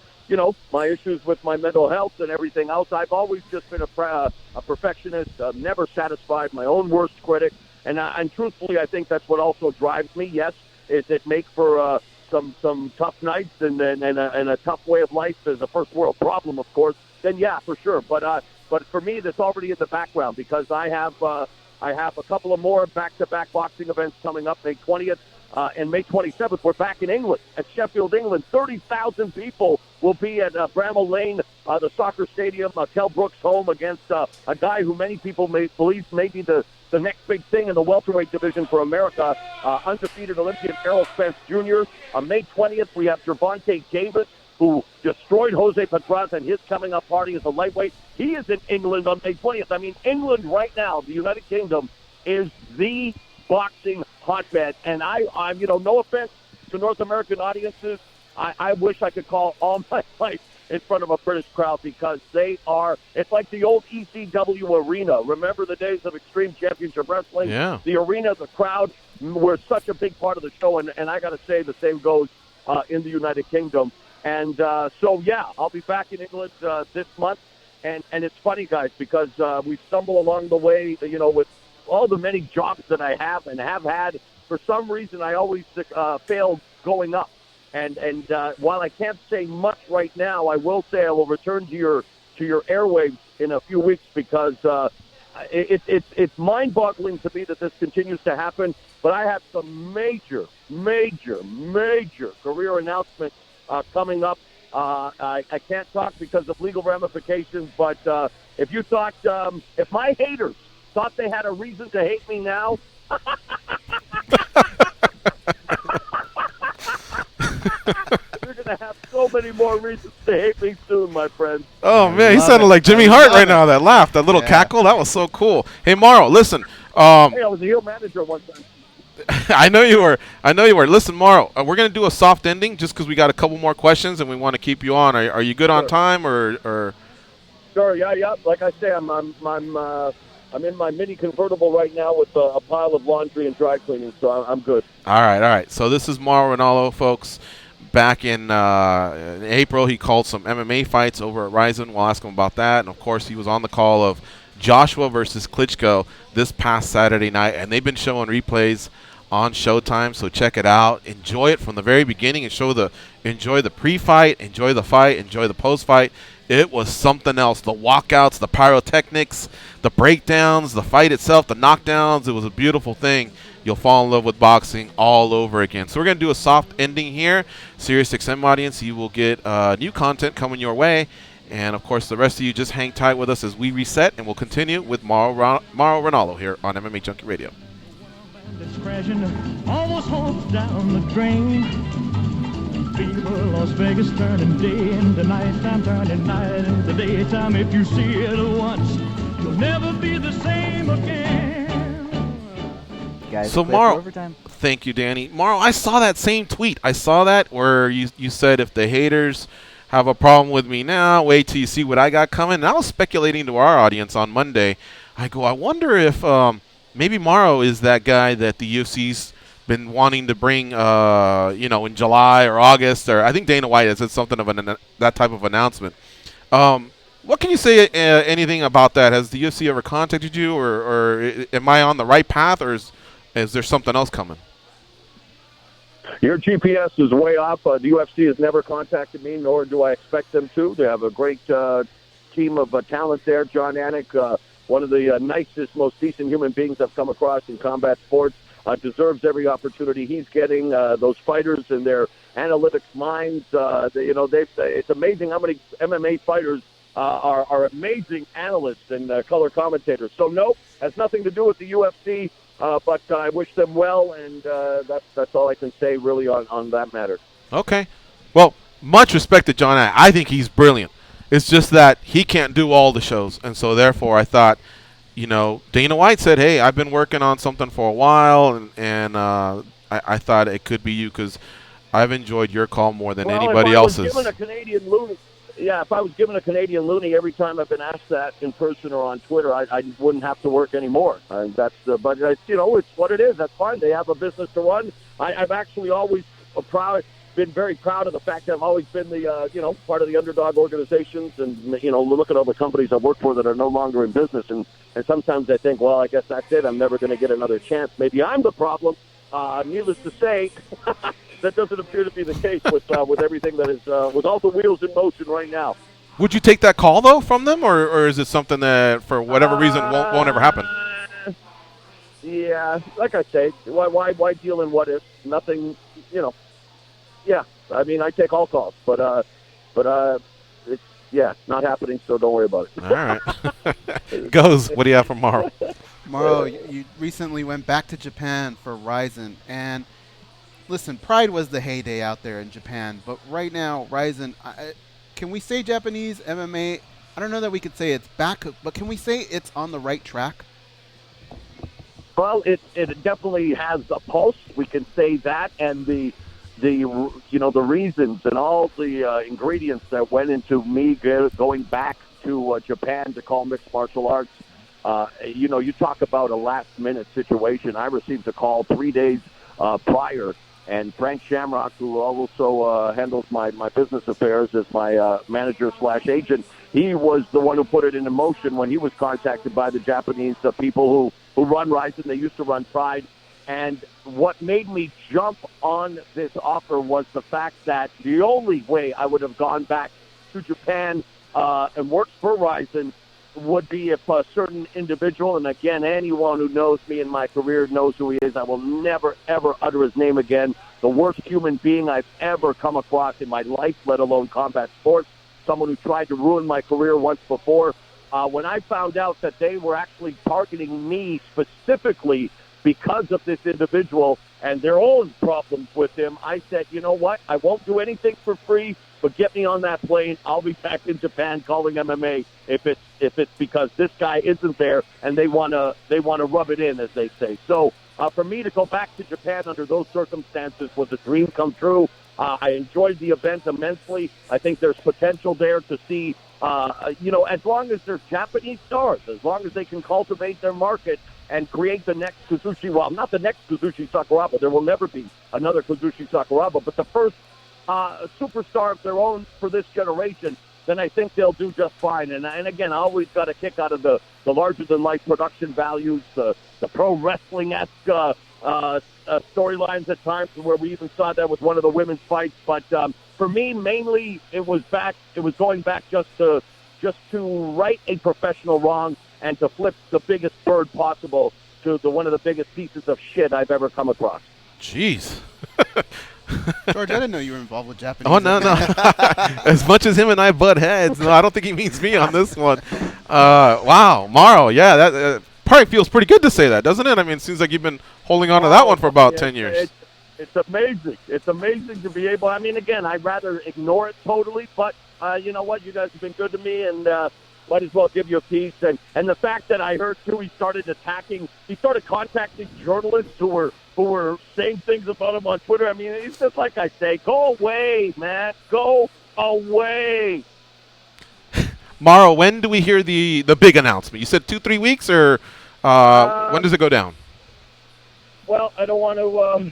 Speaker 15: my issues with my mental health and everything else. I've always just been a perfectionist, never satisfied, my own worst critic, and truthfully, I think that's what also drives me. Yes. It makes for some tough nights and a tough way of life as a first world problem, of course. Then yeah, for sure. But for me, that's already in the background because I have a couple of more back-to-back boxing events coming up. May 20th and May 27th. We're back in England at Sheffield, England. 30,000 people will be at Bramall Lane, the soccer stadium, Kell Brook's home against a guy who many people believe may be the next big thing in the welterweight division for America, undefeated Olympian Errol Spence Jr. On May 20th, we have Gervonta Davis, who destroyed Jose Pedraza in his coming-up party as a lightweight. He is in England on May 20th. I mean, England right now, the United Kingdom, is the boxing hotbed. And I'm no offense to North American audiences, I wish I could call all my life in front of a British crowd because it's like the old ECW arena. Remember the days of Extreme Championship Wrestling?
Speaker 3: Yeah.
Speaker 15: The arena, the crowd were such a big part of the show, and I got to say the same goes in the United Kingdom. And so, yeah, I'll be back in England this month. And it's funny, guys, because we stumble along the way, with all the many jobs that I have and have had. For some reason, I always fail going up. And while I can't say much right now, I will say I will return to your airwaves in a few weeks because it's mind-boggling to me that this continues to happen. But I have some major career announcements coming up. I can't talk because of legal ramifications, but if you thought, if my haters thought they had a reason to hate me now, You're going to have so many more reasons to hate me soon, my friend.
Speaker 3: Oh, man, he sounded like Jimmy Hart right now, that laugh, that little cackle. That was so cool. Hey, Mauro, listen.
Speaker 15: Hey, I was a heel manager one time.
Speaker 3: I know you were. Listen, Mauro, we're going to do a soft ending just because we got a couple more questions and we want to keep you on. Are you good on time or?
Speaker 15: Sure, yeah. Like I say, I'm in my mini convertible right now with a pile of laundry and dry cleaning, so I'm good.
Speaker 3: All right. So this is Mauro Ranallo, folks. Back in April, he called some MMA fights over at Ryzen. We'll ask him about that. And, of course, he was on the call of Joshua versus Klitschko this past Saturday night. And they've been showing replays on Showtime, so check it out. Enjoy it from the very beginning and enjoy the pre-fight, enjoy the fight, enjoy the post-fight. It was something else. The walkouts, the pyrotechnics, the breakdowns, the fight itself, the knockdowns. It was a beautiful thing. You'll fall in love with boxing all over again. So we're going to do a soft ending here. SiriusXM audience, you will get new content coming your way. And, of course, the rest of you just hang tight with us as we reset, and we'll continue with Mauro Ranallo here on MMA Junkie Radio.
Speaker 16: It's crashing, almost hopes down the drain. Fever, Las Vegas turning day into nighttime, turning night into daytime. If you see it once, you'll never be the same again.
Speaker 4: Guys,
Speaker 3: so Mauro, thank you, Danny. Mauro, I saw that same tweet. I saw that where you said if the haters have a problem with me now, wait till you see what I got coming. And I was speculating to our audience on Monday. I wonder if maybe Mauro is that guy that the UFC's been wanting to bring, in July or August, or I think Dana White has said something of that type of announcement. What can you say, anything about that? Has the UFC ever contacted you, or am I on the right path, or is there something else coming?
Speaker 15: Your GPS is way off. The UFC has never contacted me, nor do I expect them to. They have a great team of talent there. John Anik, one of the nicest, most decent human beings I've come across in combat sports, deserves every opportunity he's getting. Those fighters and their analytics minds, it's amazing how many MMA fighters are amazing analysts and color commentators. So, no, has nothing to do with the UFC, but I wish them well, and that's all I can say really on that matter.
Speaker 3: Okay. Well, much respect to John Anik. I think he's brilliant. It's just that he can't do all the shows, and so therefore I thought, Dana White said, hey, I've been working on something for a while, and I thought it could be you because I've enjoyed your call more than anybody else's.
Speaker 15: If I was given a Canadian loony every time I've been asked that in person or on Twitter, I wouldn't have to work anymore. But it's what it is. That's fine. They have a business to run. I've actually always been very proud of the fact that I've always been the part of the underdog organizations, and look at all the companies I've worked for that are no longer in business, and sometimes I think, well, I guess that's it. I'm never going to get another chance. Maybe I'm the problem. Needless to say, that doesn't appear to be the case with everything that is with all the wheels in motion right now.
Speaker 3: Would you take that call though from them, or is it something that for whatever reason won't ever happen?
Speaker 15: Yeah, like I say, why deal in what if? Nothing, Yeah, I mean, I take all calls, but it's not happening, so don't worry about it.
Speaker 3: All right. Goes. What do you have for Mauro?
Speaker 1: Mauro, you recently went back to Japan for Ryzen, and listen, Pride was the heyday out there in Japan, but right now, Ryzen, can we say Japanese MMA? I don't know that we could say it's back, but can we say it's on the right track?
Speaker 15: Well, it definitely has a pulse. We can say that, and the reasons and all the ingredients that went into me going back to Japan to call mixed martial arts. You talk about a last-minute situation. I received a call 3 days prior, and Frank Shamrock, who also handles my business affairs as my manager/agent, he was the one who put it into motion when he was contacted by the Japanese people who run Ryzen. They used to run Pride. And what made me jump on this offer was the fact that the only way I would have gone back to Japan and worked for Ryzen would be if a certain individual, and again, anyone who knows me in my career knows who he is. I will never, ever utter his name again. The worst human being I've ever come across in my life, let alone combat sports. Someone who tried to ruin my career once before. When I found out that they were actually targeting me specifically because of this individual and their own problems with him, I said, you know what? I won't do anything for free, but get me on that plane. I'll be back in Japan calling MMA if it's because this guy isn't there and they wanna rub it in, as they say. So for me to go back to Japan under those circumstances was a dream come true. I enjoyed the event immensely. I think there's potential there to see, as long as they're Japanese stars, as long as they can cultivate their market and create the next Kazushi, well, not the next Kazushi Sakuraba. There will never be another Kazushi Sakuraba, but the first superstar of their own for this generation, then I think they'll do just fine. And again, I always got a kick out of the larger-than-life production values, the pro wrestling-esque storylines at times, where we even saw that with one of the women's fights. But for me, mainly, it was going back just to right a professional wrong and to flip the biggest bird possible to one of the biggest pieces of shit I've ever come across.
Speaker 3: Jeez.
Speaker 1: George, I didn't know you were involved with Japanese.
Speaker 3: Oh, no. As much as him and I butt heads, no, I don't think he means me on this one. Wow, Mauro, yeah, that probably feels pretty good to say that, doesn't it? I mean, it seems like you've been holding on to that one for about 10 years.
Speaker 15: It's amazing. It's amazing to be able, I mean, again, I'd rather ignore it totally, but you know what? You guys have been good to me, and might as well give you a piece. And the fact that I heard, too, he started contacting journalists who were saying things about him on Twitter. I mean, it's just like I say, go away, man. Go away.
Speaker 3: Mauro, when do we hear the big announcement? You said 2-3 weeks, or when does it go down?
Speaker 15: Well, I don't want to,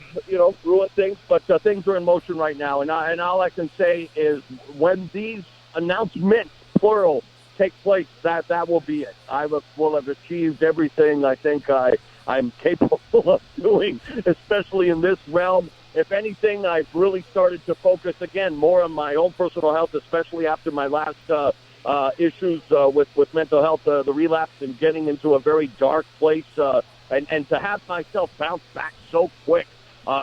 Speaker 15: ruin things, but things are in motion right now. And all I can say is when these announcements, plural, take place, that will be it. I will have achieved everything I think I'm capable of doing, especially in this realm. If anything, I've really started to focus, again, more on my own personal health, especially after my last issues with mental health, the relapse and getting into a very dark place. And to have myself bounce back so quick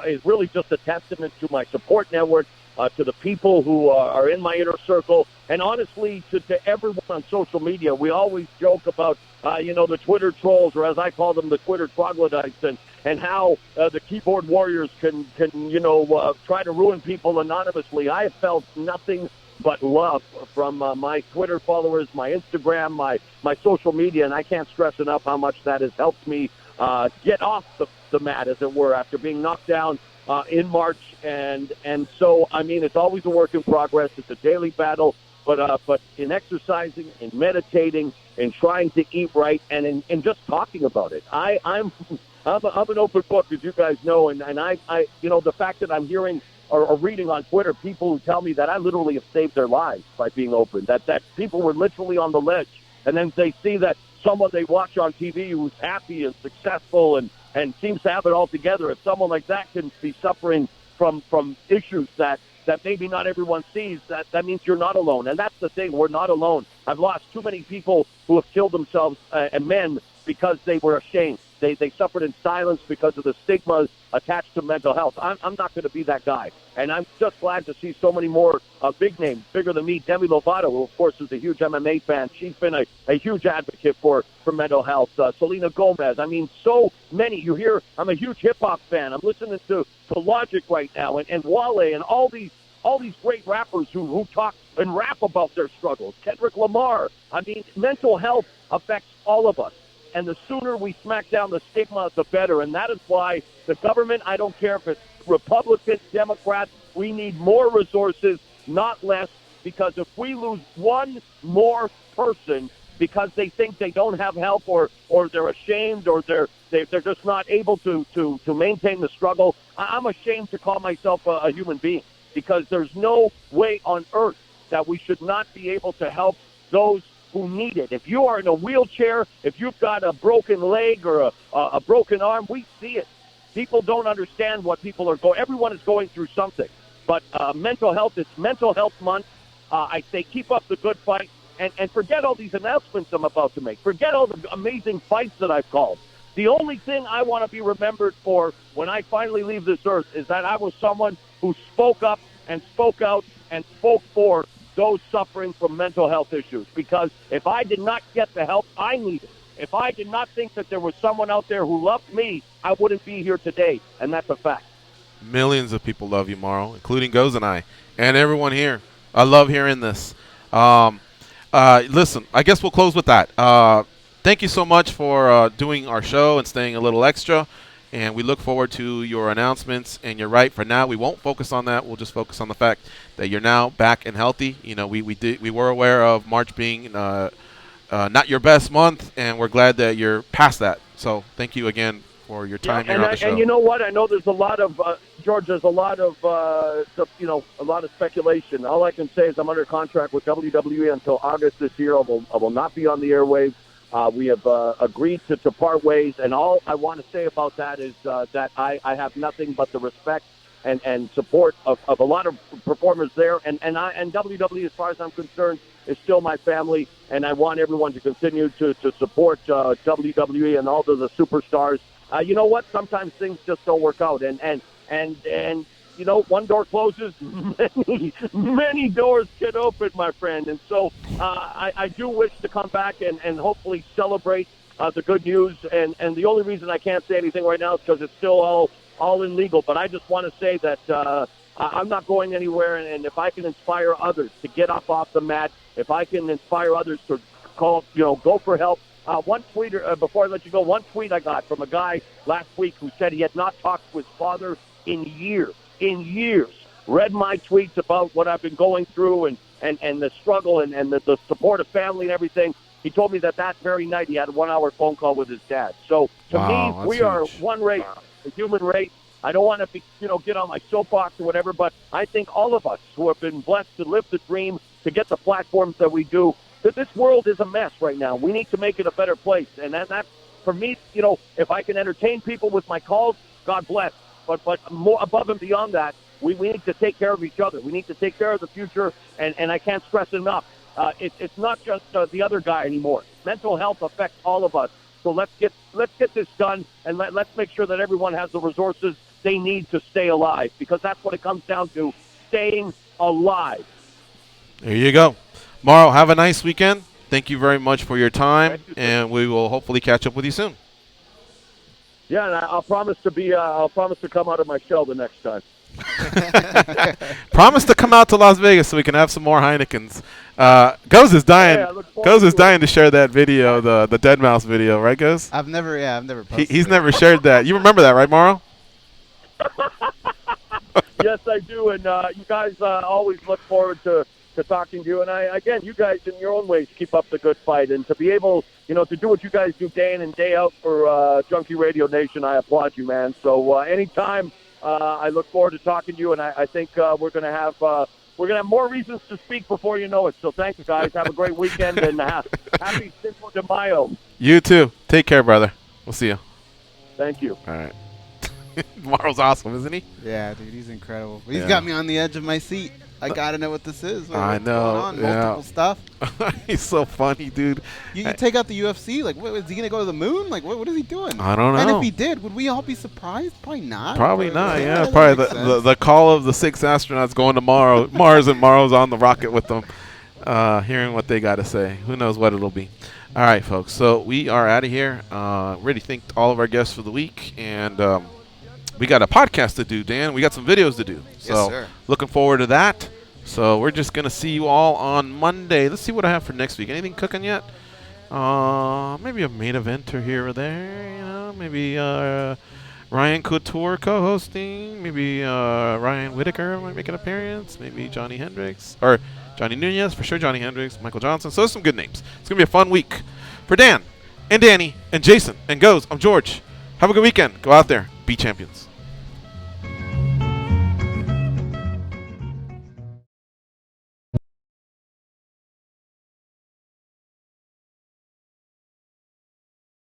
Speaker 15: is really just a testament to my support network, to the people who are in my inner circle, and honestly to everyone on social media. We always joke about, the Twitter trolls, or as I call them, the Twitter troglodytes, and how the keyboard warriors can try to ruin people anonymously. I have felt nothing but love from my Twitter followers, my Instagram, my social media, and I can't stress enough how much that has helped me get off the mat, as it were, after being knocked down in March. And so, I mean, it's always a work in progress. It's a daily battle, but in exercising, in meditating, in trying to eat right, and in just talking about it. I'm an open book, as you guys know, and I the fact that I'm hearing or reading on Twitter people who tell me that I literally have saved their lives by being open, that people were literally on the ledge, and then they see that someone they watch on TV who's happy and successful and seems to have it all together, if someone like that can be suffering from issues that maybe not everyone sees, that means you're not alone. And that's the thing, we're not alone. I've lost too many people who have killed themselves, and men, because they were ashamed. They suffered in silence because of the stigmas attached to mental health. I'm not going to be that guy. And I'm just glad to see so many more big names, bigger than me. Demi Lovato, who, of course, is a huge MMA fan. She's been a huge advocate for mental health. Selena Gomez. I mean, so many. You hear, I'm a huge hip-hop fan. I'm listening to Logic right now, and Wale, and all these great rappers who talk and rap about their struggles. Kendrick Lamar. I mean, mental health affects all of us. And the sooner we smack down the stigma, the better. And that is why the government, I don't care if it's Republicans, Democrats, we need more resources, not less, because if we lose one more person because they think they don't have help or they're ashamed or they're just not able to maintain the struggle, I'm ashamed to call myself a human being, because there's no way on earth that we should not be able to help those who need it. If you are in a wheelchair, if you've got a broken leg or a broken arm, we see it. People don't understand what people are going. Everyone is going through something. But mental health, it's Mental Health Month. I say keep up the good fight and forget all these announcements I'm about to make. Forget all the amazing fights that I've called. The only thing I want to be remembered for when I finally leave this earth is that I was someone who spoke up and spoke out and spoke for those suffering from mental health issues. Because if I did not get the help I needed, If I did not think that there was someone out there who loved me, I wouldn't be here today, and that's a fact.
Speaker 3: Millions of people love you, Mauro, including Goz and I, and everyone here. I love hearing this. Listen, I guess we'll close with that. Thank you so much for doing our show and staying a little extra, and we look forward to your announcements. And you're right, for now we won't focus on that. We'll just focus on the fact that you're now back and healthy. You know, we were aware of March being not your best month, and we're glad that you're past that. So thank you again for your time here on the show.
Speaker 15: And you know what? I know there's a lot of George. There's a lot of a lot of speculation. All I can say is I'm under contract with WWE until August this year. I will not be on the airwaves. We have agreed to part ways, and all I want to say about that is that I have nothing but the respect and support of a lot of performers there, and WWE, as far as I'm concerned, is still my family, and I want everyone to continue to support WWE and all of the superstars. You know what? Sometimes things just don't work out, and you know, one door closes, many doors get open, my friend. And so I do wish to come back and hopefully celebrate the good news. And the only reason I can't say anything right now is because it's still all illegal. But I just want to say that I'm not going anywhere. And if I can inspire others to get up off the mat, if I can inspire others to go for help. One tweet, before I let you go, one tweet I got from a guy last week who said he had not talked to his father in years. Read my tweets about what I've been going through and the struggle and the support of family and everything. He told me that very night he had a 1-hour phone call with his dad. So to me, we are one race, the human race. I don't want to get on my soapbox or whatever, but I think all of us who have been blessed to live the dream, to get the platforms that we do, that this world is a mess right now. We need to make it a better place. And that's, for me, if I can entertain people with my calls, God bless. But more above and beyond that, we need to take care of each other. We need to take care of the future, and I can't stress enough. It's not just the other guy anymore. Mental health affects all of us. So let's get this done, and let's make sure that everyone has the resources they need to stay alive, because that's what it comes down to, staying alive.
Speaker 3: There you go. Mauro, have a nice weekend. Thank you very much for your time, and we will hopefully catch up with you soon.
Speaker 15: Yeah, and I'll promise to come out of my shell the next time.
Speaker 3: Promise to come out to Las Vegas so we can have some more Heinekens. Goz is dying.
Speaker 15: Yeah,
Speaker 3: Goz is dying to share that video, the Dead Mouse video, right, Goz?
Speaker 1: I've never posted
Speaker 3: He's never shared that. You remember that, right, Mauro?
Speaker 15: Yes, I do, and you guys always look forward to talking to you. And again, you guys in your own ways keep up the good fight, and to be able, to do what you guys do day in and day out for Junkie Radio Nation, I applaud you, man. So anytime, I look forward to talking to you, and I think we're gonna have more reasons to speak before you know it. So thanks, guys. Have a great weekend, and happy Cinco de Mayo.
Speaker 3: You too. Take care, brother. We'll see you.
Speaker 15: Thank you.
Speaker 3: All right. Mauro's awesome, isn't he?
Speaker 1: Yeah, dude, he's incredible. He's got me on the edge of my seat. I gotta know what this is.
Speaker 3: I know.
Speaker 1: What's going on? Multiple stuff.
Speaker 3: He's so funny, dude.
Speaker 1: You take out the UFC. Like, is he gonna go to the moon? Like, what is he doing?
Speaker 3: I don't know.
Speaker 1: And if he did, would we all be surprised? Probably not.
Speaker 3: Probably not. Yeah, probably the call of the 6 astronauts going to Mars, and Mauro's on the rocket with them, hearing what they got to say. Who knows what it'll be? All right, folks. So we are out of here. Really thanked all of our guests for the week, and we got a podcast to do, Dan. We got some videos to do. So
Speaker 11: yes, sir.
Speaker 3: Looking forward to that. So we're just going to see you all on Monday. Let's see what I have for next week. Anything cooking yet? Maybe a main eventer here or there. Maybe Ryan Couture co-hosting. Maybe Ryan Whitaker might make an appearance. Maybe Johnny Hendricks. Or Johnny Nunez, for sure Johnny Hendricks. Michael Johnson. So there's some good names. It's going to be a fun week. For Dan and Danny and Jason and Goz, I'm George. Have a good weekend. Go out there. Be champions.